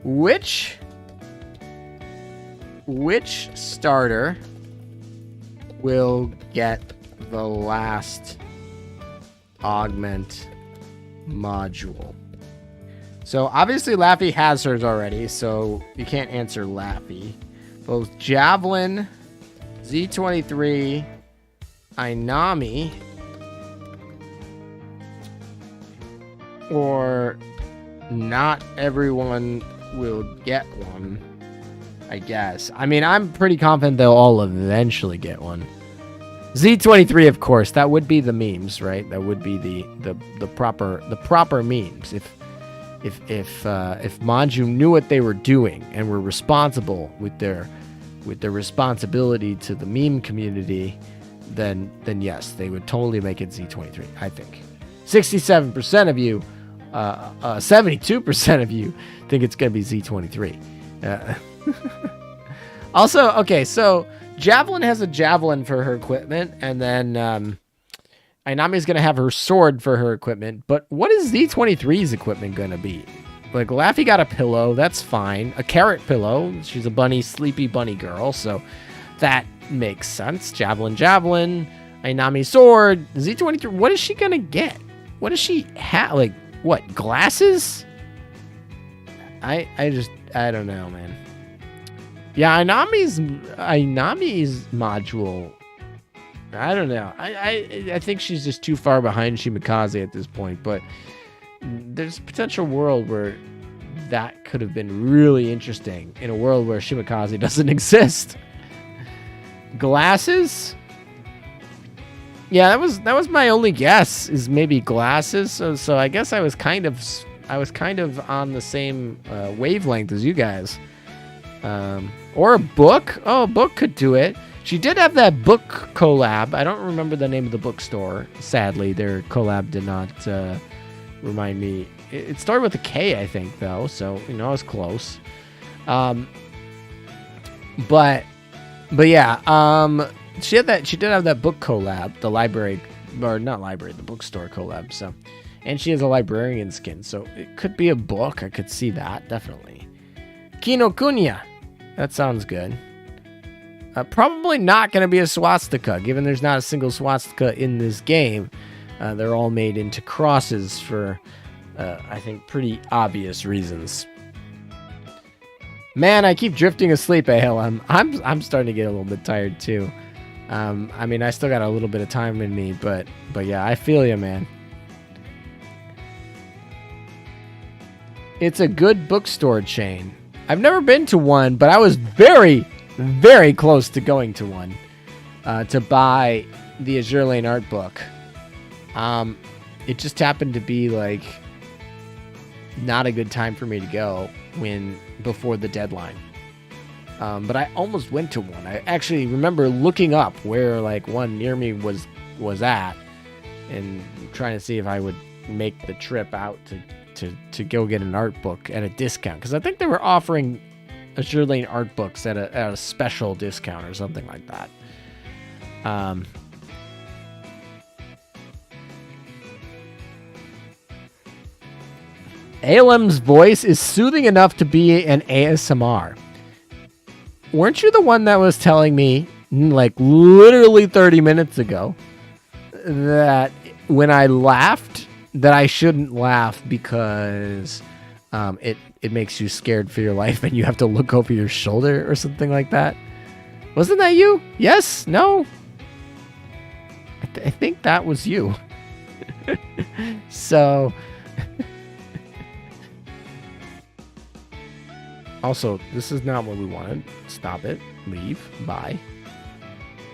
Which starter will get the last augment module? So obviously Laffy has hers already, so you can't answer Laffy. Both Javelin, Z23, Ainami, or not everyone will get one, I guess. I mean, I'm pretty confident they'll all eventually get one. Z23, of course, that would be the memes, right? That would be the proper memes. If Manju knew what they were doing and were responsible with their responsibility to the meme community, then yes, they would totally make it Z23. I think 67% of you, 72% of you think it's gonna be Z23. Also, okay, so Javelin has a javelin for her equipment, and then Ainami's gonna have her sword for her equipment. But what is Z23's equipment gonna be? Like, Laffy got a pillow, that's fine. A carrot pillow. She's a bunny, sleepy bunny girl, so that makes sense. Javelin, Ainami sword. Z23, what is she gonna get? What does she have? Like, what, glasses? I don't know, man. Yeah, Ainami's module, I don't know. I think she's just too far behind Shimikaze at this point, but there's a potential world where that could have been really interesting in a world where Shimikaze doesn't exist. Glasses? Yeah, that was my only guess, is maybe glasses. So I guess I was kind of on the same wavelength as you guys. Or a book. Oh, a book could do it. She did have that book collab. I don't remember the name of the bookstore. Sadly, their collab did not remind me. It started with a K, I think, though. So, you know, I was close. But yeah. She did have that book collab, the library, or not library, the bookstore collab. So, and she has a librarian skin. So it could be a book. I could see that, definitely. Kinokuniya. That sounds good. Probably not going to be a swastika, given there's not a single swastika in this game. They're all made into crosses for, I think, pretty obvious reasons. Man, I keep drifting asleep, ALM. I'm starting to get a little bit tired too. I mean, I still got a little bit of time in me, but yeah, I feel you, man. It's a good bookstore chain. I've never been to one, but I was very, very close to going to one to buy the Azure Lane art book. It just happened to be like not a good time for me to go before the deadline. But I almost went to one. I actually remember looking up where like one near me was at and trying to see if I would make the trip out to go get an art book at a discount, because I think they were offering Azure Lane art books at a special discount or something like that. ALM's voice is soothing enough to be an ASMR. Weren't you the one that was telling me like literally 30 minutes ago that when I laughed, that I shouldn't laugh because it makes you scared for your life and you have to look over your shoulder or something like that. Wasn't that you? Yes? No? I think that was you. So... Also, this is not what we wanted. Stop it. Leave. Bye.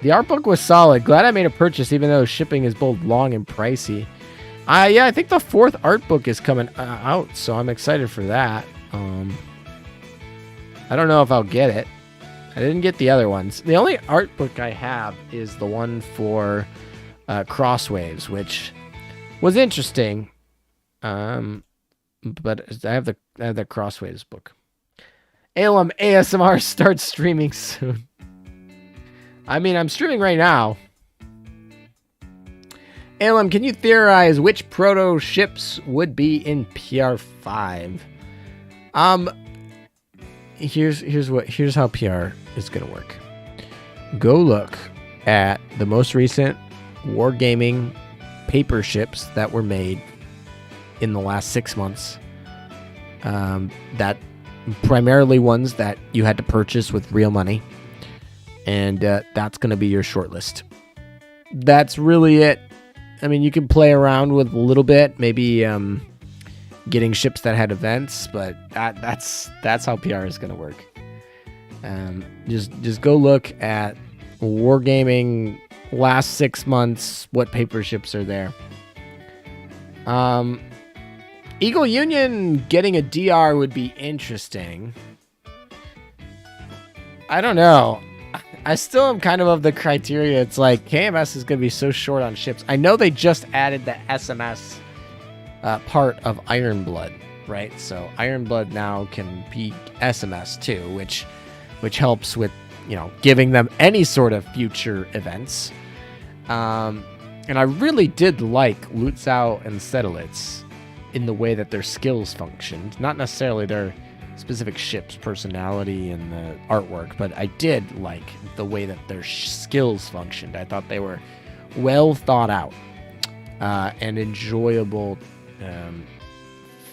The art book was solid. Glad I made a purchase, even though shipping is both long and pricey. Yeah, I think the 4th art book is coming out, so I'm excited for that. I don't know if I'll get it. I didn't get the other ones. The only art book I have is the one for Crosswaves, which was interesting. But I have the Crosswaves book. Alum ASMR starts streaming soon. I mean, I'm streaming right now. Alum, can you theorize which proto ships would be in PR5? Here's how PR is gonna work. Go look at the most recent wargaming paper ships that were made in the last 6 months. That primarily ones that you had to purchase with real money, and that's going to be your shortlist. That's really it. I mean, you can play around with a little bit, maybe getting ships that had events, but that's how PR is going to work. Just go look at wargaming last 6 months, what paper ships are there. Eagle Union getting a DR would be interesting. I don't know. I still am kind of the criteria. It's like KMS is going to be so short on ships. I know they just added the SMS part of Ironblood, right? So Ironblood now can be SMS too, which helps with, giving them any sort of future events. And I really did like Lutzau and Sedlitz in the way that their skills functioned. Not necessarily their specific ship's personality and the artwork, but I did like the way that their skills functioned. I thought they were well thought out and enjoyable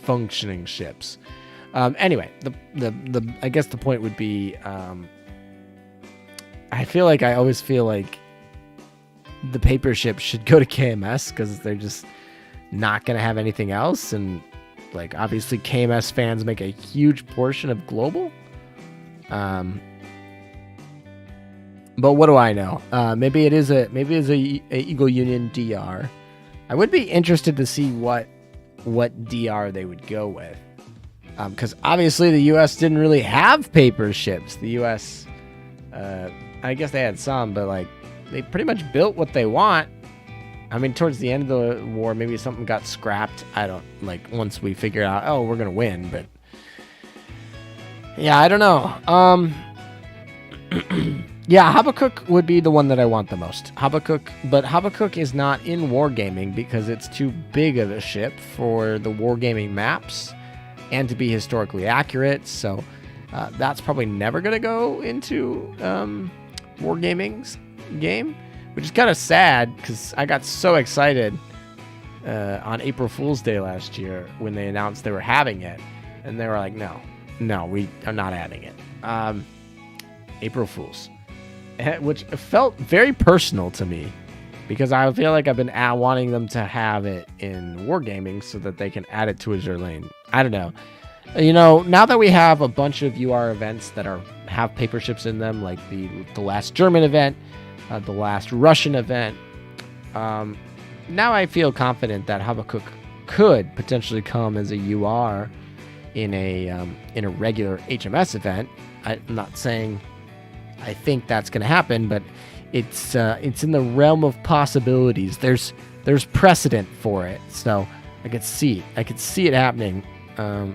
functioning ships. Anyway, the I guess the point would be, I always feel like the paper ships should go to KMS because they're just not going to have anything else. And like, obviously KMS fans make a huge portion of global. But what do I know? Maybe it's a Eagle Union DR. I would be interested to see what DR they would go with. Because obviously the US didn't really have paper ships. The US, I guess they had some, but like, they pretty much built what they want. I mean, towards the end of the war, maybe something got scrapped. I don't, once we figured out, oh, we're going to win, but yeah, I don't know. Yeah, Habakkuk would be the one that I want the most. But Habakkuk is not in wargaming because it's too big of a ship for the wargaming maps and to be historically accurate. So that's probably never going to go into wargaming's game. Which is kind of sad because I got so excited on April Fool's Day last year when they announced they were having it. And they were like, no, we are not adding it. April Fool's. Which felt very personal to me because I feel like I've been wanting them to have it in wargaming so that they can add it to Azur Lane. I don't know. Now that we have a bunch of UR events that have paper ships in them, like the last German event, the last Russian event. Now I feel confident that Habakkuk could potentially come as a UR in a regular HMS event. I'm not saying I think that's going to happen, but it's in the realm of possibilities. There's precedent for it, so I could see it happening,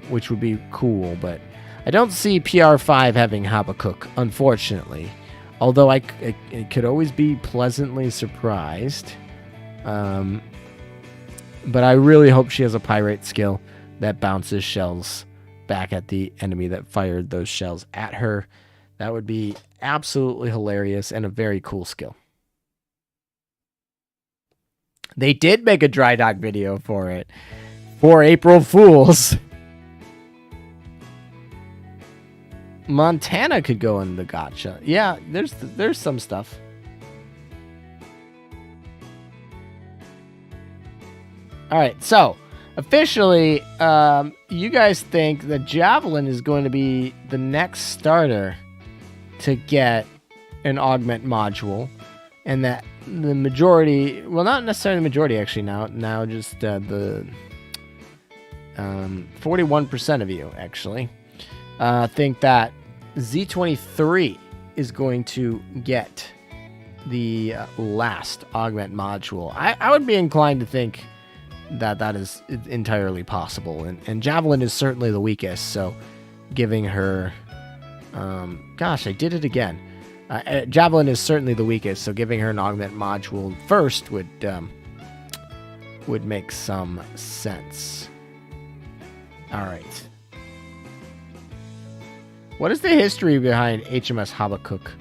which would be cool. But I don't see PR5 having Habakkuk, unfortunately. Although I could always be pleasantly surprised. But I really hope she has a pirate skill that bounces shells back at the enemy that fired those shells at her. That would be absolutely hilarious and a very cool skill. They did make a dry dock video for it. For April Fools. Montana could go in the gotcha. Yeah, there's some stuff. All right, so officially, you guys think that Javelin is going to be the next starter to get an augment module, and that the majority, well, not necessarily the majority actually now just the 41% of you actually think that Z23 is going to get the last augment module. I would be inclined to think that is entirely possible, and Javelin is certainly the weakest, so giving her gosh, I did it again. Javelin is certainly the weakest, so giving her an augment module first would make some sense. All right. What is the history behind HMS Habakkuk?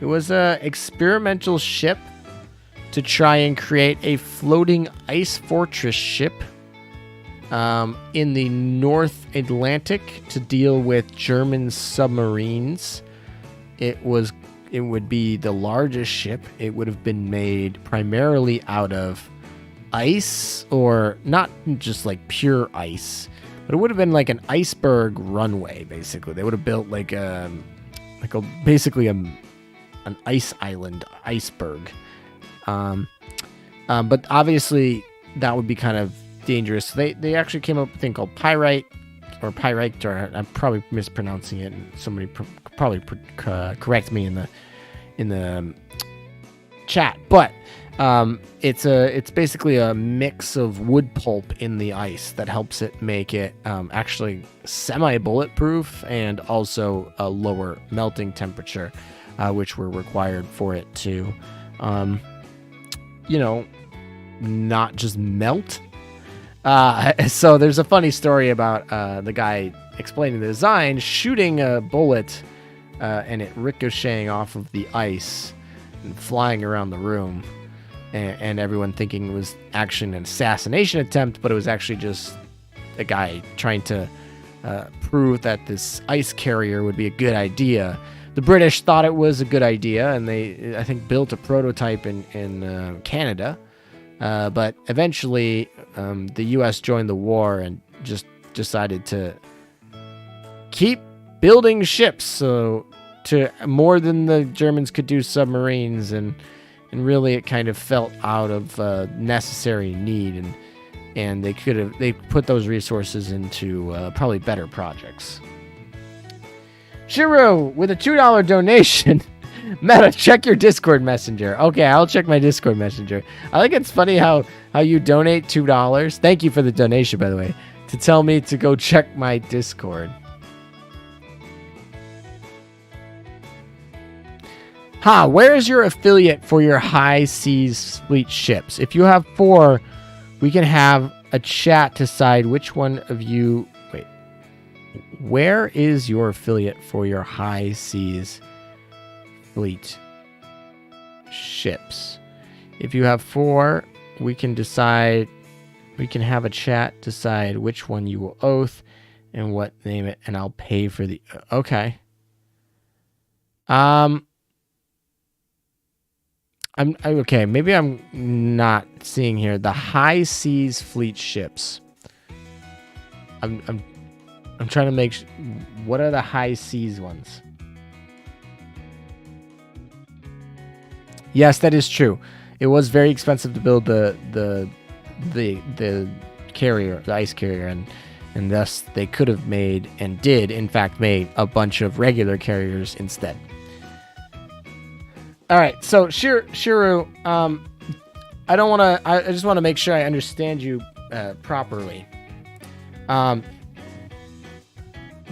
It was an experimental ship to try and create a floating ice fortress ship in the North Atlantic to deal with German submarines. It would be the largest ship. It would have been made primarily out of ice, or not just like pure ice, but it would have been like an iceberg runway. Basically, they would have built basically an ice island iceberg. But obviously that would be kind of dangerous. They actually came up with a thing called pyrite, or I'm probably mispronouncing it, and somebody probably correct me in the chat. But it's basically a mix of wood pulp in the ice that helps it make it actually semi-bulletproof, and also a lower melting temperature, which were required for it to not just melt. So there's a funny story about the guy explaining the design, shooting a bullet and it ricocheting off of the ice and flying around the room, and everyone thinking it was actually an assassination attempt, but it was actually just a guy trying to prove that this ice carrier would be a good idea. The British thought it was a good idea, and they, I think, built a prototype in Canada. But eventually, the U.S. joined the war and just decided to keep building ships, so to more than the Germans could do submarines, and really it kind of felt out of necessary need, and they put those resources into probably better projects. Shiru with a $2 donation. Meta, check your Discord messenger. Okay, I'll check my Discord messenger. I think it's funny how you donate $2. Thank you for the donation, by the way, to tell me to go check my Discord. Where is your affiliate for your high seas fleet ships? If you have 4, we can have a chat to decide which one of you... Wait. Where is your affiliate for your high seas fleet ships? If you have 4, we can decide, we can have a chat decide which one you will oath and what name it, and I'll pay for the... Okay. Okay, maybe I'm not seeing here the high seas fleet ships. I'm trying to make what are the high seas ones? Yes, that is true. It was very expensive to build the carrier, the ice carrier, and thus they could have made, and did in fact made, a bunch of regular carriers instead. All right, so Shiru, I don't want to. I just want to make sure I understand you properly. The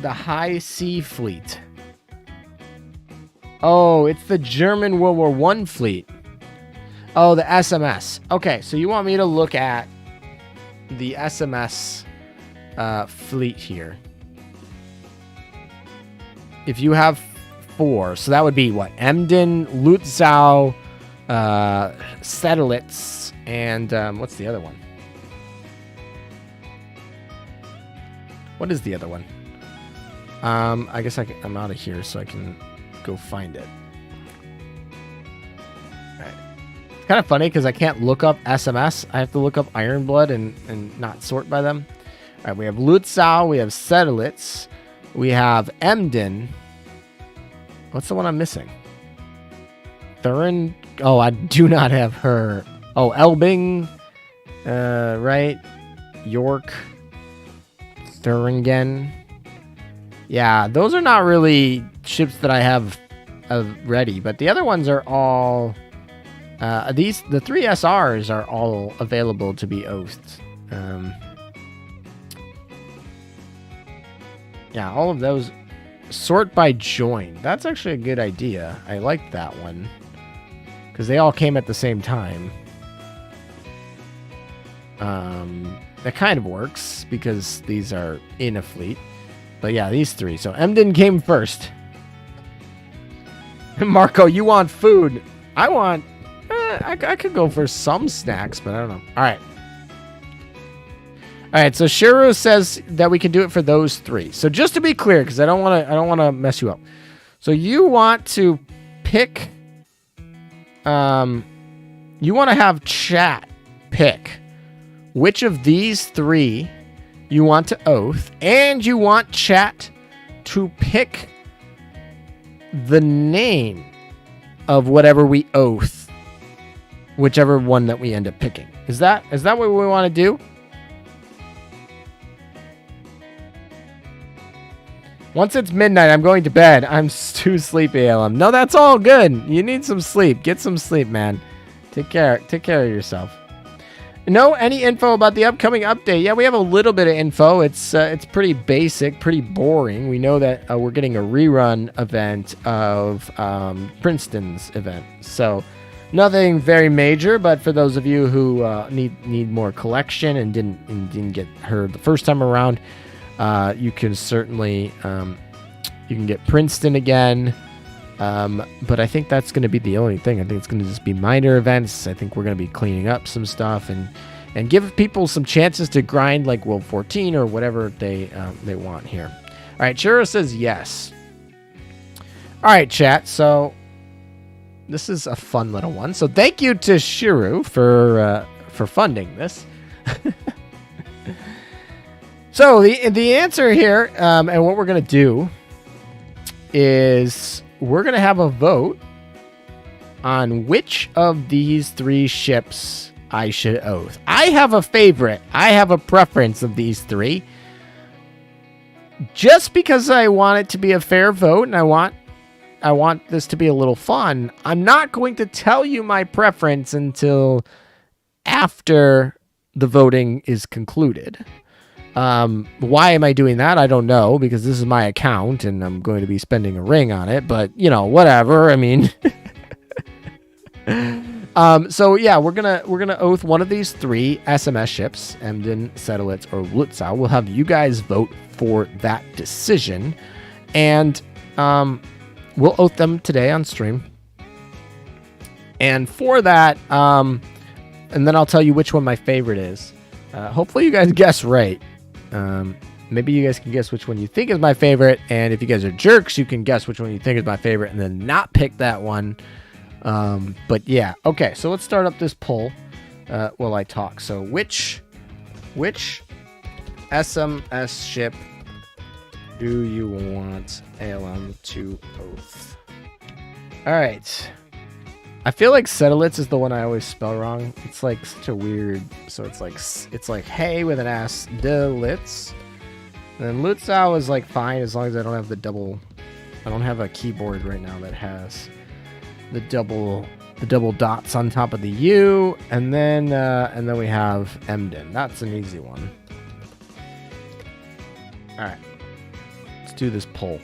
High Sea Fleet. Oh, it's the German World War I fleet. Oh, the SMS. Okay, so you want me to look at the SMS fleet here. If you have 4, so that would be what? Emden, Lutzow, Sedlitz, And what's the other one? What is the other one? I guess I'm out of here so I can go find it. All right. It's kind of funny because I can't look up SMS. I have to look up Ironblood and not sort by them. All right, we have Lutzau, we have Sedlitz, we have Emden. What's the one I'm missing? Thurin? Oh, I do not have her. Oh, Elbing. Right. York. Thuringen. Yeah, those are not really ships that I have ready, but the other ones are all... the 3 SRs are all available to be oathed. Yeah, all of those... Sort by join. That actually a good idea. I like that one. Because they all came at the same time. That kind of works because these are in a fleet. But yeah, these 3. So Emden came first. Marco, you want food? I want... I could go for some snacks, but I don't know. All right. All right, so Shiru says that we can do it for those 3. So just to be clear, because I don't want to mess you up. So you want to pick... you want to have chat pick which of these 3 you want to oath, and you want chat to pick the name of whatever we oath, whichever one that we end up picking. Is that what we want to do? Once it's midnight, I'm going to bed. I'm too sleepy, Elam. No, that's all good. You need some sleep. Get some sleep, man. Take care of yourself. No, any info about the upcoming update? Yeah, we have a little bit of info. It's pretty basic, pretty boring. We know that we're getting a rerun event of Princeton's event. So nothing very major, but for those of you who need more collection and didn't get her the first time around, you can certainly you can get Princeton again. But I think that's going to be the only thing. I think it's going to just be minor events. I think we're going to be cleaning up some stuff and give people some chances to grind like World 14 or whatever they want here. All right, Shiro says yes. All right, chat. So this is a fun little one. So thank you to Shiru for funding this. So the answer here, and what we're gonna do is we're gonna have a vote on which of these 3 ships I should oath. I have a favorite. I have a preference of these 3. Just because I want it to be a fair vote and I want this to be a little fun, I'm not going to tell you my preference until after the voting is concluded. Why am I doing that? I don't know, because this is my account and I'm going to be spending a ring on it, but you know, whatever. I mean, so yeah, we're gonna oath one of these 3 SMS ships, Emden, Sedlitz, or Lutzau. We'll have you guys vote for that decision, and we'll oath them today on stream. And for that, and then I'll tell you which one my favorite is. Hopefully you guys guess right. Maybe you guys can guess which one you think is my favorite, and if you guys are jerks, you can guess which one you think is my favorite and then not pick that one. But yeah, okay, so let's start up this poll while I talk. So which SMS ship do you want ALM to oath? All right. I feel like Sedlitz is the one I always spell wrong. It's like such a weird... So it's like hey with an S, Delitz. And then Lutzau is like fine as long as I don't have the double... I don't have a keyboard right now that has the double dots on top of the U. And then we have Emden. That's an easy one. All right. Let's do this poll.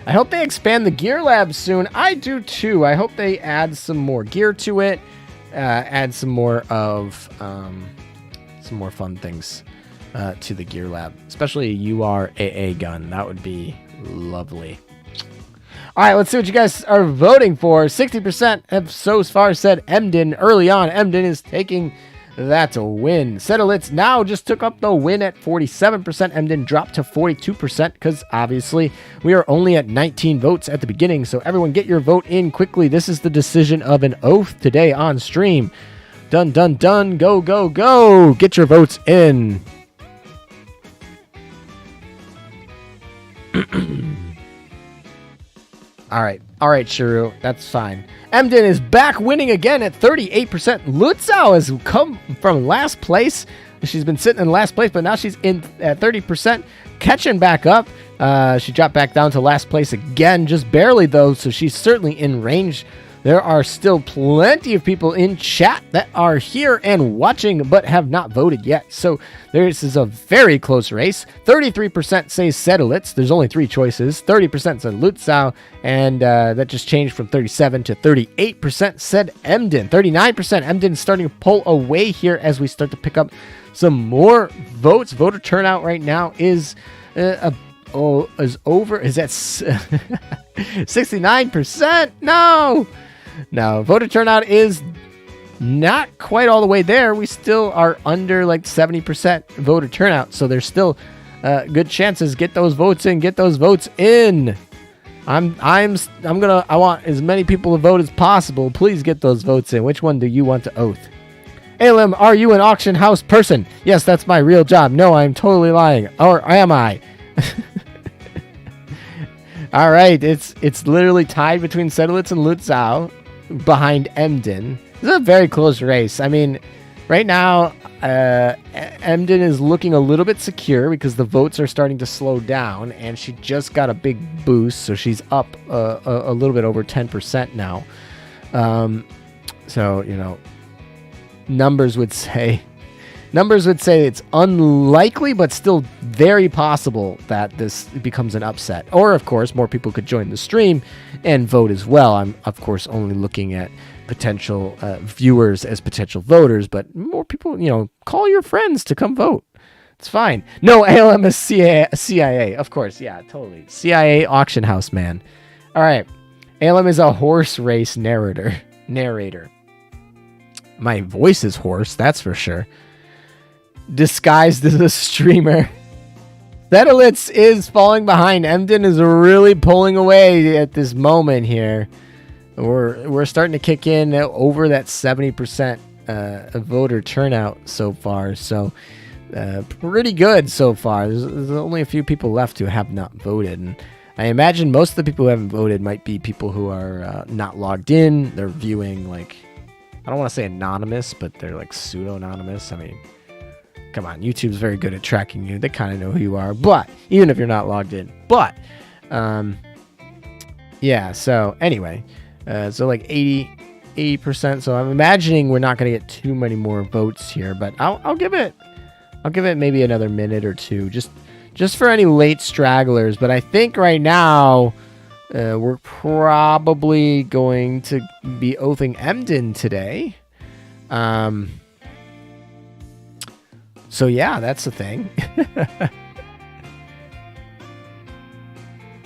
I hope they expand the gear lab soon. I do too. I hope they add some more gear to it, add some more of some more fun things to the gear lab, especially a URAA gun. That would be lovely. All right, let's see what you guys are voting for. 60% have so far said Emden early on. Emden is taking that win. Settlitz now just took up the win at 47%. Emden dropped to 42% because obviously we are only at 19 votes at the beginning. So everyone get your vote in quickly. This is the decision of an oath today on stream. Done, done, done. Go, go, go. Get your votes in. All right, Shiru, that's fine. Emden is back winning again at 38%. Lutzau has come from last place. She's been sitting in last place, but now she's in at 30%, catching back up. She dropped back down to last place again, just barely though, so she's certainly in range. There are still plenty of people in chat that are here and watching but have not voted yet. So this is a very close race. 33% say Sedlitz. There's only 3 choices. 30% said Lutzau, and that just changed from 37 to 38% said Emden. 39% Emden starting to pull away here as we start to pick up some more votes. Voter turnout right now is over. Is that 69%? No, voter turnout is not quite all the way there. We still are under like 70% voter turnout, so there's still good chances. Get those votes in. Get those votes in. I want as many people to vote as possible. Please get those votes in. Which one do you want to oath? Alim, are you an auction house person? Yes, that's my real job. No, I'm totally lying. Or am I? All right, it's literally tied between Sedlitz and Lutzau behind Emden. This is a very close race. I mean, right now, Emden is looking a little bit secure because the votes are starting to slow down, and she just got a big boost, so she's up a little bit over 10% now. So, you know, numbers would say it's unlikely, but still very possible that this becomes an upset. Or, of course, more people could join the stream and vote as well. I'm, of course, only looking at potential viewers as potential voters, but more people, you know, call your friends to come vote. It's fine. No, ALM is CIA. Of course, yeah, totally. CIA auction house, man. All right. ALM is a horse race narrator. My voice is hoarse, that's for sure. Disguised as a streamer. Sedlitz is falling behind. Emden is really pulling away at this moment here. We're starting to kick in over that 70% voter turnout so far. So pretty good so far. There's only a few people left who have not voted. And I imagine most of the people who haven't voted might be people who are not logged in. They're viewing, like, I don't want to say anonymous, but they're like pseudo-anonymous. I mean, come on, YouTube's very good at tracking you. They kind of know who you are, but even if you're not logged in. But, yeah, so anyway, so like 80%. So I'm imagining we're not going to get too many more votes here, but I'll give it maybe another minute or two, just for any late stragglers. But I think right now, we're probably going to be oathing Emden today. So yeah, that's the thing.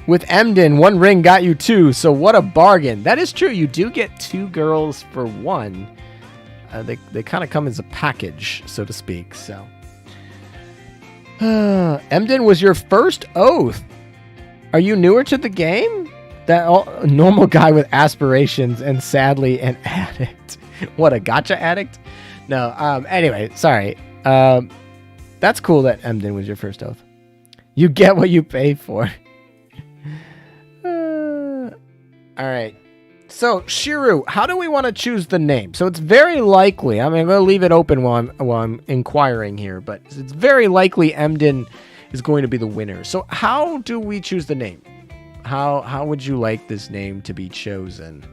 With Emden, 1 ring got you 2, so what a bargain. That is true. You do get 2 girls for 1. They kind of come as a package, so to speak. So, Emden was your first oath. Are you newer to the game? That normal guy with aspirations and sadly an addict. What, a gotcha addict? No. Anyway, sorry. That's cool that Emden was your first oath. You get what you pay for. All right. So, Shiru, how do we want to choose the name? So it's very likely, I'm going to leave it open while I'm inquiring here, but it's very likely Emden is going to be the winner. So how do we choose the name? How would you like this name to be chosen?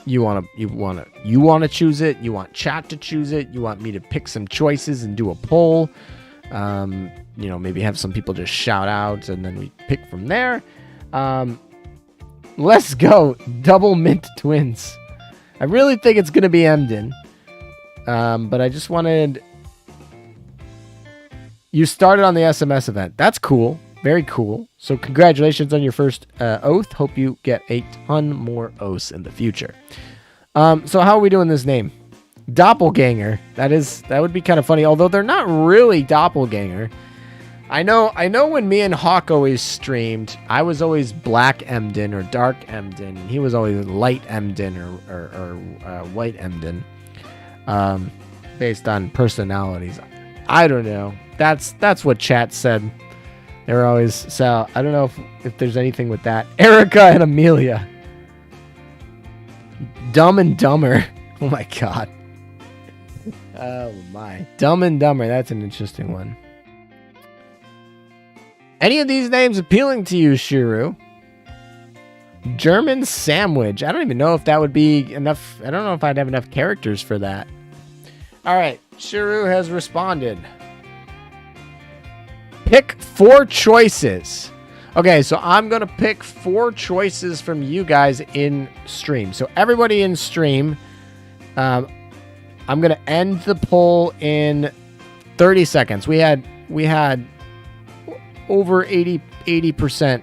You want to choose it? You want chat to choose it? You want me to pick some choices and do a poll? You know, maybe have some people just shout out and then we pick from there. Let's go. Double mint twins. I really think it's going to be Emden. But I just wanted... You started on the SMS event. That's cool. Very cool. So congratulations on your first oath. Hope you get a ton more oaths in the future. So how are we doing this name? Doppelganger. That would be kind of funny, although they're not really doppelganger. I know when me and Hawk always streamed, I was always Black Emden or Dark Emden, and he was always Light Emden or White Emden, based on personalities. I don't know. That's what chat said. They were always, so I don't know if there's anything with that. Erica and Amelia. Dumb and Dumber. Oh my god. Oh my. Dumb and Dumber. That's an interesting one. Any of these names appealing to you, Shiru? German Sandwich. I don't even know if that would be enough. I don't know if I'd have enough characters for that. All right. Shiru has responded. Pick 4 choices. Okay, so I'm going to pick 4 choices from you guys in stream. So everybody in stream, I'm going to end the poll in 30 seconds. We had over 80%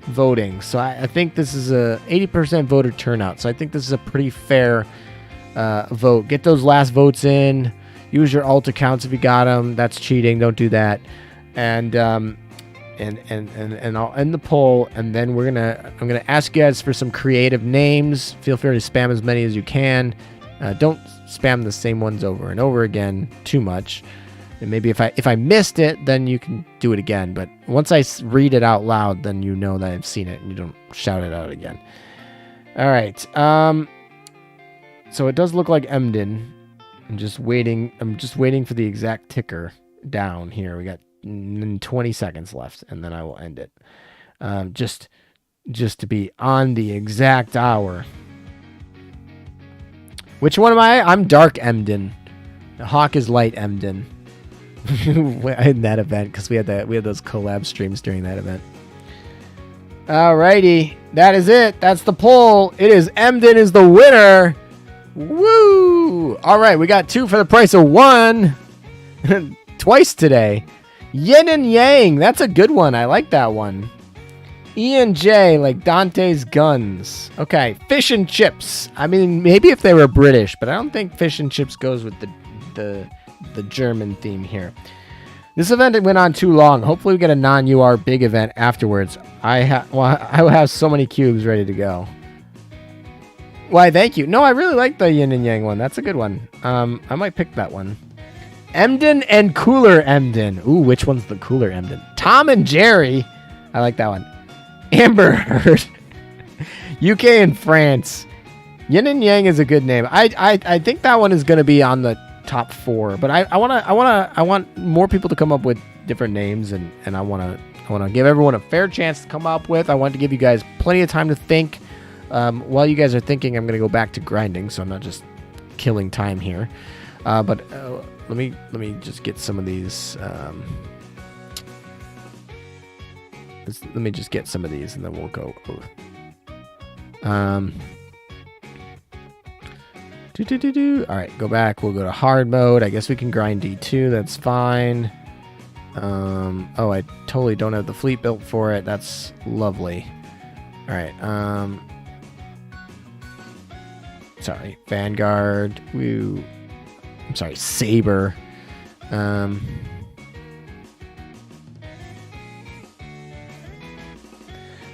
voting. So I think this is a 80% voter turnout. So I think this is a pretty fair vote. Get those last votes in. Use your alt accounts if you got them. That's cheating. Don't do that. And I'll end the poll, and then I'm gonna ask you guys for some creative names. Feel free to spam as many as you can. Don't spam the same ones over and over again too much. And maybe if I missed it, then you can do it again. But once I read it out loud, then you know that I've seen it, and you don't shout it out again. All right. So it does look like Emden. I'm just waiting for the exact ticker down here. We got 20 seconds left, and then I will end it. Just to be on the exact hour. Which one am I? I'm Dark Emden. Hawk is Light Emden. In that event, because we had those collab streams during that event. Alrighty, that is it. That's the poll. It is Emden is the winner. Woo! All right, we got 2 for the price of 1. Twice today. Yin and Yang. That's a good one. I like that one. E&J, like Dante's Guns. Okay, Fish and Chips. I mean, maybe if they were British, but I don't think Fish and Chips goes with the German theme here. This event went on too long. Hopefully we get a non-UR big event afterwards. I have so many cubes ready to go. Why, thank you. No, I really like the Yin and Yang one. That's a good one. I might pick that one. Emden and Cooler Emden. Ooh, which one's the Cooler Emden? Tom and Jerry. I like that one. Amber Heard. UK and France. Yin and Yang is a good name. I think that one is going to be on the top 4, but I want more people to come up with different names, and I want to give everyone a fair chance to come up with. I want to give you guys plenty of time to think. While you guys are thinking, I'm going to go back to grinding, so I'm not just killing time here. But let me just get some of these. Let me just get some of these, and then we'll go. All right, go back. We'll go to hard mode. I guess we can grind D2. That's fine. Oh, I totally don't have the fleet built for it. That's lovely. All right. Sorry, Vanguard. Woo. I'm sorry, Saber.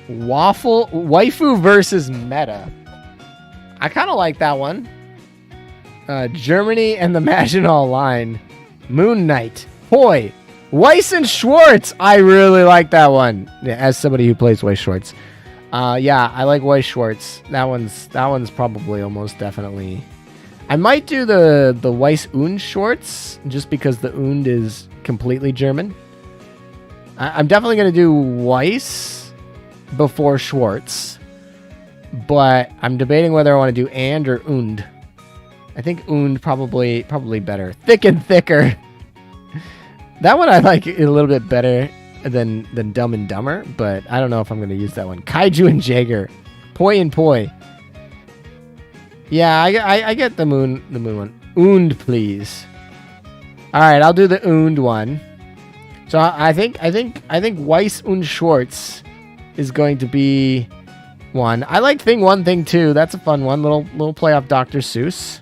Waifu versus Meta. I kind of like that one. Germany and the Maginot Line. Moon Knight. Boy. Weiss and Schwartz. I really like that one. Yeah, as somebody who plays Weiss Schwartz. Yeah, I like Weiss Schwartz. That one's probably almost definitely. I might do the Weiss und Schwartz just because the und is completely German. I'm definitely going to do Weiss before Schwartz. But I'm debating whether I want to do and or und. I think und probably better. Thick and Thicker. That one I like a little bit better than Dumb and Dumber, but I don't know if I'm going to use that one. Kaiju and Jaeger. Poi and Poi. Yeah, I get the moon one. Und, please. All right, I'll do the und one. So I think Weiss und Schwarz is going to be one. I like Thing 1, Thing 2. That's a fun one. Little play off Dr. Seuss.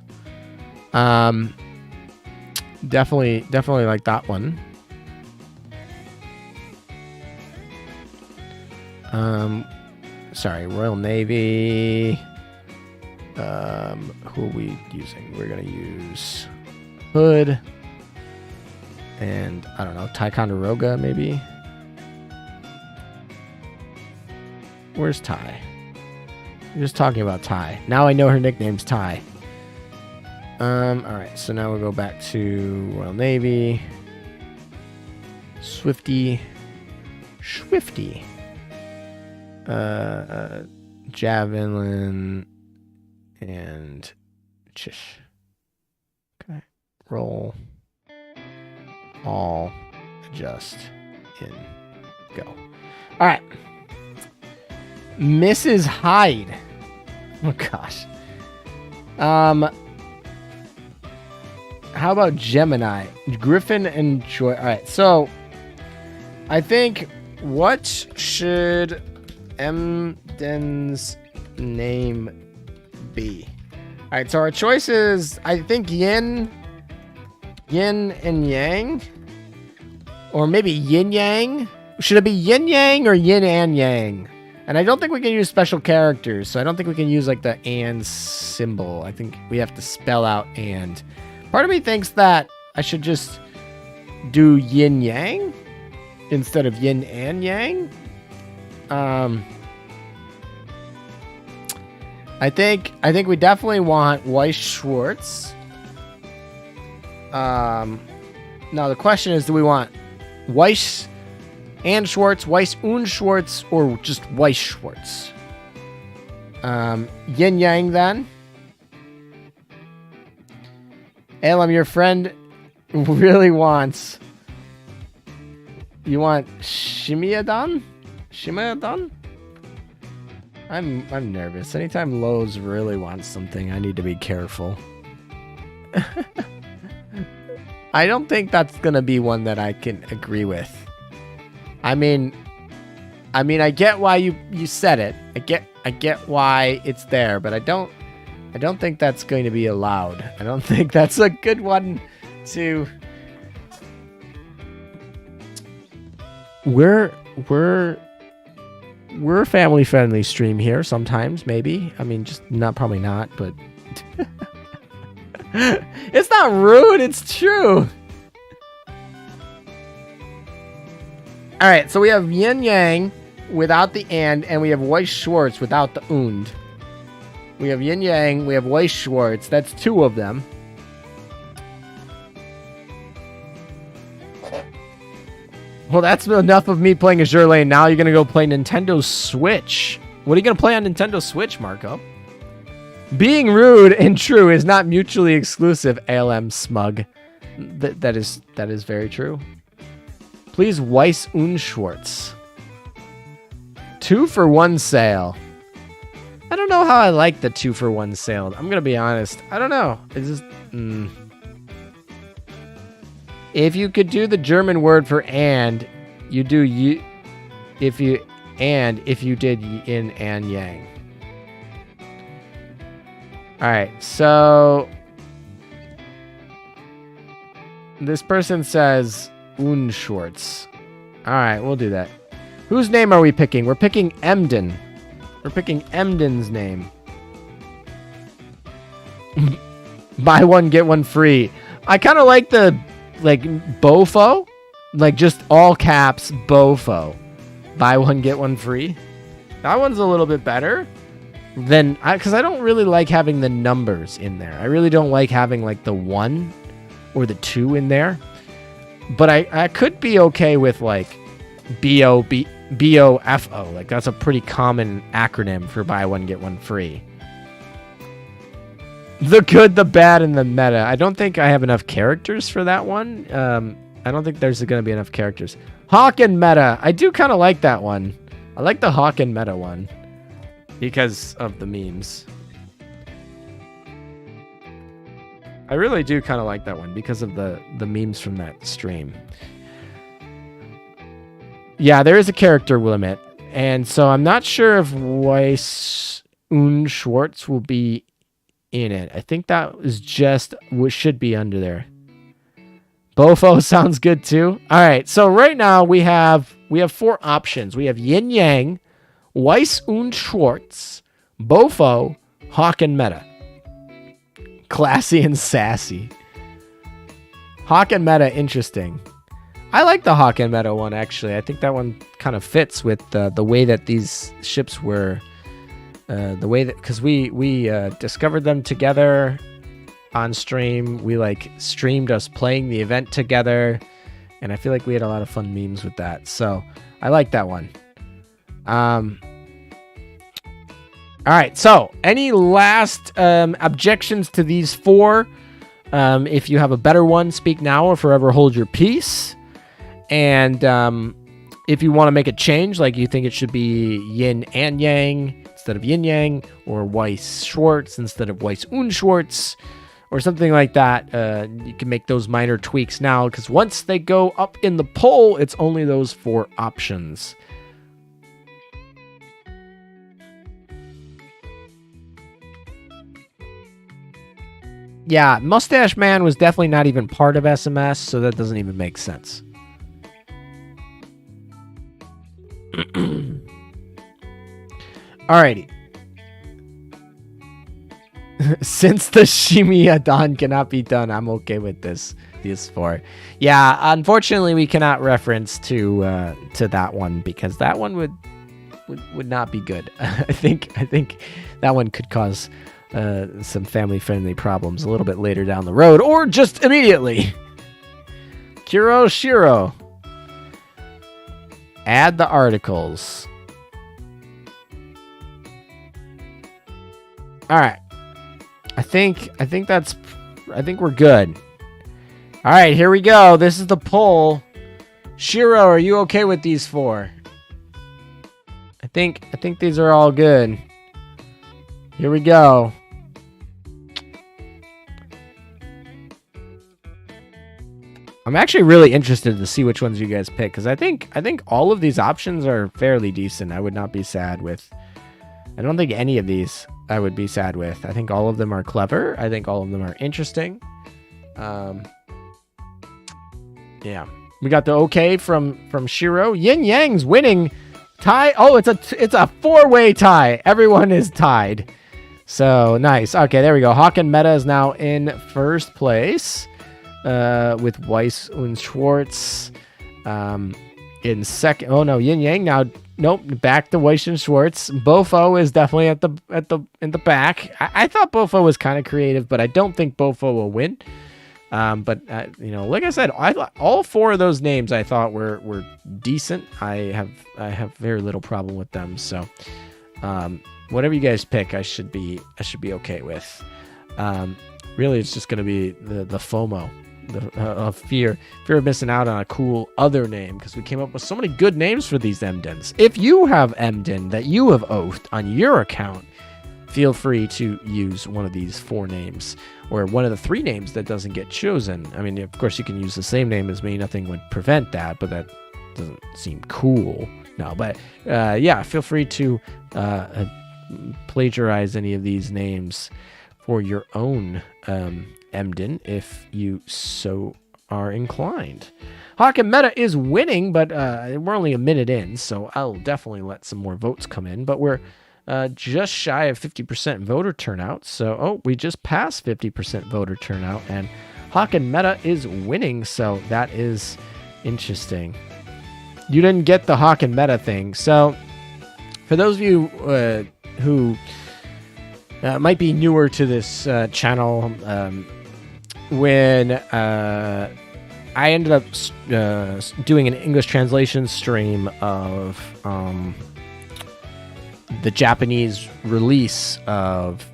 Definitely like that one. Sorry, Royal Navy. Who are we using? We're gonna use Hood. And, I don't know, Ticonderoga, maybe? Where's Ty? We're just talking about Ty. Now I know her nickname's Ty. Alright, so now we'll go back to Royal Navy. Swifty. Javelin. And Chish. Okay. Roll. All. Adjust. In. Go. Alright. Mrs. Hyde. Oh gosh. How about Gemini? Griffin and Joy. Alright, so I think what should Emden's name be? Alright, so our choices, I think Yin and Yang. Or maybe Yin Yang. Should it be Yin Yang or Yin and Yang? And I don't think we can use special characters, so I don't think we can use like the and symbol. I think we have to spell out and. Part of me thinks that I should just do Yin Yang instead of Yin and Yang. I think we definitely want Weiss Schwarz. Now the question is, do we want Weiss and Schwarz, Weiss und Schwarz, or just Weiss Schwarz? Yin Yang then. Elam, your friend really wants. You want Shimiadon? Shimiadon? I'm nervous. Anytime Lowe's really wants something, I need to be careful. I don't think that's gonna be one that I can agree with. I mean, I get why you said it. I get why it's there, but I don't think that's going to be allowed. I don't think that's a good one to. We're a family friendly stream here sometimes, maybe. I mean, just probably not, but it's not rude, it's true. All right, so we have Yin Yang without the and we have Weiss Schwarz without the und. We have Yin Yang, we have Weiss Schwarz. That's two of them. Well, that's enough of me playing Azur Lane. Now you're going to go play Nintendo Switch. What are you going to play on Nintendo Switch, Marco? Being rude and true is not mutually exclusive, ALM smug. That is very true. Please, Weiss und Schwarz. 2-for-1 sale. I don't know how I like the 2-for-1 sale. I'm going to be honest. I don't know. It's just... If you could do the German word for and, you do you. If you did yin and yang. Alright, so... This person says Unschwarz. Alright, we'll do that. Whose name are we picking? We're picking Emden. We're picking Emden's name. Buy one, get one free. I kind of like the, BOFO. Like, just all caps, BOFO. Buy one, get one free. That one's a little bit better than... Because I don't really like having the numbers in there. I really don't like having, the 1 or the 2 in there. But I could be okay with, BOFO. That's a pretty common acronym for buy one, get one free. The good, the bad, and the meta. I don't think I have enough characters for that one. I don't think there's going to be enough characters. Hawk and meta. I do kind of like that one. I like the Hawk and meta one. Because of the memes. I really do kind of like that one because of the memes from that stream. Yeah, there is a character limit. And so I'm not sure if Weiss und Schwarz will be in it. I think that is just what should be under there. Bofo sounds good too. All right, so right now we have 4 options. We have Yin Yang, Weiss und Schwarz, Bofo, Hawk, and Meta. Classy and sassy. Hawk and Meta, interesting. I like the Hawk and Meta one, actually. I think that one kind of fits with the way that these ships were. The way that, because we discovered them together on stream. We like streamed us playing the event together, and I feel like we had a lot of fun memes with that. So I like that one. All right. So any last objections to these 4? If you have a better one, speak now or forever hold your peace. And if you want to make a change, like you think it should be Yin and Yang instead of Yin Yang, or Weiss Schwarz instead of Weiss und Schwarz, or something like that, you can make those minor tweaks now, because once they go up in the poll, it's only those 4 options. Yeah, Mustache Man was definitely not even part of SMS, so that doesn't even make sense. Alrighty. Since the Shimiadon cannot be done, I'm okay with these 4. Yeah, unfortunately we cannot reference to that one, because that one would not be good. I think that one could cause some family-friendly problems a little bit later down the road, or just immediately. Kuro Shiro. Add the articles. All right. I think we're good. All right, here we go. This is the poll. Shiro, are you okay with these 4? I think these are all good. Here we go. I'm actually really interested to see which ones you guys pick, because I think all of these options are fairly decent. I would not be sad with. I don't think any of these I would be sad with. I think all of them are clever. I think all of them are interesting. Yeah, we got the okay from Shiro. Yin Yang's winning. Tie. Oh, it's a 4-way tie. Everyone is tied. So nice. Okay, there we go. Hawk and Meta is now in first place. With Weiss und Schwarz in second. Oh no, Yin Yang now. Nope, back to Weiss and Schwarz. Bofo is definitely in the back. I thought Bofo was kind of creative, but I don't think Bofo will win. But like I said, all 4 of those names I thought were decent. I have very little problem with them. So whatever you guys pick, I should be okay with. Really, it's just gonna be the FOMO. The fear of missing out on a cool other name, because we came up with so many good names for these Emdens. If you have Emden that you have oathed on your account, feel free to use one of these 4 names, or one of the 3 names that doesn't get chosen. I mean, of course, you can use the same name as me. Nothing would prevent that, but that doesn't seem cool. No, but yeah, feel free to plagiarize any of these names for your own Emden, if you so are inclined. Hawk and Meta is winning, but we're only a minute in, so I'll definitely let some more votes come in. But we're just shy of 50% voter turnout. So, we just passed 50% voter turnout, and Hawk and Meta is winning, so that is interesting. You didn't get the Hawk and Meta thing. So, for those of you who might be newer to this channel, when I ended up doing an English translation stream of the Japanese release of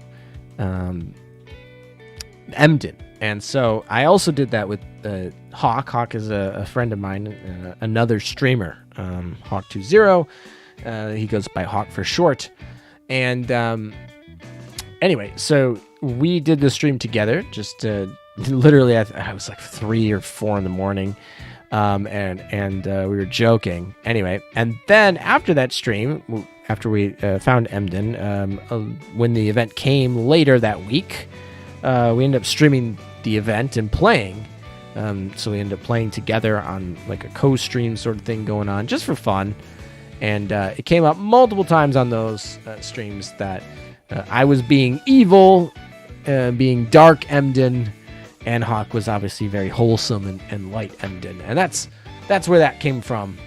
Emden. And so I also did that with Hawk. Hawk is a friend of mine, another streamer, Hawk20. He goes by Hawk for short. And anyway, so we did the stream together, just literally, I was like 3 or 4 in the morning. and we were joking anyway. And then after that stream, after we found Emden, when the event came later that week, we ended up streaming the event and playing. So we ended up playing together on like a co-stream sort of thing going on just for fun. And it came up multiple times on those streams that I was being evil, being dark Emden, and Hawk was obviously very wholesome and light Emden. And that's where that came from.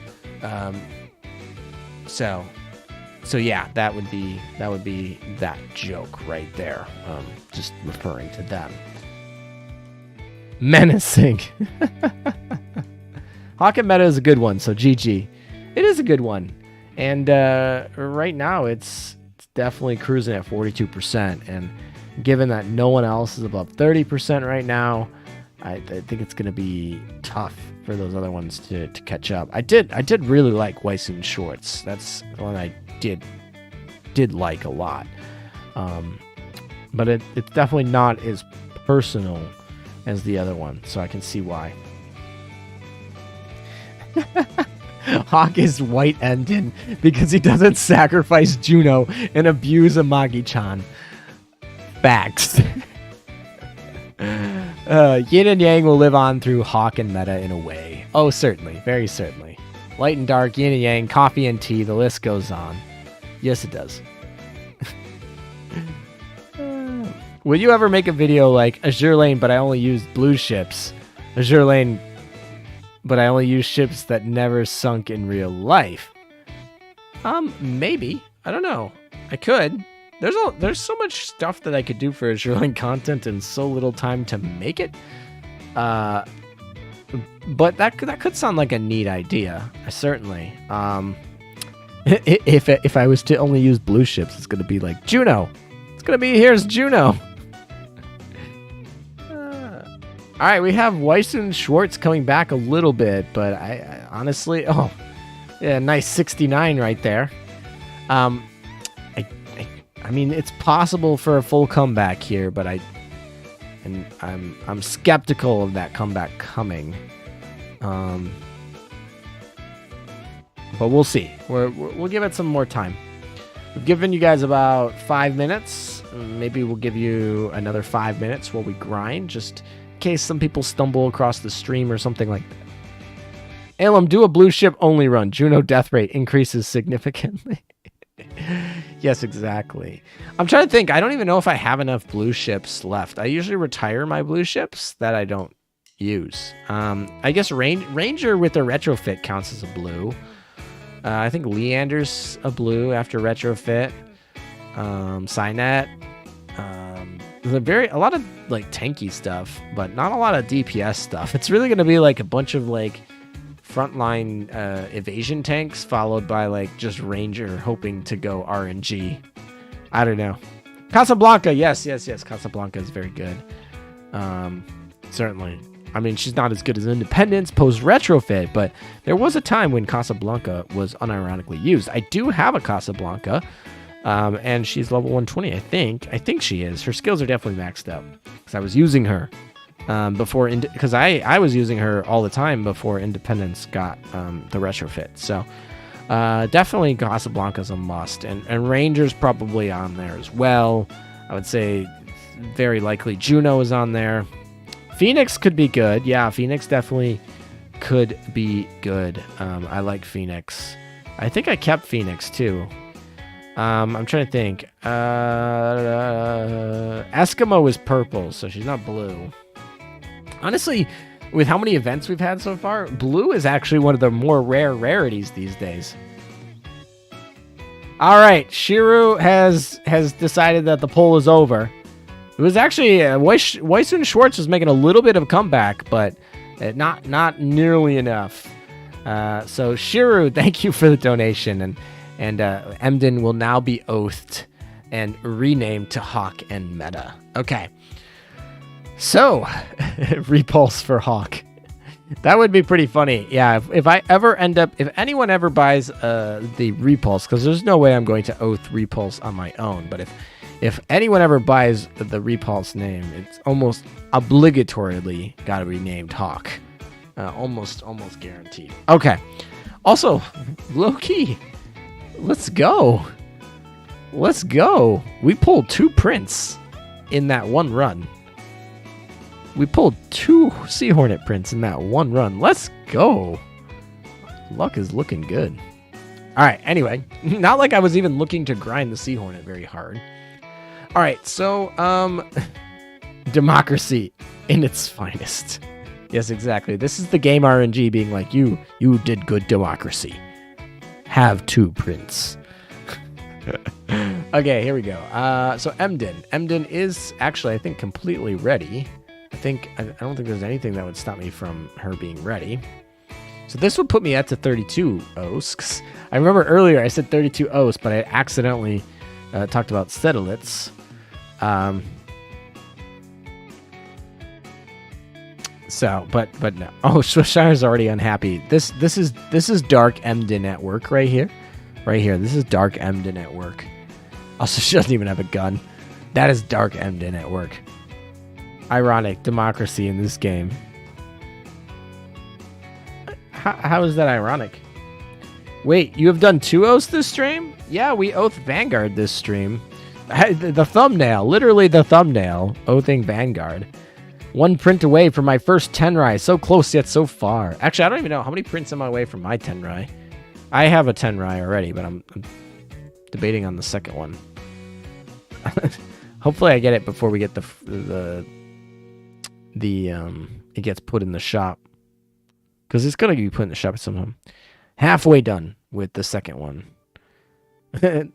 So yeah, that would be that joke right there. Just referring to them. Menacing. Hawk and Meta is a good one, so GG. It is a good one. And right now it's definitely cruising at 42%. And given that no one else is above 30% right now, I think it's going to be tough for those other ones to catch up. I did really like Weisun Shorts. That's the one I did like a lot. But it's definitely not as personal as the other one, so I can see why. Hawk is white Emden because he doesn't sacrifice Juno and abuse Amagi-chan. Facts. Yin and Yang will live on through Hawk and Meta in a way. Oh, certainly. Very certainly. Light and dark, yin and yang, coffee and tea, the list goes on. Yes, it does. Will you ever make a video like Azur Lane, but I only use blue ships? Azur Lane, but I only use ships that never sunk in real life. Maybe. I don't know. I could. There's so much stuff that I could do for Azur Lane content and so little time to make it. But that could sound like a neat idea. Certainly. If I was to only use blue ships, it's gonna be like Juno. It's gonna be here's Juno. All right, we have Weisun Schwartz coming back a little bit, but I honestly, nice 69 right there. I mean, it's possible for a full comeback here, but I'm skeptical of that comeback coming. But we'll see. We'll give it some more time. We've given you guys about 5 minutes. Maybe we'll give you another 5 minutes while we grind, just in case some people stumble across the stream or something like that. Alum, do a blue ship only run. Juno death rate increases significantly. Yes, exactly. I'm trying to think. I don't even know if I have enough blue ships left. I usually retire my blue ships that I don't use. I guess Ranger with a retrofit counts as a blue. I think Leander's a blue after retrofit. Cynet. A lot of like tanky stuff, but not a lot of DPS stuff. It's really going to be like a bunch of like frontline evasion tanks followed by like just Ranger hoping to go RNG. I don't know. Casablanca, yes. Casablanca is very good. Certainly. I mean, she's not as good as Independence post retrofit, but there was a time when Casablanca was unironically used. I do have a Casablanca, and she's level 120. I think she is. Her skills are definitely maxed up because I was using her before, because I was using her all the time before Independence got the retrofit. So definitely Casablanca's a must, and Ranger's probably on there as well. I would say very likely Juno is on there. Phoenix could be good. Yeah, Phoenix definitely could be good. I like Phoenix. I think I kept Phoenix too. I'm trying to think. Eskimo is purple, so she's not blue. Honestly, with how many events we've had so far, blue is actually one of the more rare rarities these days. All right, Shiru has decided that the poll is over. It was actually Weisun Schwartz was making a little bit of a comeback, but not nearly enough. So Shiru, thank you for the donation, and Emden will now be oathed and renamed to Hawk and Meta. Okay, so repulse for Hawk. That would be pretty funny. Yeah, if anyone ever buys the repulse, because there's no way I'm going to oath repulse on my own, but if anyone ever buys the repulse name, it's almost obligatorily got to be named Hawk. Almost guaranteed. Okay. Also, low-key, let's go. Let's go. We pulled 2 prints in that one run. We pulled 2 Sea Hornet prints in that one run. Let's go. Luck is looking good. All right, anyway, not like I was even looking to grind the Sea Hornet very hard. All right, so, democracy in its finest. Yes, exactly. This is the game RNG being like, you did good democracy. Have 2 prints. Okay, here we go. So Emden. Emden is actually, I think, completely ready. I don't think there's anything that would stop me from her being ready. So this would put me at to 32 O's. I remember earlier I said 32 O's, but I accidentally talked about Sedolitz. But no. Oh, Swiftshire's already unhappy. This is Dark Emden at work right here. Right here. This is Dark Emden at work. Also, she doesn't even have a gun. That is Dark Emden at work. Ironic democracy in this game. How is that ironic? Wait, you have done 2 oaths this stream? Yeah, we oath Vanguard this stream. The thumbnail, literally the thumbnail, oathing Vanguard. 1 print away from my first Tenrai. So close yet so far. Actually, I don't even know. How many prints am I away from my Tenrai? I have a Tenrai already, but I'm debating on the second one. Hopefully I get it before we get it gets put in the shop. Because it's going to be put in the shop at some time. Halfway done with the second one.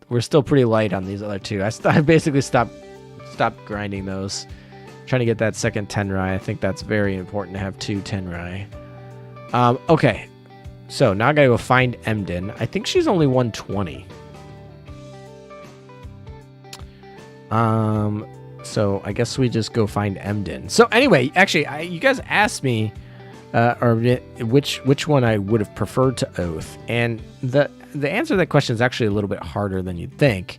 We're still pretty light on these other 2. I basically stopped grinding those. Trying to get that second Tenrai. I think that's very important to have 2 Tenrai. Okay. So now I gotta go find Emden. I think she's only 120. So I guess we just go find Emden. So anyway, actually, you guys asked me or which one I would have preferred to oath, and the answer to that question is actually a little bit harder than you'd think.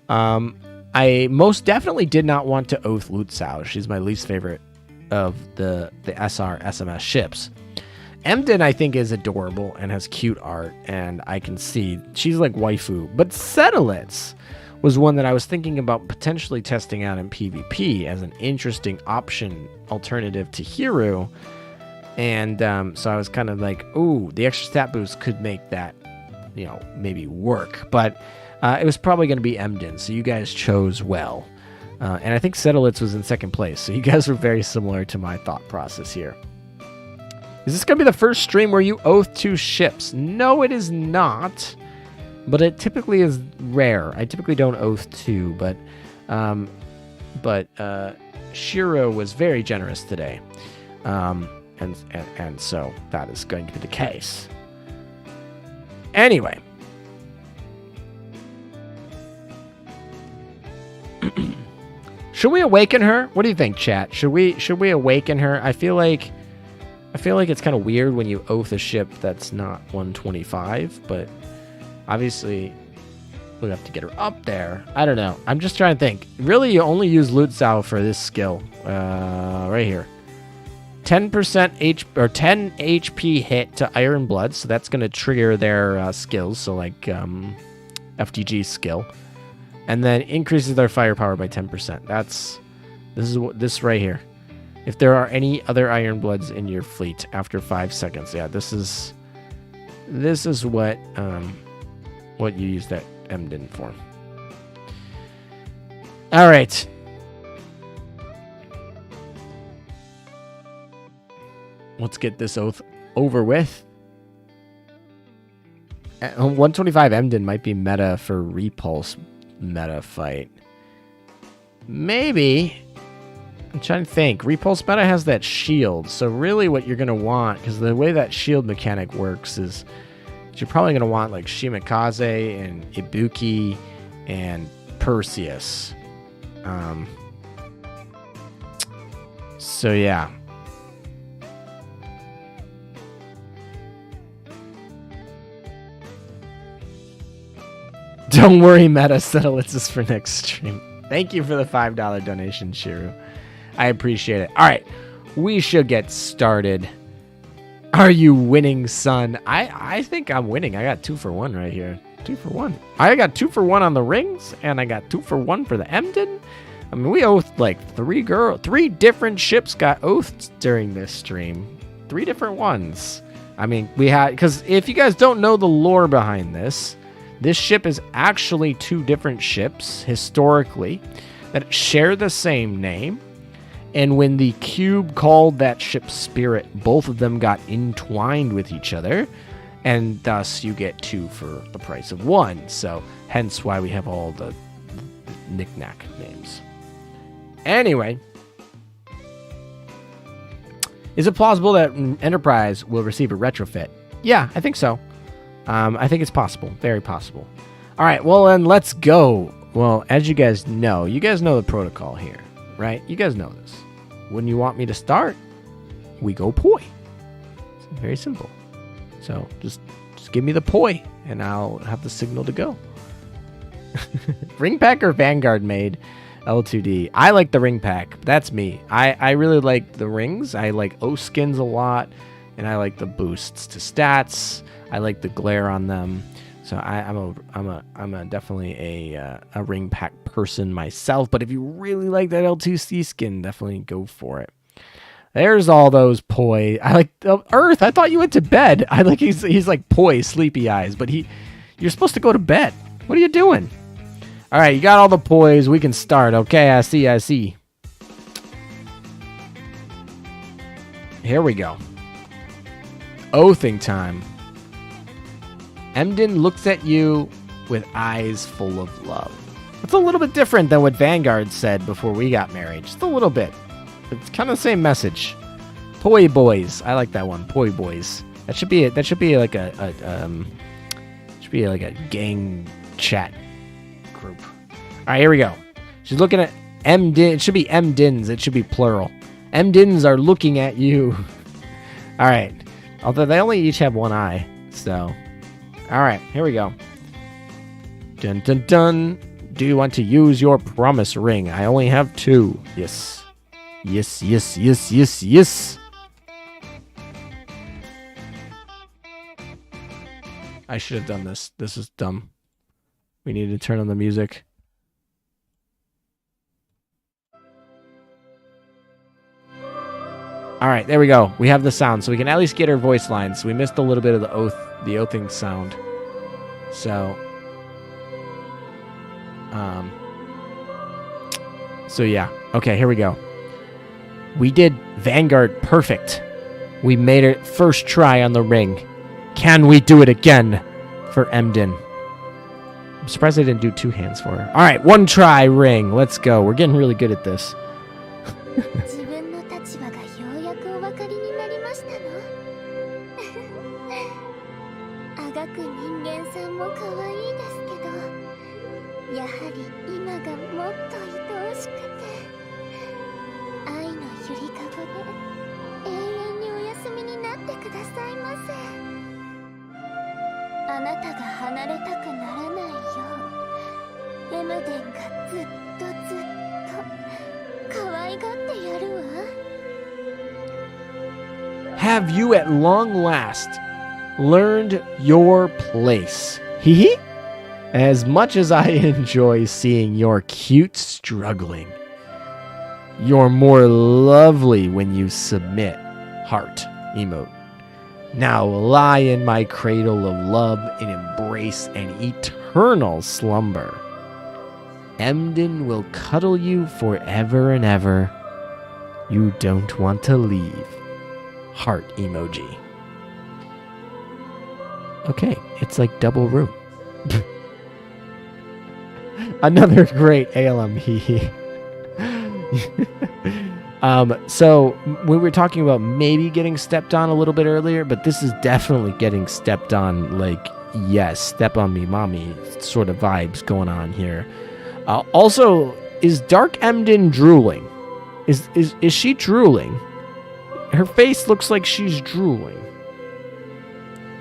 I most definitely did not want to oath Lutzau. She's my least favorite of the SR SMS ships. Emden, I think, is adorable and has cute art, and I can see she's like waifu. But Sedolitz was one that I was thinking about potentially testing out in PvP as an interesting option alternative to Hiru. And so I was kind of like, ooh, the extra stat boost could make that, maybe work. But it was probably going to be Emden, so you guys chose well. And I think Sedolitz was in second place, so you guys were very similar to my thought process here. Is this going to be the first stream where you oath 2 ships? No, it is not. But it typically is rare. I typically don't oath 2, but Shiro was very generous today. And so that is going to be the case. Anyway. Should we awaken her? What do you think, chat? Should we awaken her? I feel like it's kind of weird when you oath a ship that's not 125, but obviously we'll have to get her up there. I don't know. I'm just trying to think. Really, you only use Lutzau for this skill. Right here. 10% 10 HP hit to Iron Blood, so that's going to trigger their skills, so like FTG skill. And then increases their firepower by 10%. This right here. If there are any other Iron Bloods in your fleet after 5 seconds, yeah, this is what you use that Emden for. All right. Let's get this oath over with. 125 Emden might be meta for Repulse meta fight. Maybe. I'm trying to think. Repulse meta has that shield. So really what you're going to want, because the way that shield mechanic works is you're probably going to want like Shimakaze and Ibuki and Perseus. So yeah. Don't worry, Meta. Sedolitz is for next stream. Thank you for the $5 donation, Shiru. I appreciate it. All right. We should get started Are you winning, son? I think I'm winning. I got 2 for 1 right here. 2 for 1. I got 2 for 1 on the rings, and I got 2 for 1 for the Emden. I mean, we oathed like 3 different ships got oathed during this stream. 3 different ones. I mean, we had, because if you guys don't know the lore behind this ship is actually 2 different ships historically that share the same name. And when the cube called that ship Spirit, both of them got entwined with each other. And thus you get 2 for the price of 1. So hence why we have all the knick-knack names. Anyway. Is it plausible that Enterprise will receive a retrofit? Yeah, I think so. I think it's possible. Very possible. All right, well then let's go. Well, as you guys know the protocol here. Right? You guys know this. When you want me to start, we go poi. It's very simple. So just give me the poi, and I'll have the signal to go. Ring pack or Vanguard made L2D? I like the ring pack. That's me. I really like the rings. I like O skins a lot, and I like the boosts to stats. I like the glare on them. So I'm definitely a ring pack person myself. But if you really like that L2C skin, definitely go for it. There's all those poi. I like Earth. I thought you went to bed. I like he's like poi, sleepy eyes. But you're supposed to go to bed. What are you doing? All right, you got all the pois. We can start. Okay, I see. Here we go. Oathing time. Emden looks at you with eyes full of love. It's a little bit different than what Vanguard said before we got married. Just a little bit. It's kind of the same message. Poi boys. I like that one. Poi boys. That should be like a gang chat group. All right, here we go. She's looking at Emden. It should be Emdens. It should be plural. Emdens are looking at you. All right. Although they only each have one eye, so. All right, here we go. Dun dun dun. Do you want to use your promise ring? I only have 2. Yes. Yes. I should have done this. This is dumb. We need to turn on the music. All right, there we go. We have the sound, so we can at least get her voice lines. So we missed a little bit of the oathing sound. So yeah. Okay, here we go. We did Vanguard perfect. We made it first try on the ring. Can we do it again for Emden? I'm surprised I didn't do 2 hands for her. All right, 1 try ring. Let's go. We're getting really good at this. Have you at long last learned your place? Hee. As much as I enjoy seeing your cute struggling, you're more lovely when you submit. Heart emote. Now lie in my cradle of love and embrace an eternal slumber. Emden will cuddle you forever and ever. You don't want to leave. Heart emoji. Okay, it's like double room. Another great ALM hee. So we were talking about maybe getting stepped on a little bit earlier, but this is definitely getting stepped on, like, yes, step on me, mommy sort of vibes going on here. Also, is Dark Emden drooling? Is she drooling? Her face looks like she's drooling.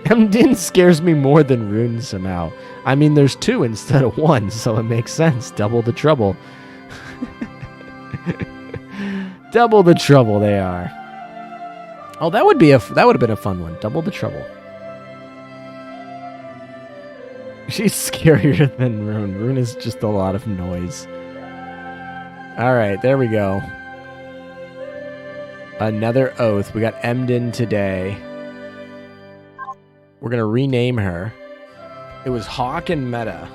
Emden scares me more than Rune somehow. I mean, there's 2 instead of 1, so it makes sense. Double the trouble. Double the trouble they are. Oh, that would have been a fun one. Double the trouble. She's scarier than Rune. Rune is just a lot of noise. All right, there we go. Another oath. We got Emden today. We're going to rename her. It was Hawk and Meta.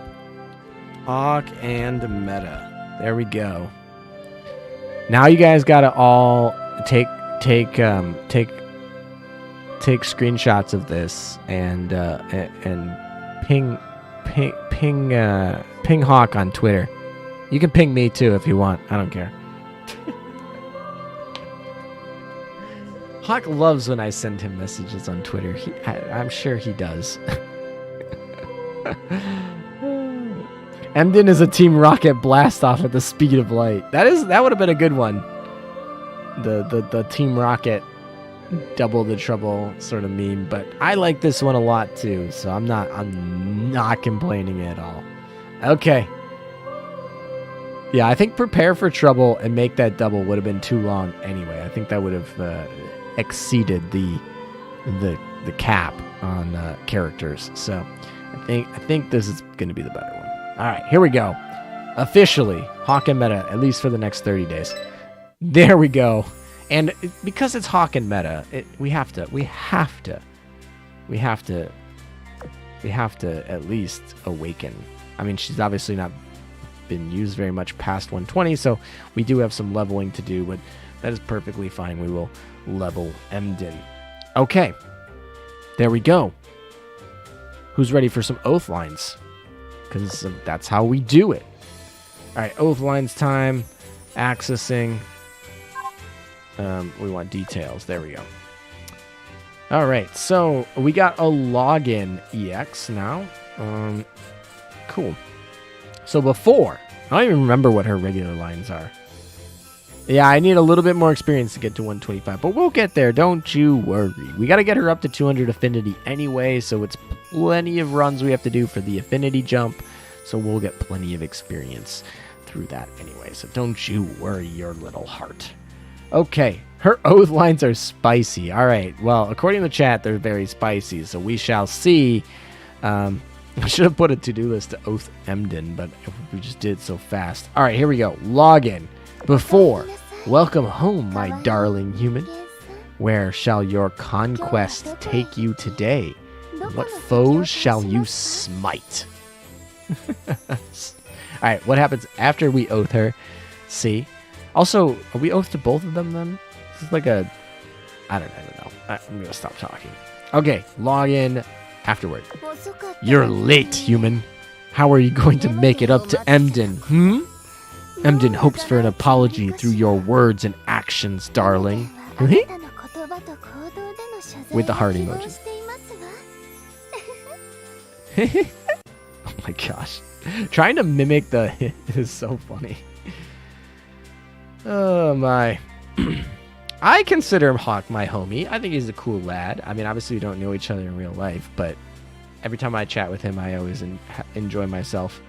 Hawk and Meta. There we go. Now you guys got to all take screenshots of this and ping Hawk on Twitter. You can ping me too if you want. I don't care. Hawk loves when I send him messages on Twitter. I'm sure he does. Emden is a Team Rocket blast off at the speed of light. That would have been a good one. The Team Rocket double the trouble sort of meme, but I like this one a lot too, so I'm not complaining at all. Okay. Yeah, I think prepare for trouble and make that double would have been too long anyway. I think that would have exceeded the cap on characters. So I think this is going to be the better one. All right, here we go. Officially, Hawk and Meta, at least for the next 30 days. There we go. And because it's Hawk and Meta, we have to at least awaken. I mean, she's obviously not been used very much past 120, so we do have some leveling to do, but that is perfectly fine. We will level Emden. Okay, there we go. Who's ready for some oath lines? Because that's how we do it. All right, oath lines time. Accessing. We want details. There we go. All right, so we got a login EX now. Cool. So before, I don't even remember what her regular lines are. Yeah, I need a little bit more experience to get to 125, but we'll get there. Don't you worry. We got to get her up to 200 affinity anyway, so it's plenty of runs we have to do for the affinity jump, so we'll get plenty of experience through that anyway, so don't you worry your little heart. Okay, her oath lines are spicy. All right, well, according to the chat, they're very spicy, so we shall see. I should have put a to-do list to oath Emden, but we just did it so fast. All right, here we go. Login. Before, welcome home, my darling human. Where shall your conquest take you today? What foes shall you smite? All right, what happens after we oath her? See? Also, are we oath to both of them then? This is like a... I don't know. I'm going to stop talking. Okay, log in afterward. You're late, human. How are you going to make it up to Emden? Emden hopes for an apology through your words and actions, darling. With the heart emoji. Oh my gosh. Trying to mimic the is so funny. Oh my. I consider Hawk my homie. I think he's a cool lad. I mean, obviously we don't know each other in real life, but every time I chat with him, I always enjoy myself.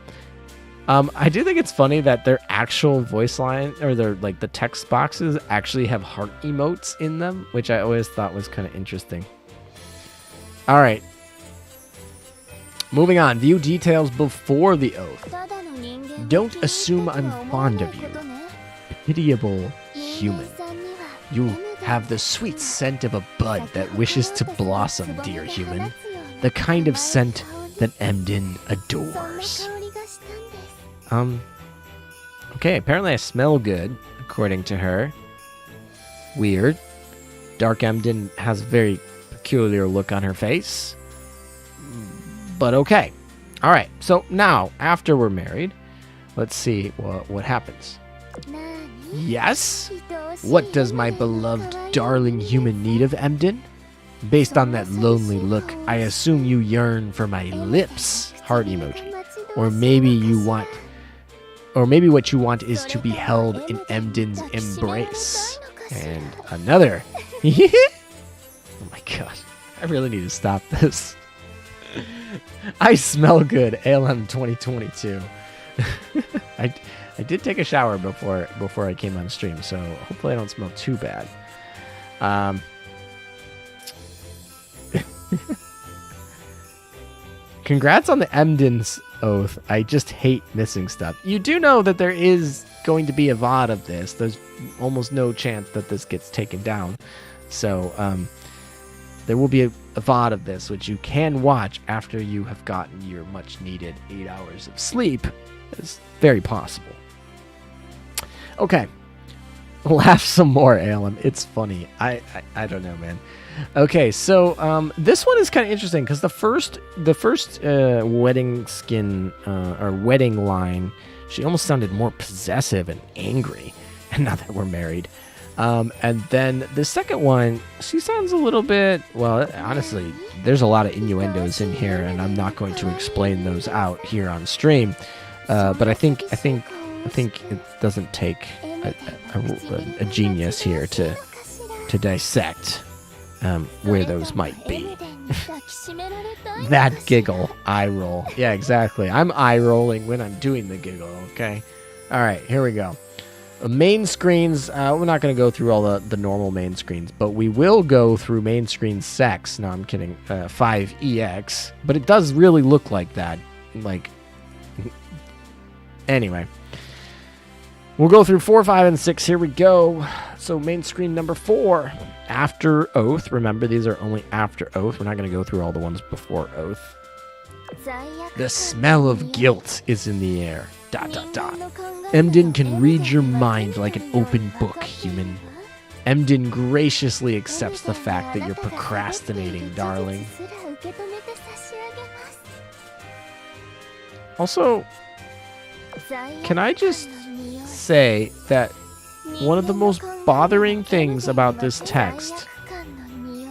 I do think it's funny that their actual voice line, or their like the text boxes, actually have heart emotes in them, which I always thought was kind of interesting. All right. Moving on. View details before the oath. Don't assume I'm fond of you. Pitiable human. You have the sweet scent of a bud that wishes to blossom, dear human. The kind of scent that Emden adores. Okay, apparently I smell good, according to her. Weird. Dark Emden has a very peculiar look on her face. But okay. Alright, so now, after we're married, let's see what happens. Yes? What does my beloved darling human need of Emden? Based on that lonely look, I assume you yearn for my lips. Heart emoji. Or maybe what you want is to be held in Emden's embrace. And another. Oh my gosh. I really need to stop this. I smell good. ALM 2022. I did take a shower before I came on stream, so hopefully I don't smell too bad. Congrats on the Emden's oath. I just hate missing stuff. You do know that there is going to be a VOD of this. There's almost no chance that this gets taken down. So, there will be a VOD of this, which you can watch after you have gotten your much-needed 8 hours of sleep. It's very possible. Okay. Laugh some more, Alem. It's funny. I don't know, man. Okay, so this one is kind of interesting because the first wedding skin or wedding line, she almost sounded more possessive and angry. And now that we're married, and then the second one, she sounds a little bit. Well, honestly, there's a lot of innuendos in here, and I'm not going to explain those out here on stream. But I think it doesn't take a genius here to dissect where those might be. That giggle, eye roll. Yeah, exactly. I'm eye rolling when I'm doing the giggle, okay? All right, here we go. Main screens, we're not going to go through all the normal main screens, but we will go through main screen sex. No, I'm kidding. 5EX. But it does really look like that. Like, anyway. We'll go through 4, 5, and 6. Here we go. So main screen number 4, after oath. Remember, these are only after oath. We're not going to go through all the ones before oath. The smell of guilt is in the air. ... Emden can read your mind like an open book, human. Emden graciously accepts the fact that you're procrastinating, darling. Also, can I just say that one of the most bothering things about this text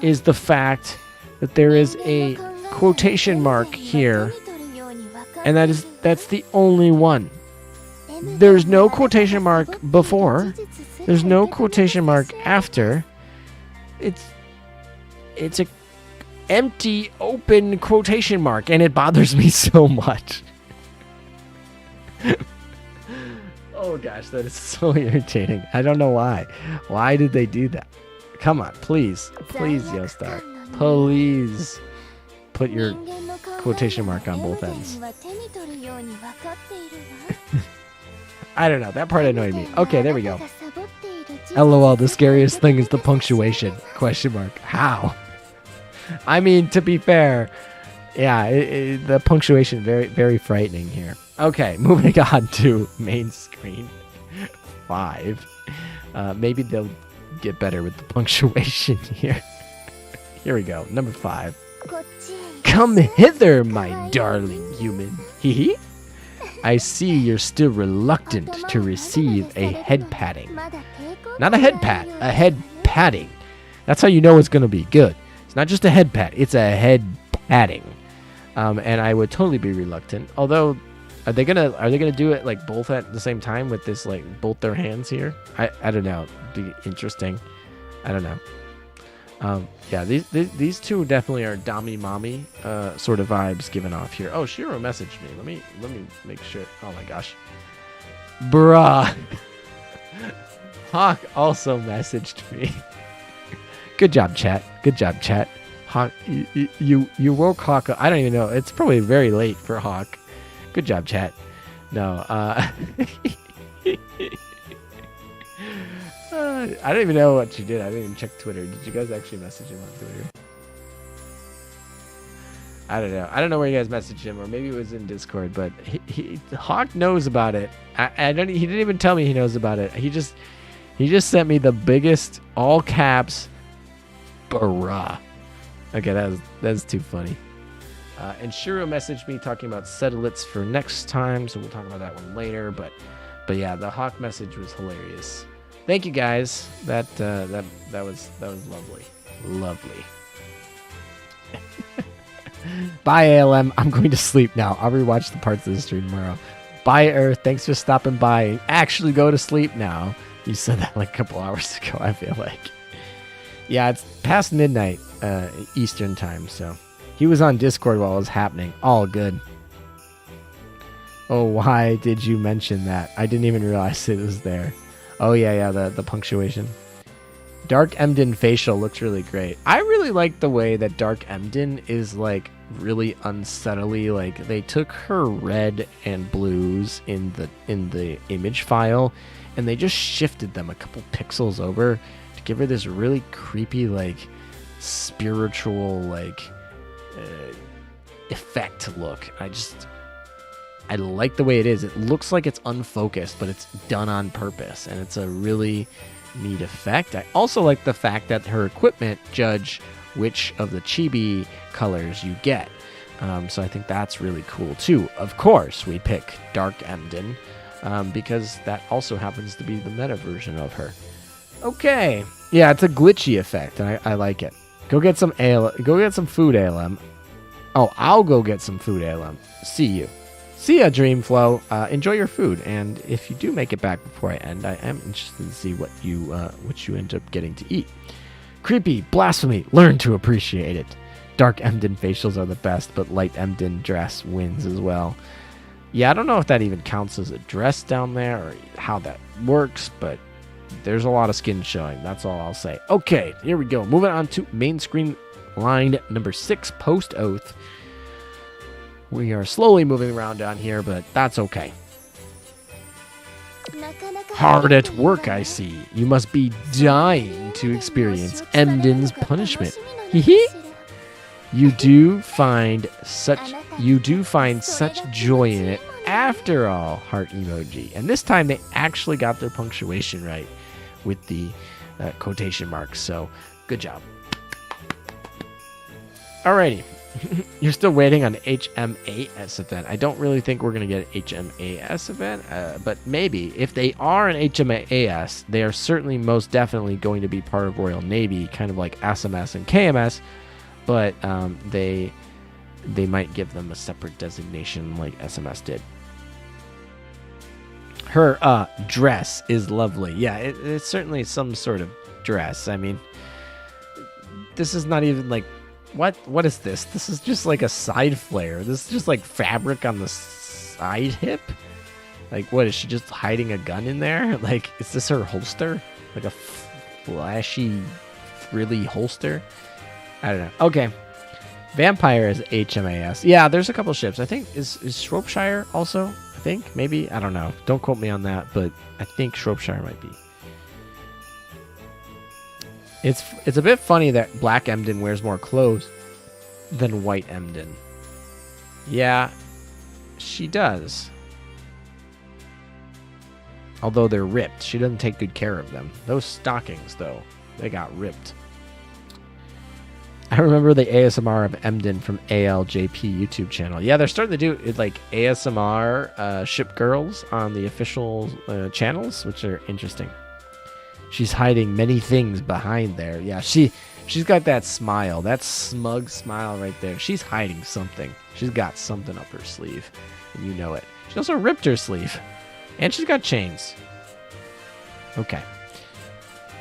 is the fact that there is a quotation mark here, and that's the only one. There's no quotation mark before. There's no quotation mark after. It's a empty, open quotation mark, and it bothers me so much. Oh gosh, that is so irritating. I don't know why. Why did they do that? Come on, please, Yostar, please put your quotation mark on both ends. I don't know. That part annoyed me. Okay, there we go. LOL, the scariest thing is the punctuation. Question mark. How? I mean, to be fair, yeah, the punctuation very, very frightening here. Okay, moving on to main screen 5. Maybe they'll get better with the punctuation here. Here we go. Number 5. Come hither, my darling human. Hee. I see you're still reluctant to receive a head patting. Not a head pat, a head patting. That's how you know it's going to be good. It's not just a head pat, it's a head patting. And I would totally be reluctant. Although, are they gonna do it like both at the same time with this, like both their hands here? I don't know. It'd be interesting. I don't know. Yeah, these two definitely are Dami Mommy sort of vibes given off here. Oh, Shiro messaged me. Let me make sure. Oh my gosh. Bruh. Hawk also messaged me. Good job, chat. Good job, chat. Hawk, you woke Hawk up. I don't even know. It's probably very late for Hawk. Good job, chat. No, I don't even know what you did. I didn't even check Twitter. Did you guys actually message him on Twitter? I don't know. I don't know where you guys messaged him, or maybe it was in Discord. But Hawk knows about it. He didn't even tell me he knows about it. He just sent me the biggest all caps, bruh. Okay, that's too funny. And Shiro messaged me talking about settlets for next time, so we'll talk about that one later. But yeah, the Hawk message was hilarious. Thank you guys. That was lovely. Bye, ALM. I'm going to sleep now. I'll rewatch the parts of the stream tomorrow. Bye, Earth. Thanks for stopping by. Actually, go to sleep now. You said that like a couple hours ago, I feel like. Yeah, it's past midnight Eastern time, so he was on Discord while it was happening. All good. Oh, why did you mention that? I didn't even realize it was there. Oh, yeah, the punctuation. Dark Emden facial looks really great. I really like the way that Dark Emden is like really unsettly. Like they took her red and blues in the image file and they just shifted them a couple pixels over to give her this really creepy, like spiritual, like effect look. I like the way it is. It looks like it's unfocused, but it's done on purpose, and it's a really neat effect. I also like the fact that her equipment judge which of the chibi colors you get. So I think that's really cool too. Of course, we pick Dark Emden because that also happens to be the meta version of her. Okay, yeah, it's a glitchy effect, and I like it. Go get some Go get some food, ALM. Oh, I'll go get some food, ALM. See you. See ya, Dreamflow. Enjoy your food, and if you do make it back before I end, I am interested to see what you end up getting to eat. Creepy, blasphemy, learn to appreciate it. Dark Emden facials are the best, but light Emden dress wins as well. Yeah, I don't know if that even counts as a dress down there or how that works, but there's a lot of skin showing. That's all I'll say. Okay, here we go. Moving on to main screen line number 6, post-oath. We are slowly moving around down here, but that's okay. Hard at work, I see. You must be dying to experience Emden's punishment. Hehe. You do find such joy in it after all, heart emoji. And this time they actually got their punctuation right with the quotation marks. So good job. Alrighty. You're still waiting on HMAS event. I don't really think we're going to get an HMAS event, but maybe. If they are an HMAS, they are certainly most definitely going to be part of Royal Navy, kind of like SMS and KMS, but they might give them a separate designation like SMS did. Her dress is lovely. Yeah, it's certainly some sort of dress. I mean, this is not even like... What is this? This is just like a side flare. This is just like fabric on the side hip. Like, what, is she just hiding a gun in there? Like, is this her holster? Like a flashy, frilly holster? I don't know. Okay. Vampire is HMAS. Yeah, there's a couple ships. I think, is Shropshire also? I think, maybe? I don't know. Don't quote me on that, but I think Shropshire might be. It's a bit funny that Black Emden wears more clothes than White Emden. Yeah, she does. Although they're ripped. She doesn't take good care of them. Those stockings, though, they got ripped. I remember the ASMR of Emden from ALJP YouTube channel. Yeah, they're starting to do it like ASMR ship girls on the official channels, which are interesting. She's hiding many things behind there. Yeah, she's got that smile, that smug smile right there. She's hiding something. She's got something up her sleeve, and you know it. She also ripped her sleeve, and she's got chains. Okay.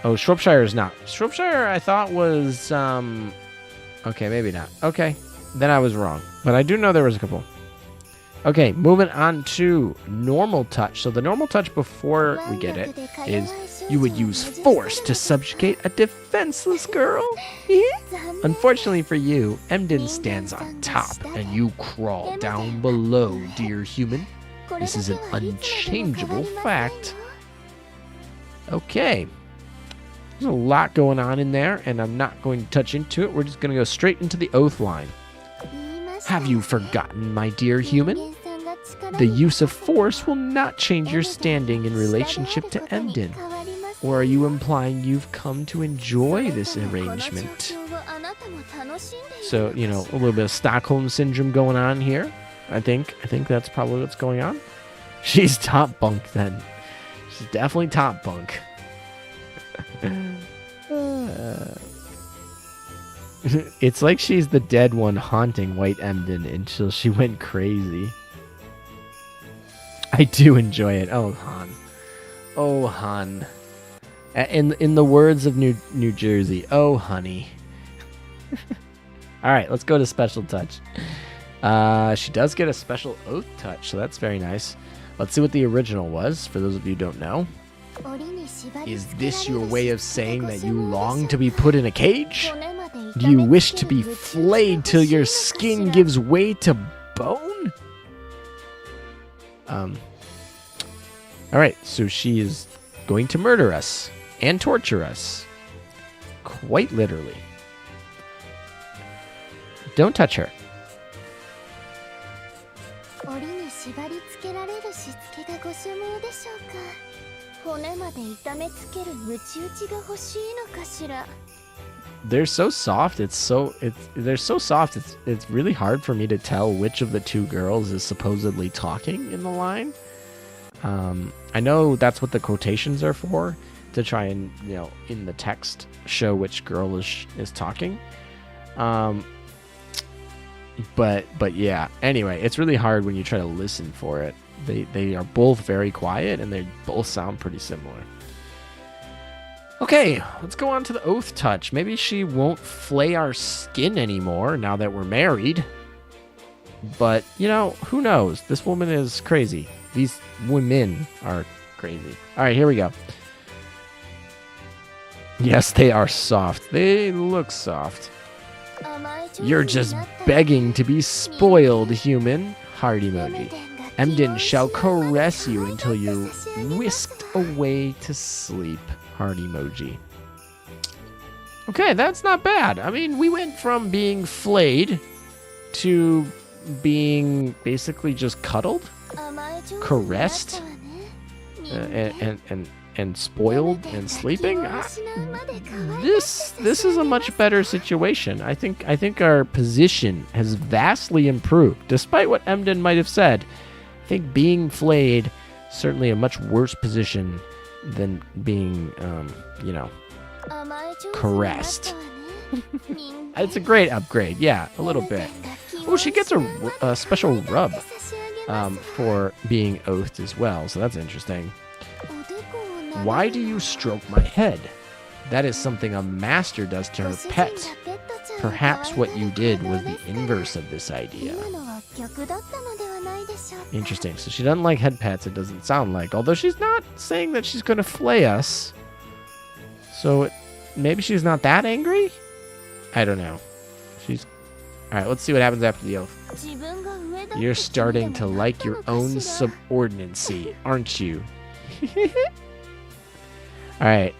Oh, Shropshire is not. Shropshire, I thought was okay, maybe not. Okay, then I was wrong, but I do know there was a couple. Okay, moving on to normal touch. So the normal touch before we get it is you would use force to subjugate a defenseless girl. Unfortunately for you, Emden stands on top and you crawl down below, dear human. This is an unchangeable fact. Okay. There's a lot going on in there, and I'm not going to touch into it. We're just going to go straight into the oath line. Have you forgotten, my dear human? The use of force will not change your standing in relationship to Emden. Or are you implying you've come to enjoy this arrangement? So, you know, a little bit of Stockholm Syndrome going on here. I think that's probably what's going on. She's top bunk then. She's definitely top bunk. It's like she's the dead one haunting White Emden until she went crazy. I do enjoy it. Oh, Han. Oh, Han. In the words of New Jersey, oh, honey. All right, let's go to special touch. She does get a special oath touch, so that's very nice. Let's see what the original was, for those of you who don't know. Is this your way of saying that you long to be put in a cage? Do you wish to be flayed till your skin gives way to bone? Alright, so she is going to murder us and torture us. Quite literally. Don't touch her. They're so soft. They're so soft. It's really hard for me to tell which of the two girls is supposedly talking in the line. I know that's what the quotations are for, to try and, you know, in the text show which girl is talking. But yeah. Anyway, it's really hard when you try to listen for it. They are both very quiet and they both sound pretty similar. Okay, let's go on to the oath touch. Maybe she won't flay our skin anymore now that we're married. But, you know, who knows? This woman is crazy. These women are crazy. All right, here we go. Yes, they are soft. They look soft. You're just begging to be spoiled, human. Heart emoji. Emden shall caress you until you're whisked away to sleep. Heart emoji. Okay, that's not bad. I mean, we went from being flayed to being basically just cuddled, caressed, and spoiled and sleeping. This is a much better situation. I think our position has vastly improved, despite what Emden might have said. I think being flayed certainly a much worse position than being, you know, caressed. It's a great upgrade, yeah, a little bit. Oh, she gets a special rub for being oathed as well, so that's interesting. Why do you stroke my head? That is something a master does to her pet. Perhaps what you did was the inverse of this idea. Interesting. So she doesn't like head pets, it doesn't sound like. Although she's not saying that she's going to flay us. So maybe she's not that angry? I don't know. Alright, let's see what happens after the oath. You're starting to like your own subordinacy, aren't you? Alright,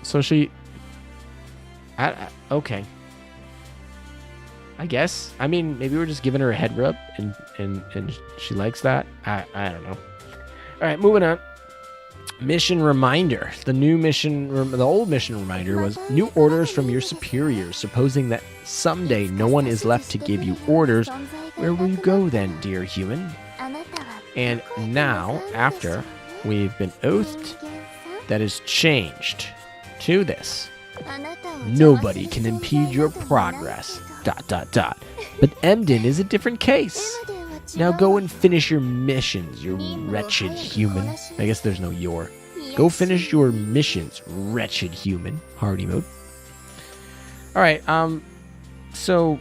so she... okay. I guess. I mean, maybe we're just giving her a head rub, and she likes that. I don't know. Alright, moving on. Mission reminder. The old mission reminder was new orders from your superiors. Supposing that someday no one is left to give you orders, where will you go then, dear human? And now, after we've been oathed, that is changed to this. Nobody can impede your progress. ... But Emden is a different case. Now go and finish your missions, you wretched human. I guess there's no your. Go finish your missions, wretched human. Hard emote. Alright, so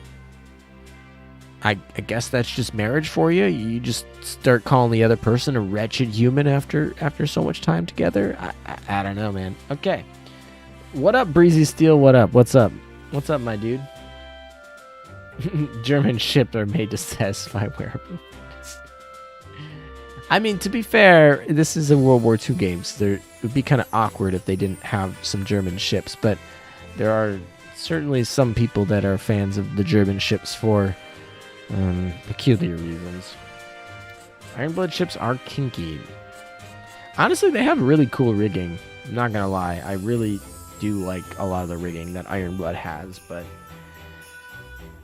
I guess that's just marriage for you. You just start calling the other person a wretched human after so much time together. I don't know, man. Okay. What up, Breezy Steel? What up? What's up? What's up, my dude? German ships are made to satisfy wearables. I mean, to be fair, this is a World War II game, so it would be kind of awkward if they didn't have some German ships, but there are certainly some people that are fans of the German ships for peculiar reasons. Ironblood ships are kinky. Honestly, they have really cool rigging. I'm not gonna lie, I really do like a lot of the rigging that Ironblood has, but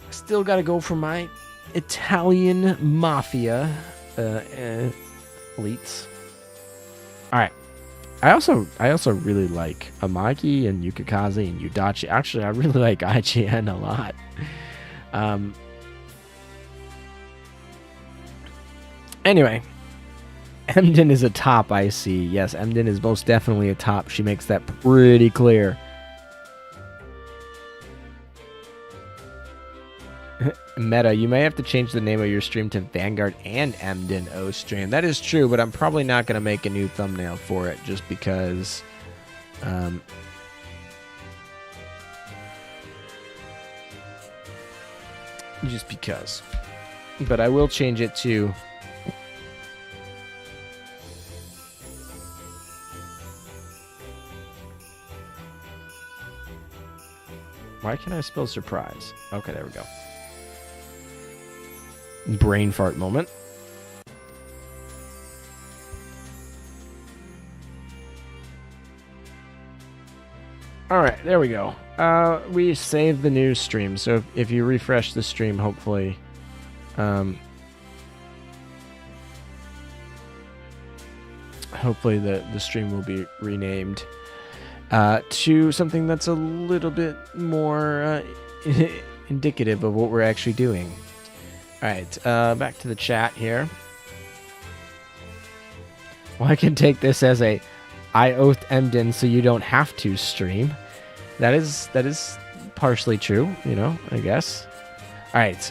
still gotta go for my Italian mafia elites. Alright. I also really like Amagi and Yukikaze and Yudachi. Actually, I really like IGN a lot. Anyway, Emden is a top, I see. Yes, Emden is most definitely a top. She makes that pretty clear. Meta, you may have to change the name of your stream to Vanguard and Emden O stream. That is true, but I'm probably not going to make a new thumbnail for it just because... But I will change it to... Why can't I spell surprise? Okay, there we go. Brain fart moment. All right, there we go. We saved the new stream, so if you refresh the stream, hopefully... hopefully the stream will be renamed to something that's a little bit more indicative of what we're actually doing. All right, back to the chat here. Well, I can take this as a I oath Emden so you don't have to stream. That is partially true, you know, I guess. All right,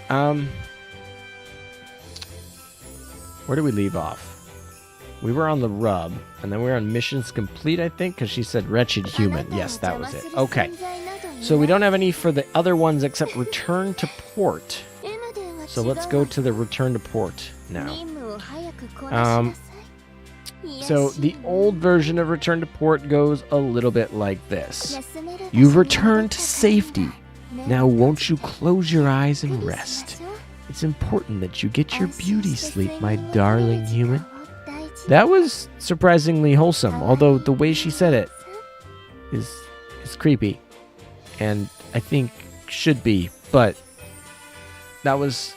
where do we leave off? We were on the rub, and then we were on missions complete, I think, because she said wretched human. Yes, that was it. Okay. So we don't have any for the other ones except return to port. So let's go to the return to port now. So the old version of return to port goes a little bit like this. You've returned to safety. Now won't you close your eyes and rest? It's important that you get your beauty sleep, my darling human. That was surprisingly wholesome, although the way she said it is creepy, and I think should be, but that was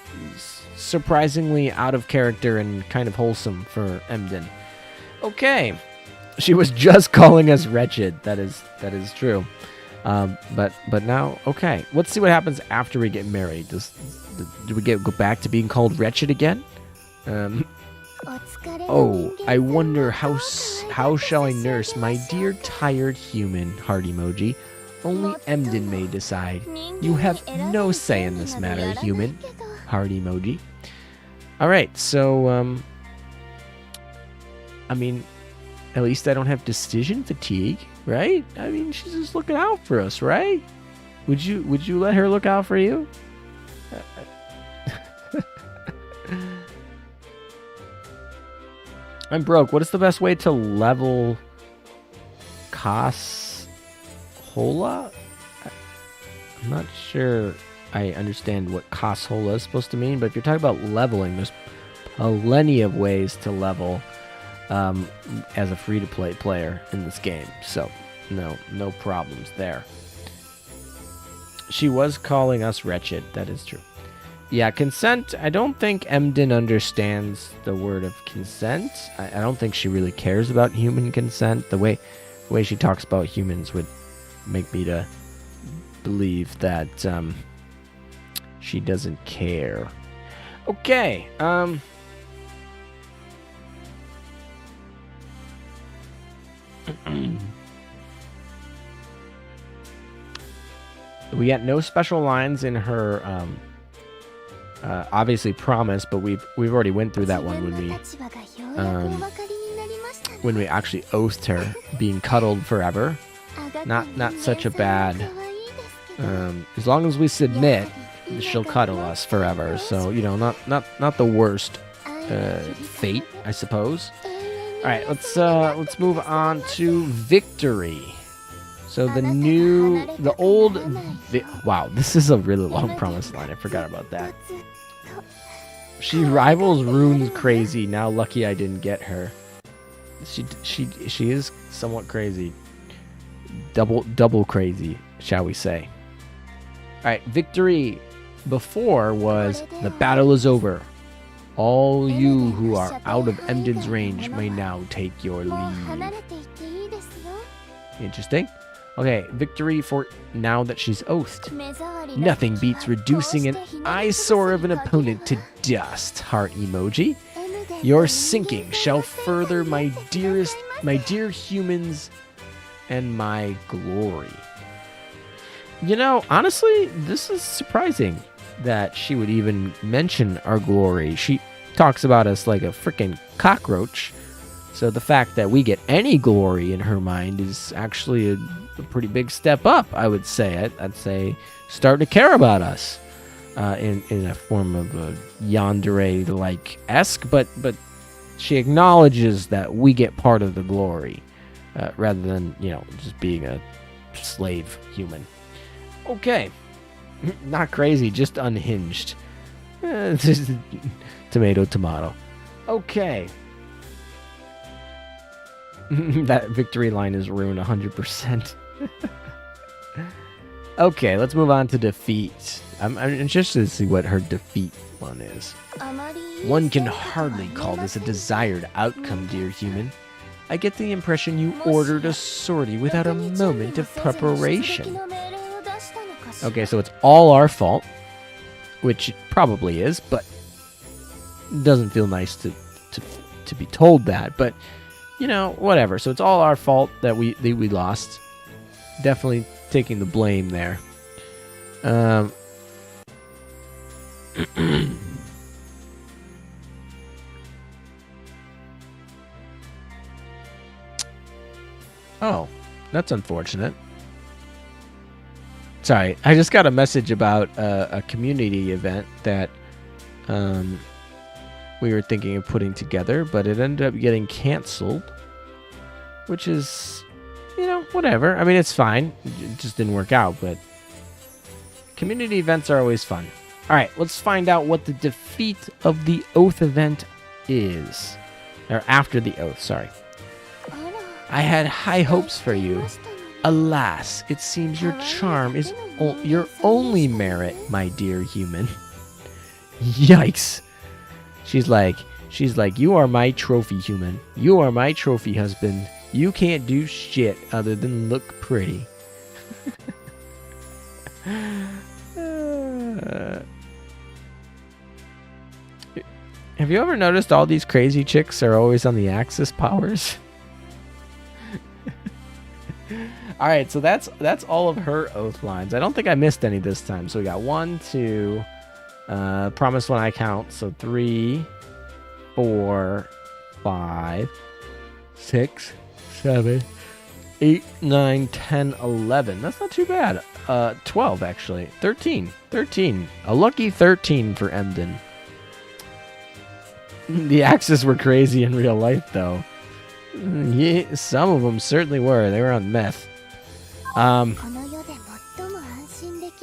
surprisingly out of character and kind of wholesome for Emden. Okay, she was just calling us wretched. That is true. But now, okay, let's see what happens after we get married. Do we go back to being called wretched again? Oh, I wonder how shall I nurse my dear tired human, heart emoji. Only Emden may decide. You have no say in this matter, human, heart emoji. All right, so I mean, at least I don't have decision fatigue, right? I mean, she's just looking out for us, right? Would you let her look out for you? I'm broke. What is the best way to level Kashola? I'm not sure I understand what Kashola is supposed to mean, but if you're talking about leveling, there's plenty of ways to level as a free-to-play player in this game. So, no problems there. She was calling us wretched. That is true. Yeah, consent. I don't think Emden understands the word of consent. I don't think she really cares about human consent. The way she talks about humans would make me to believe that she doesn't care. Okay. We got no special lines in her obviously promise, but we've already went through that one when we actually oathed her being cuddled forever. Not such a bad as long as we submit, she'll cuddle us forever. So, you know, not the worst fate, I suppose. All right, let's move on to victory. So wow, this is a really long promise line. I forgot about that. She rivals Rune's crazy. Now lucky I didn't get her. She is somewhat crazy. Double crazy, shall we say. All right, victory before was the battle is over. All you who are out of Emden's range may now take your leave. Interesting. Okay, victory for now that she's oathed. Nothing beats reducing an eyesore of an opponent to dust, heart emoji. Your sinking shall further my dear humans and my glory. You know, honestly, this is surprising. that she would even mention our glory. She talks about us like a freaking cockroach. So the fact that we get any glory in her mind is actually a pretty big step up, I would say. I'd say start to care about us in a form of a yandere-like esque, but she acknowledges that we get part of the glory rather than, just being a slave human. Okay. Not crazy, just unhinged. Tomato. Okay. That victory line is ruined 100%. Okay, let's move on to defeat. I'm interested to see what her defeat one is. One can hardly call this a desired outcome, dear human. I get the impression you ordered a sortie without a moment of preparation. Okay, so it's all our fault, which it probably is, but it doesn't feel nice to be told that. But whatever. So it's all our fault that we lost. Definitely taking the blame there. Oh, that's unfortunate. Sorry, I just got a message about a community event that we were thinking of putting together, but it ended up getting canceled, which is, whatever. I mean, it's fine. It just didn't work out, but community events are always fun. All right, let's find out what the defeat of the Oath event is. Or after the Oath, sorry. I had high hopes for you. Alas, it seems your charm is your only merit, my dear human. Yikes. She's like, you are my trophy human. You are my trophy husband. You can't do shit other than look pretty. Have you ever noticed all these crazy chicks are always on the Axis powers? All right, so that's all of her oath lines. I don't think I missed any this time. So we got 1, 2, promise when I count. So 3, 4, 5, 6, 7, 8, 9, 10, 11. That's not too bad. 12 actually. 13. A lucky 13 for Emden. The Axis were crazy in real life, though. Yeah, some of them certainly were. They were on meth.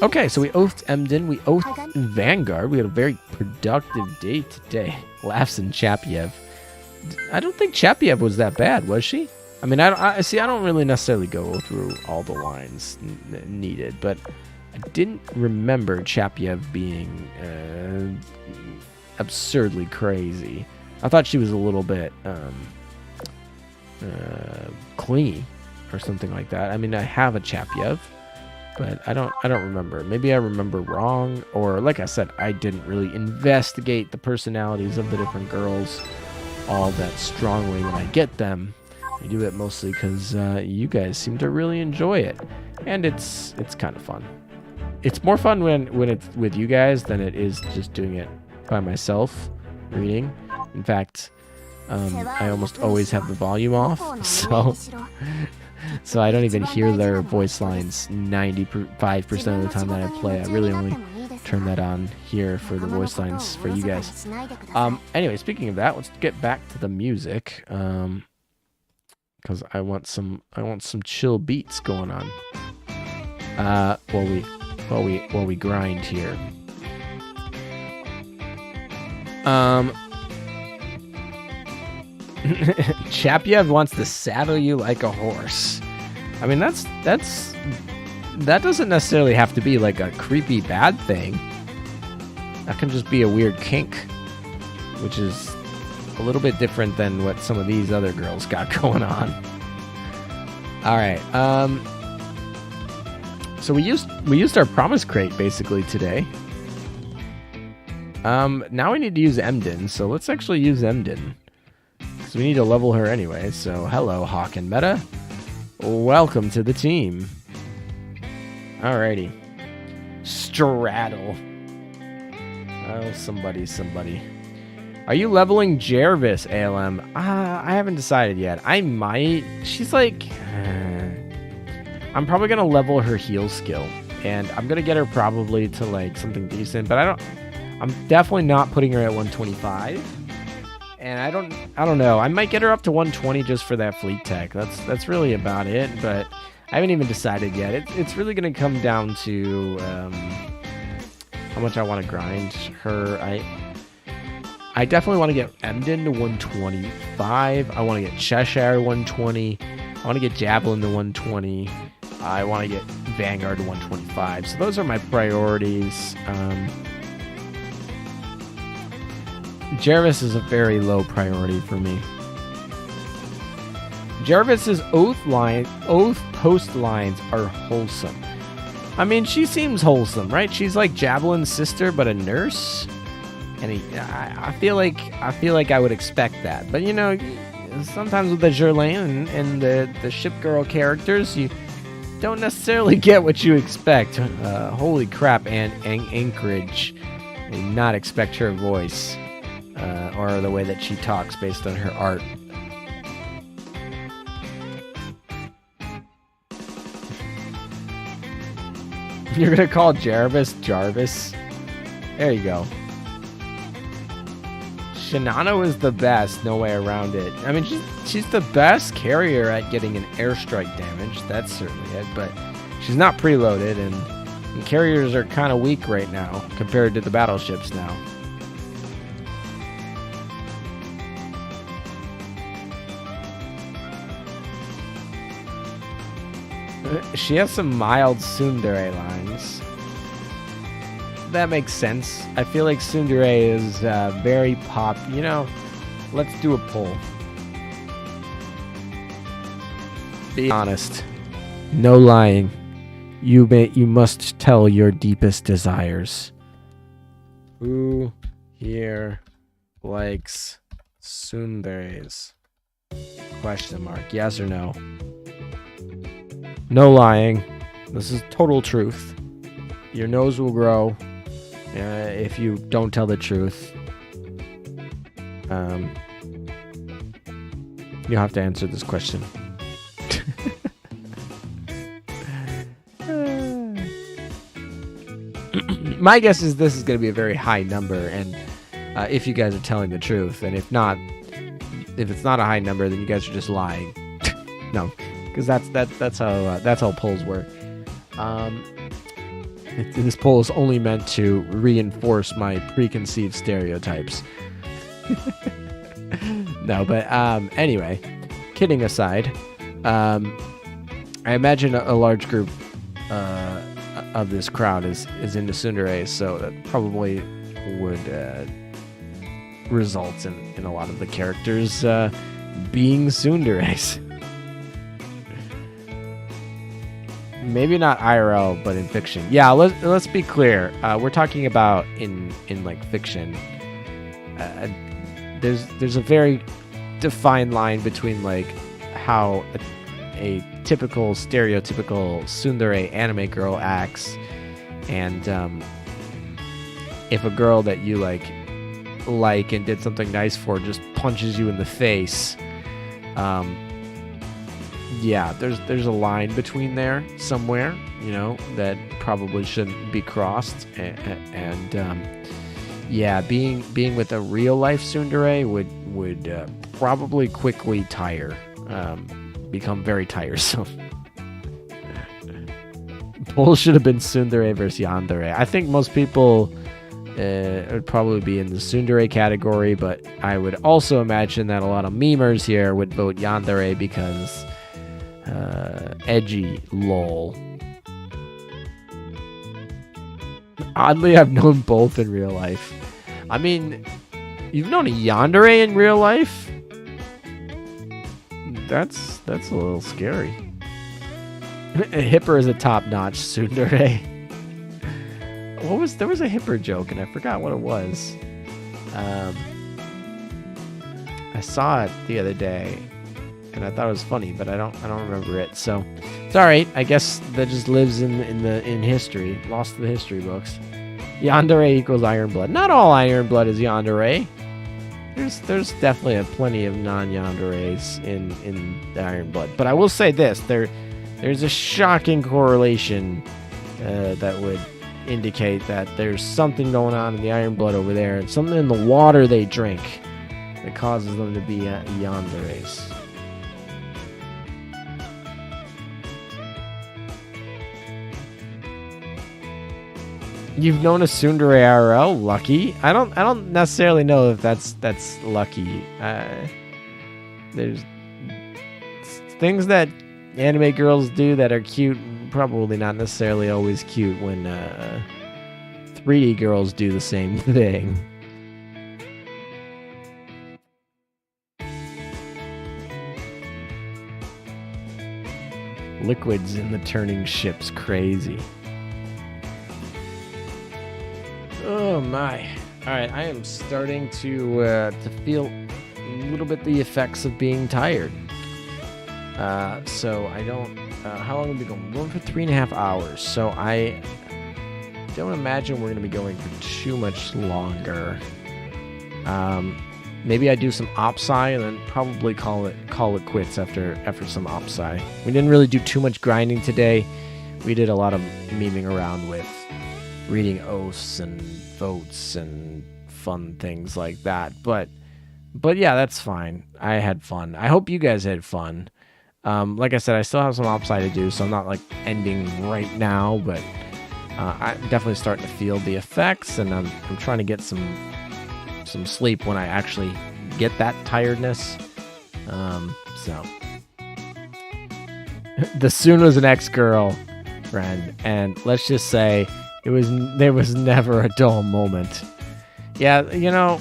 Okay, so we oathed Emden. We oathed Vanguard. We had a very productive day today. Laughs in Chapiev. I don't think Chapiev was that bad, was she? I mean, I don't really necessarily go through all the lines needed, but I didn't remember Chapiev being absurdly crazy. I thought she was a little bit clingy or something like that. I mean, I have a Chapiev, but I don't remember. Maybe I remember wrong, or like I said, I didn't really investigate the personalities of the different girls all that strongly when I get them. I do it mostly because you guys seem to really enjoy it, and it's kind of fun. It's more fun when it's with you guys than it is just doing it by myself reading. In fact, I almost always have the volume off, so I don't even hear their voice lines 95% of the time that I play. I really only turn that on here for the voice lines for you guys. Anyway, speaking of that, let's get back to the music, because I want some chill beats going on while we grind here. Chapiev wants to saddle you like a horse. I mean, that doesn't necessarily have to be like a creepy bad thing. That can just be a weird kink, which is a little bit different than what some of these other girls got going on. All right. So we used our promise crate basically today. Now we need to use Emden, so let's actually use Emden. So we need to level her anyway. So hello, Hawk and Meta. Welcome to the team. Alrighty. Straddle. Oh, somebody. Are you leveling Jervis, ALM? I haven't decided yet. I might. She's like... I'm probably going to level her heal skill. And I'm going to get her probably to, like, something decent. But I'm definitely not putting her at 125. And I don't know. I might get her up to 120 just for that fleet tech. That's really about it. But I haven't even decided yet. It's really going to come down to how much I want to grind her. I definitely want to get Emden to 125. I want to get Cheshire 120. I want to get Javelin to 120. I want to get Vanguard to 125. So those are my priorities. Jervis is a very low priority for me. Jervis's oath post lines are wholesome. I mean, she seems wholesome, right? She's like Javelin's sister, but a nurse. And I feel like I would expect that. But, you know, sometimes with the Jerlaine and the ship girl characters, you don't necessarily get what you expect. Holy crap, and Anchorage. I did not expect her voice or the way that she talks based on her art. You're going to call Jarvis? There you go. Shinano is the best, no way around it. I mean, she's the best carrier at getting an airstrike damage, that's certainly it, but she's not preloaded, and carriers are kind of weak right now compared to the battleships now. She has some mild tsundere lines. That makes sense. I feel like tsundere is very pop. You know, let's do a poll. Be honest. No lying. You must tell your deepest desires. Who here likes tsunderes? Question mark. Yes or no? No lying. This is total truth. Your nose will grow if you don't tell the truth. You'll have to answer this question. My guess is this is going to be a very high number, and if you guys are telling the truth, and if it's not a high number, then you guys are just lying. No, because that's how polls work. This poll is only meant to reinforce my preconceived stereotypes. No, but anyway, kidding aside, I imagine a large group of this crowd is into tsunderes, so that probably would result in a lot of the characters being tsunderes. Maybe not IRL, but in fiction. Yeah, let's be clear. We're talking about in like fiction. There's a very defined line between like how a typical stereotypical tsundere anime girl acts, and if a girl that you like and did something nice for just punches you in the face. Yeah, there's a line between there somewhere, you know, that probably shouldn't be crossed, and yeah, being with a real life tsundere would probably quickly become very tiresome. Poll should have been tsundere versus yandere. I think most people would probably be in the tsundere category, but I would also imagine that a lot of memers here would vote yandere because edgy, lol. Oddly, I've known both in real life. I mean, you've known a yandere in real life? That's a little scary. Hipper is a top-notch tsundere. There was a Hipper joke, and I forgot what it was. I saw it the other day, and I thought it was funny, but I don't remember it. So it's all right. I guess that just lives in history, lost to the history books. Yandere equals Iron Blood. Not all Iron Blood is Yandere. There's definitely plenty of non-yanderes in the Iron Blood. But I will say this: there's a shocking correlation that would indicate that there's something going on in the Iron Blood over there, and something in the water they drink that causes them to be yanderes. You've known a tsundere IRL, lucky. I don't necessarily know if that's lucky. There's things that anime girls do that are cute, probably not necessarily always cute when 3D girls do the same thing. Liquids in the turning ship's crazy. Oh my. Alright, I am starting to feel a little bit the effects of being tired. So I don't... how long have we been going? We're going for 3.5 hours. So I don't imagine we're going to be going for too much longer. Maybe I do some OpSci and then probably call it quits after some OpSci. We didn't really do too much grinding today. We did a lot of memeing around with reading oaths and votes and fun things like that. But yeah, that's fine. I had fun. I hope you guys had fun. Like I said, I still have some OpSci to do, so I'm not like ending right now, but I'm definitely starting to feel the effects, and I'm trying to get some sleep when I actually get that tiredness. So the Soon was an ex-girl friend, and let's just say there was never a dull moment. Yeah, you know,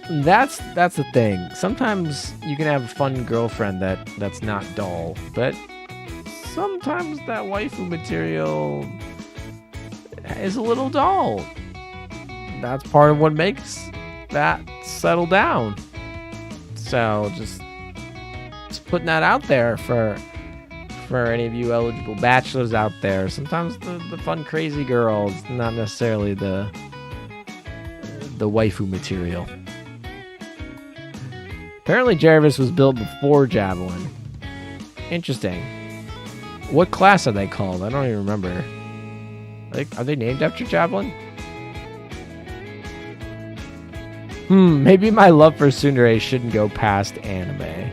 that's the thing. Sometimes you can have a fun girlfriend that's not dull, but sometimes that waifu material is a little dull. That's part of what makes that settle down. So just putting that out there for any of you eligible bachelors out there. Sometimes the fun crazy girl is not necessarily the waifu material. Apparently Jarvis was built before Javelin. Interesting. What class are they called? I don't even remember. Are they named after Javelin? Maybe my love for tsundere shouldn't go past anime.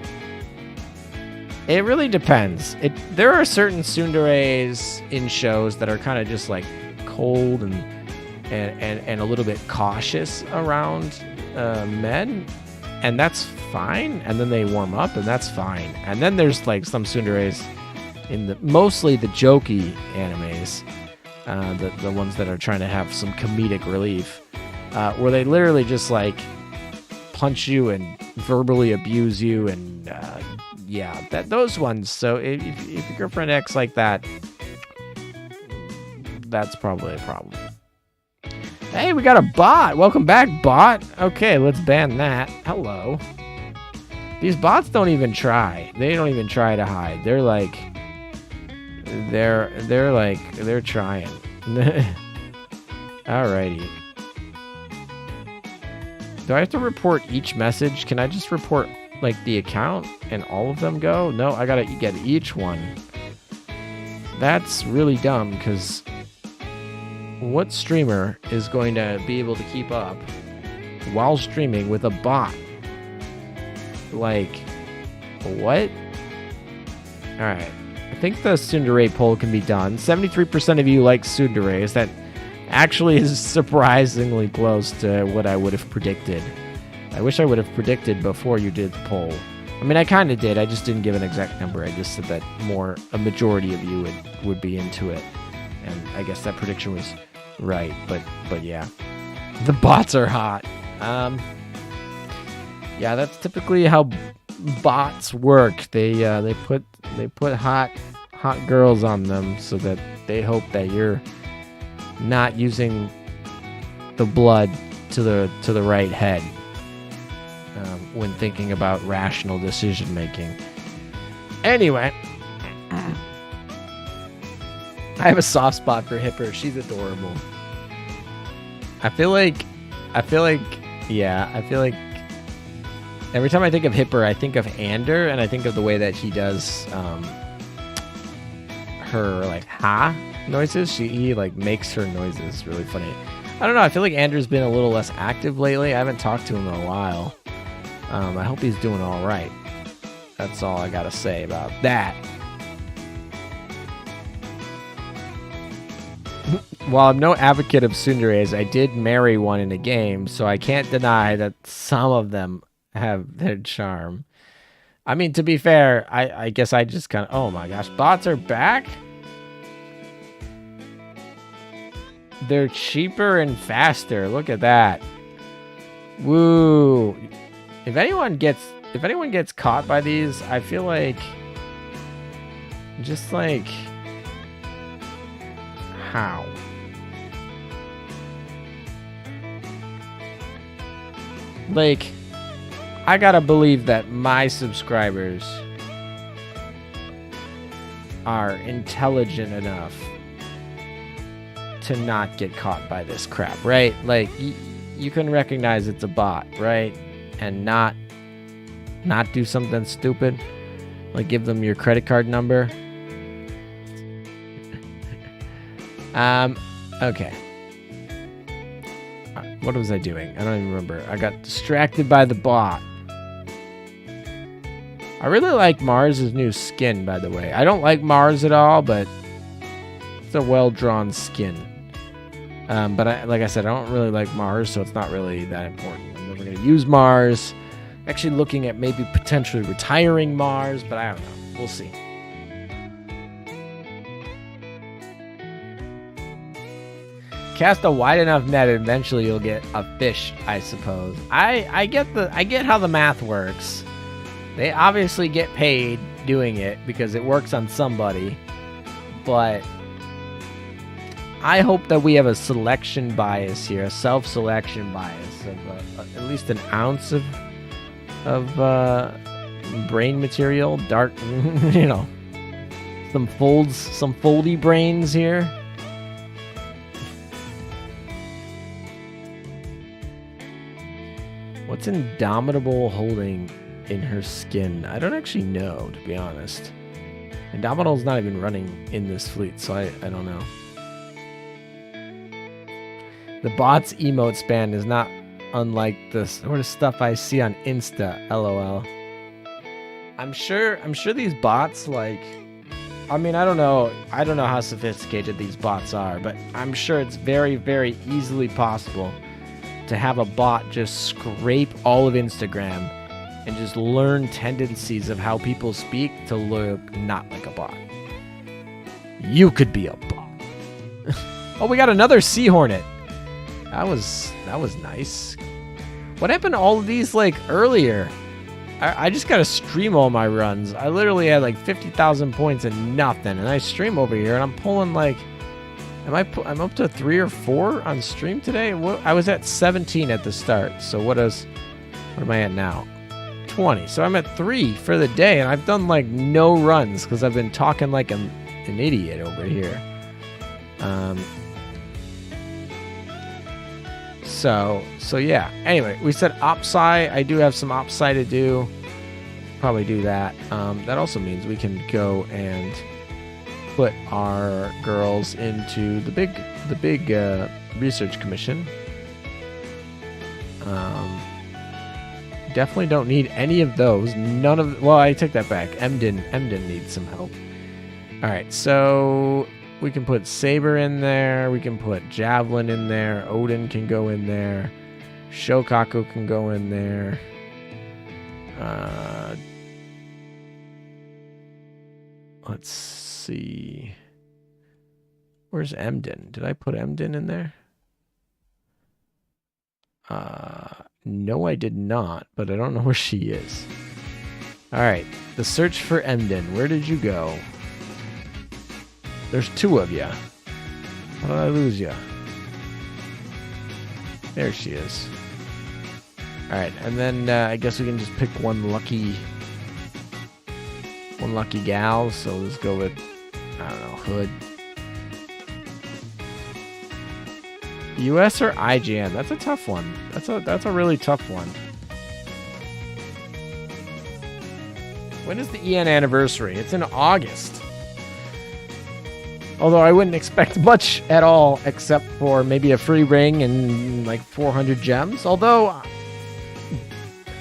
It really depends. There are certain tsunderes in shows that are kind of just like cold and a little bit cautious around men, and that's fine. And then they warm up, and that's fine. And then there's like some tsunderes in mostly the jokey animes, the ones that are trying to have some comedic relief, where they literally just like punch you and verbally abuse you, and yeah, those ones. So if your girlfriend acts like that, that's probably a problem. Hey, we got a bot. Welcome back, bot. Okay, let's ban that. Hello. These bots don't even try. They don't even try to hide. They're like, they're trying. Alrighty. Do I have to report each message? Can I just report like the account and all of them go? No, I gotta get each one. That's really dumb, because what streamer is going to be able to keep up while streaming with a bot? Like, what? Alright. I think the tsundere poll can be done. 73% of you like tsunderes. That actually is surprisingly close to what I would have predicted. I wish I would have predicted before you did the poll. I mean, I kind of did. I just didn't give an exact number. I just said that a majority of you would be into it. And I guess that prediction was right. But yeah. The bots are hot. Yeah, that's typically how bots work. They put hot girls on them so that they hope that you're not using the blood to the right head when thinking about rational decision making. Anyway, I have a soft spot for Hipper. She's adorable. I feel like, yeah, I feel like every time I think of Hipper, I think of Ander, and I think of the way that he does her like ha noises. He like makes her noises really funny. I don't know. I feel like Ander's been a little less active lately. I haven't talked to him in a while. I hope he's doing all right. That's all I gotta say about that. While I'm no advocate of tsunderes, I did marry one in a game, so I can't deny that some of them have their charm. I mean, to be fair, I guess I just kind of... Oh my gosh, bots are back? They're cheaper and faster. Look at that. Woo. If anyone gets caught by these, I feel like... Just like... How? Like, I gotta believe that my subscribers are intelligent enough to not get caught by this crap, right? Like, you can recognize it's a bot, right? And not do something stupid, like give them your credit card number. Okay. What was I doing? I don't even remember. I got distracted by the bot. I really like Mars' new skin, by the way. I don't like Mars at all, but it's a well-drawn skin. But like I said, I don't really like Mars, so it's not really that important. I'm never going to use Mars. Actually looking at maybe potentially retiring Mars, but I don't know. We'll see. Cast a wide enough net, and eventually you'll get a fish, I suppose. I get how the math works. They obviously get paid doing it because it works on somebody. But I hope that we have a selection bias here, a self-selection bias of at least an ounce of brain material, dark, you know, some foldy brains here. What's Indomitable holding in her skin? I don't actually know, to be honest. Indomitable's not even running in this fleet, so I don't know. The bot's emote span is not unlike the sort of stuff I see on Insta, LOL. I'm sure these bots, like, I mean, I don't know how sophisticated these bots are, but I'm sure it's very, very easily possible to have a bot just scrape all of Instagram and just learn tendencies of how people speak to look not like a bot. You could be a bot. Oh, we got another Sea Hornet. That was nice. What happened to all of these like earlier? I just gotta stream all my runs. I literally had like 50,000 points and nothing, and I stream over here and I'm pulling like, I'm up to 3 or 4 on stream today. I was at 17 at the start. So what am I at now? 20. So I'm at 3 for the day, and I've done like no runs because I've been talking like an idiot over here. So yeah. Anyway, we said OpSci. I do have some OpSci to do. Probably do that. That also means we can go and put our girls into the big research commission. Definitely don't need any of those. None of... Well, I take that back. Emden needs some help. All right, so we can put Saber in there. We can put Javelin in there. Odin can go in there. Shokaku can go in there. Let's see. Where's Emden? Did I put Emden in there? No, I did not, but I don't know where she is. All right, the search for Emden. Where did you go? There's 2 of you. How did I lose you? There she is. All right, and then I guess we can just pick one lucky gal. So let's go with, I don't know, Hood. US or IGN? That's a tough one. That's a really tough one. When is the EN anniversary? It's in August. Although I wouldn't expect much at all, except for maybe a free ring and like 400 gems. Although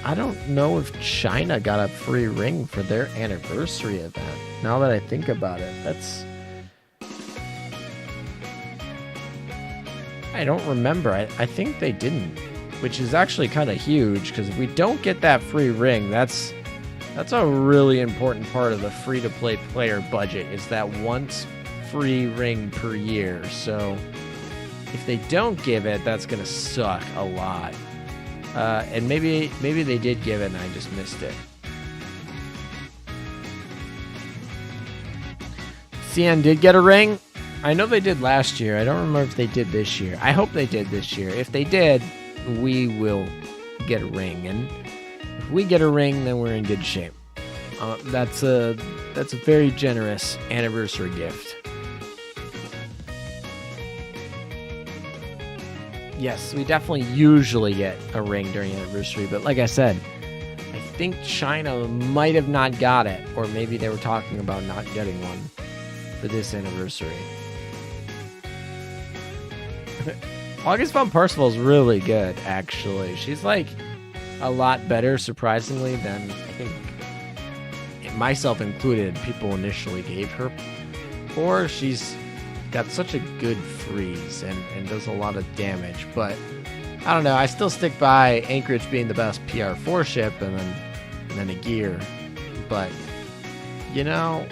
I don't know if China got a free ring for their anniversary event. Now that I think about it, I don't remember. I think they didn't, which is actually kind of huge, because if we don't get that free ring, that's a really important part of the free-to-play player budget, is that once free ring per year. So if they don't give it, that's going to suck a lot. And maybe they did give it and I just missed it. CN did get a ring. I know they did last year. I don't remember if they did this year. I hope they did this year. If they did, we will get a ring. And if we get a ring, then we're in good shape. That's a very generous anniversary gift. Yes, we definitely usually get a ring during anniversary, but like I said, I think China might have not got it, or maybe they were talking about not getting one for this anniversary. August Von Percival is really good, actually. She's like a lot better, surprisingly, than I think, myself included, people initially gave her for. She's got such a good freeze and does a lot of damage, but I don't know. I still stick by Anchorage being the best PR4 ship, and then a gear. But you know,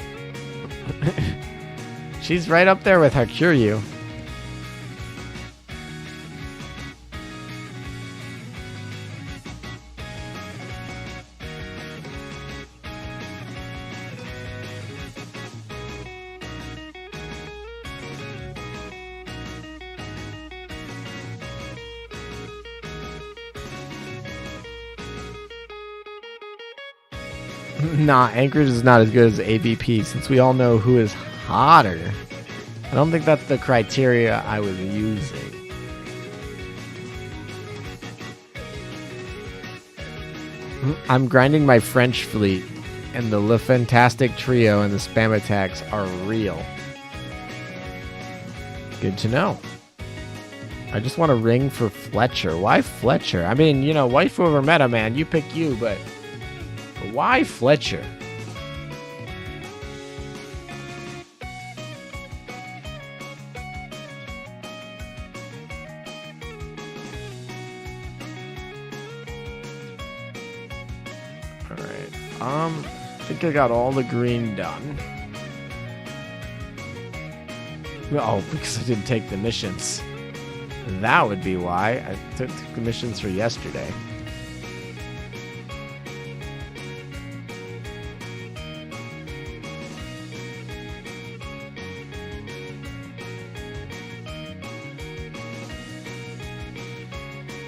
she's right up there with Hakuryu. Nah, Anchorage is not as good as AVP, since we all know who is hotter. I don't think that's the criteria I was using. I'm grinding my French fleet, and the Le Fantastic Trio and the spam attacks are real. Good to know. I just want a ring for Fletcher. Why Fletcher? I mean, you know, waifu over meta, man. You pick you, but why Fletcher? Alright. I think I got all the green done. Oh, because I didn't take the missions. That would be why. I took the missions for yesterday.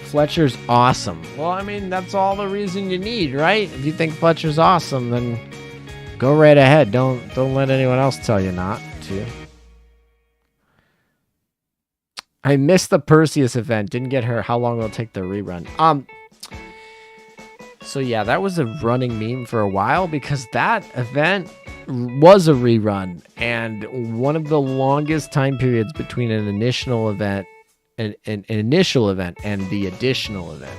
Fletcher's awesome. Well, I mean, that's all the reason you need, right? If you think Fletcher's awesome, then go right ahead. Don't let anyone else tell you not to. I missed the Perseus event. Didn't get her. How long will it take the rerun? So yeah, that was a running meme for a while, because that event was a rerun, and one of the longest time periods between an initial event and the additional event.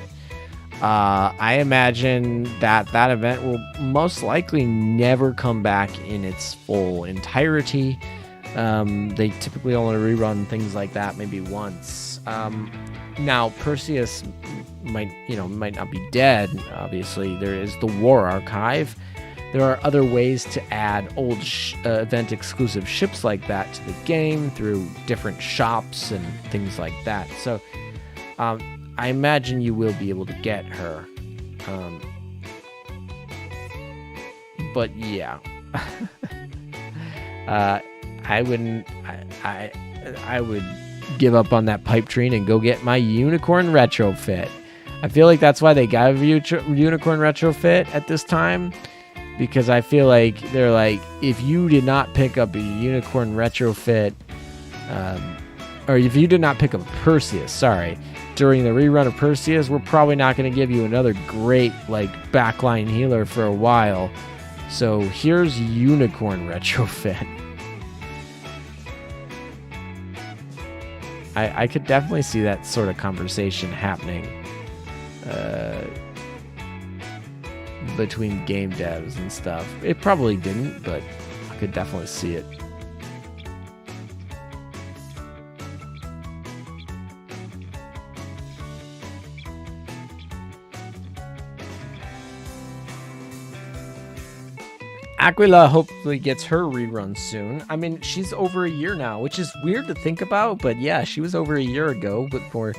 I imagine that event will most likely never come back in its full entirety. They typically only rerun things like that maybe once. Now Perseus might not be dead. Obviously, there is the War Archive. There are other ways to add old event exclusive ships like that to the game through different shops and things like that. So I imagine you will be able to get her. But yeah. I would give up on that pipe dream and go get my unicorn retrofit. I feel like that's why they got a unicorn retrofit at this time, because I feel like they're like, if you did not pick up a unicorn retrofit or if you did not pick up Perseus, sorry, during the rerun of Perseus, we're probably not going to give you another great, like, backline healer for a while. So here's Unicorn Retrofit. I could definitely see that sort of conversation happening between game devs and stuff. It probably didn't, but I could definitely see it. Aquila hopefully gets her rerun soon. I mean, she's over a year now, which is weird to think about, but yeah, she was over a year ago before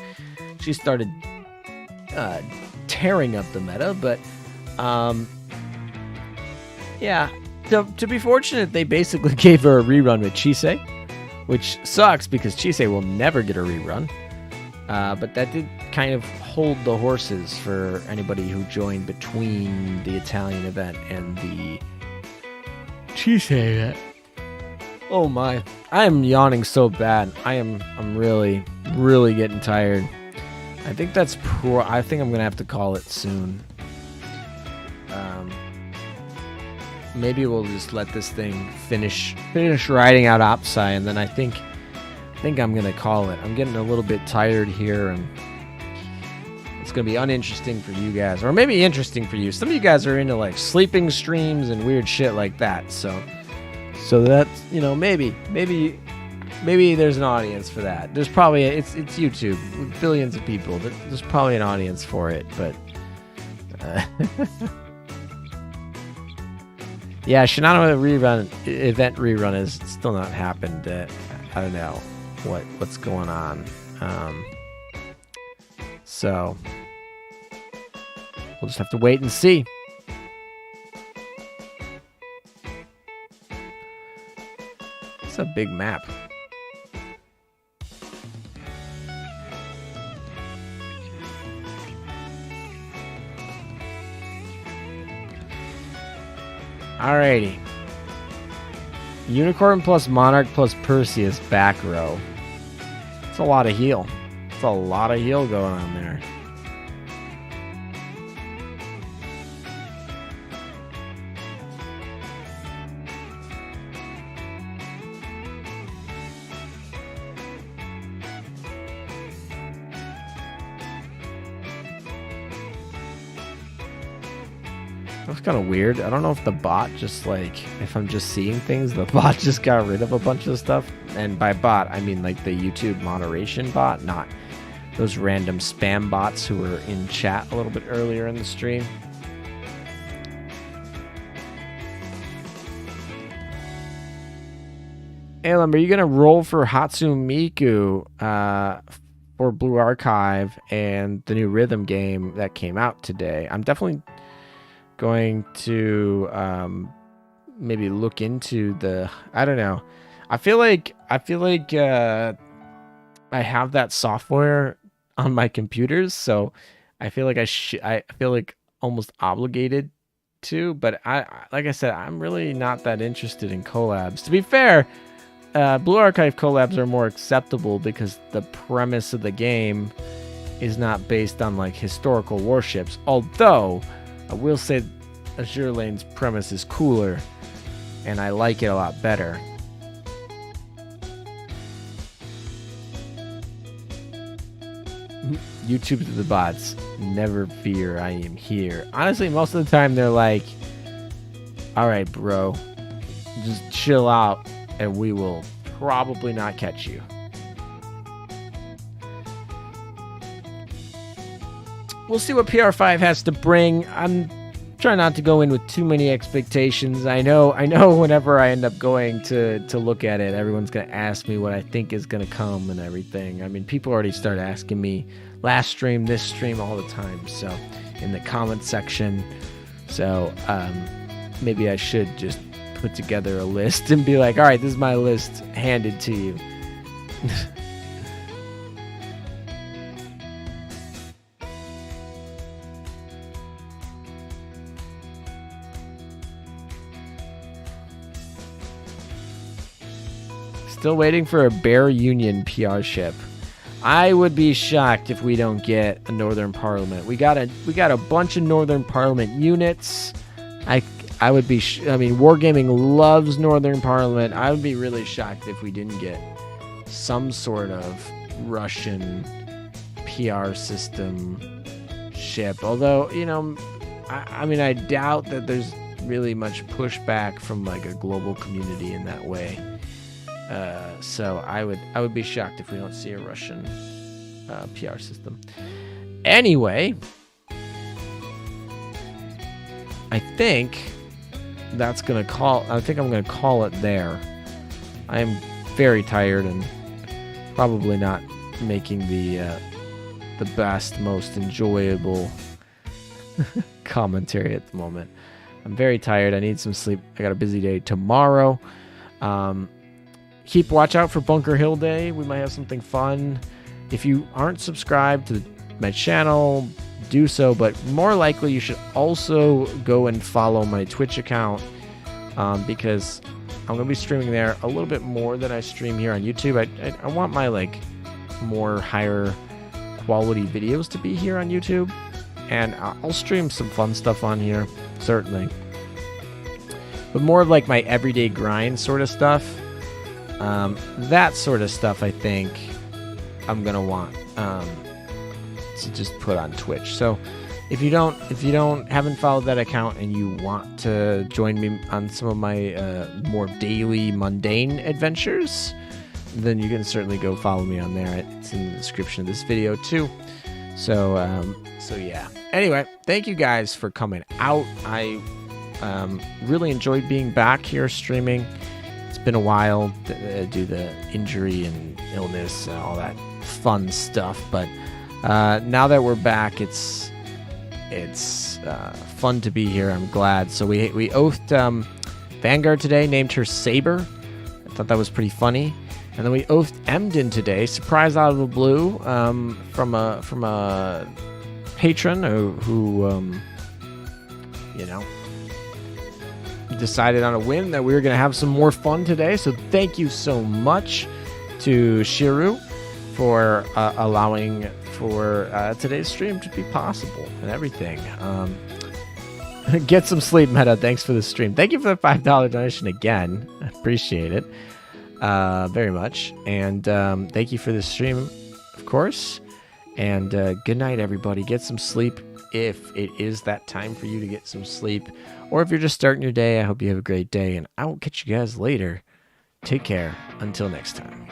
she started tearing up the meta. But yeah, to be fortunate, they basically gave her a rerun with Chisei, which sucks because Chisei will never get a rerun. But that did kind of hold the horses for anybody who joined between the Italian event and the Chisei event. Oh my, I am yawning so bad. I'm really getting tired. I think that's I think I'm gonna have to call it soon. Maybe we'll just let this thing finish riding out Opsai, and then I think I'm gonna call it. I'm getting a little bit tired here, and it's gonna be uninteresting for you guys, or maybe interesting for you. Some of you guys are into like sleeping streams and weird shit like that, so that's, you know, maybe there's an audience for that. There's probably it's YouTube with billions of people. There's probably an audience for it, but yeah, Shinano event rerun has still not happened. I don't know what's going on. So we'll just have to wait and see. It's a big map. Alrighty. Unicorn plus Monarch plus Perseus back row. It's a lot of heal. It's a lot of heal going on there. That's kind of weird. I don't know if the bot just like, if I'm just seeing things, the bot just got rid of a bunch of stuff. And by bot, I mean like the YouTube moderation bot, not those random spam bots who were in chat a little bit earlier in the stream. Hey, Limber, are you going to roll for Hatsumiku for Blue Archive and the new rhythm game that came out today? I'm definitely going to maybe look into the, I don't know. I feel like I have that software on my computers, so I feel like I feel like almost obligated to, but like I said, I'm really not that interested in collabs. To be fair, Blue Archive collabs are more acceptable because the premise of the game is not based on like historical warships, although I will say Azur Lane's premise is cooler, and I like it a lot better. YouTube to the bots. Never fear, I am here. Honestly, most of the time they're like, alright, bro, just chill out, and we will probably not catch you. We'll see what PR5 has to bring. I'm trying not to go in with too many expectations. I know whenever I end up going to look at it, everyone's going to ask me what I think is going to come and everything. I mean, people already start asking me last stream, this stream, all the time. So in the comment section. So maybe I should just put together a list and be like, all right, this is my list handed to you. Still waiting for a Bear Union PR ship. I would be shocked if we don't get a Northern Parliament. We got a bunch of Northern Parliament units. I would be. I mean, Wargaming loves Northern Parliament. I would be really shocked if we didn't get some sort of Russian PR system ship. Although, you know, I mean, I doubt that there's really much pushback from like a global community in that way. So I would be shocked if we don't see a Russian PR system. Anyway, I think I'm gonna call it there. I am very tired and probably not making the best, most enjoyable commentary at the moment. I'm very tired. I need some sleep. I got a busy day tomorrow. Watch out for Bunker Hill Day. We might have something fun. If you aren't subscribed to my channel, do so, but more likely you should also go and follow my Twitch account, because I'm gonna be streaming there a little bit more than I stream here on YouTube. I want my like more higher quality videos to be here on YouTube, and I'll stream some fun stuff on here, certainly, but more of like my everyday grind sort of stuff. That sort of stuff I think I'm gonna want to just put on Twitch. So if you haven't followed that account and you want to join me on some of my more daily mundane adventures, then you can certainly go follow me on there. It's in the description of this video too. So yeah. Anyway, thank you guys for coming out. I really enjoyed being back here streaming. It's been a while due to the injury and illness and all that fun stuff, but now that we're back, it's fun to be here. I'm glad. So we oathed Vanguard today, named her Saber. I thought that was pretty funny. And then we oathed Emden today, surprise out of the blue, from a patron who you know, decided on a whim that we were going to have some more fun today. So thank you so much to Shiru for allowing for today's stream to be possible and everything. Get some sleep, Meta. Thanks for the stream. Thank you for the $5 donation again. I appreciate it very much. And thank you for the stream, of course. And good night, everybody. Get some sleep if it is that time for you to get some sleep. Or if you're just starting your day, I hope you have a great day. And I will catch you guys later. Take care. Until next time.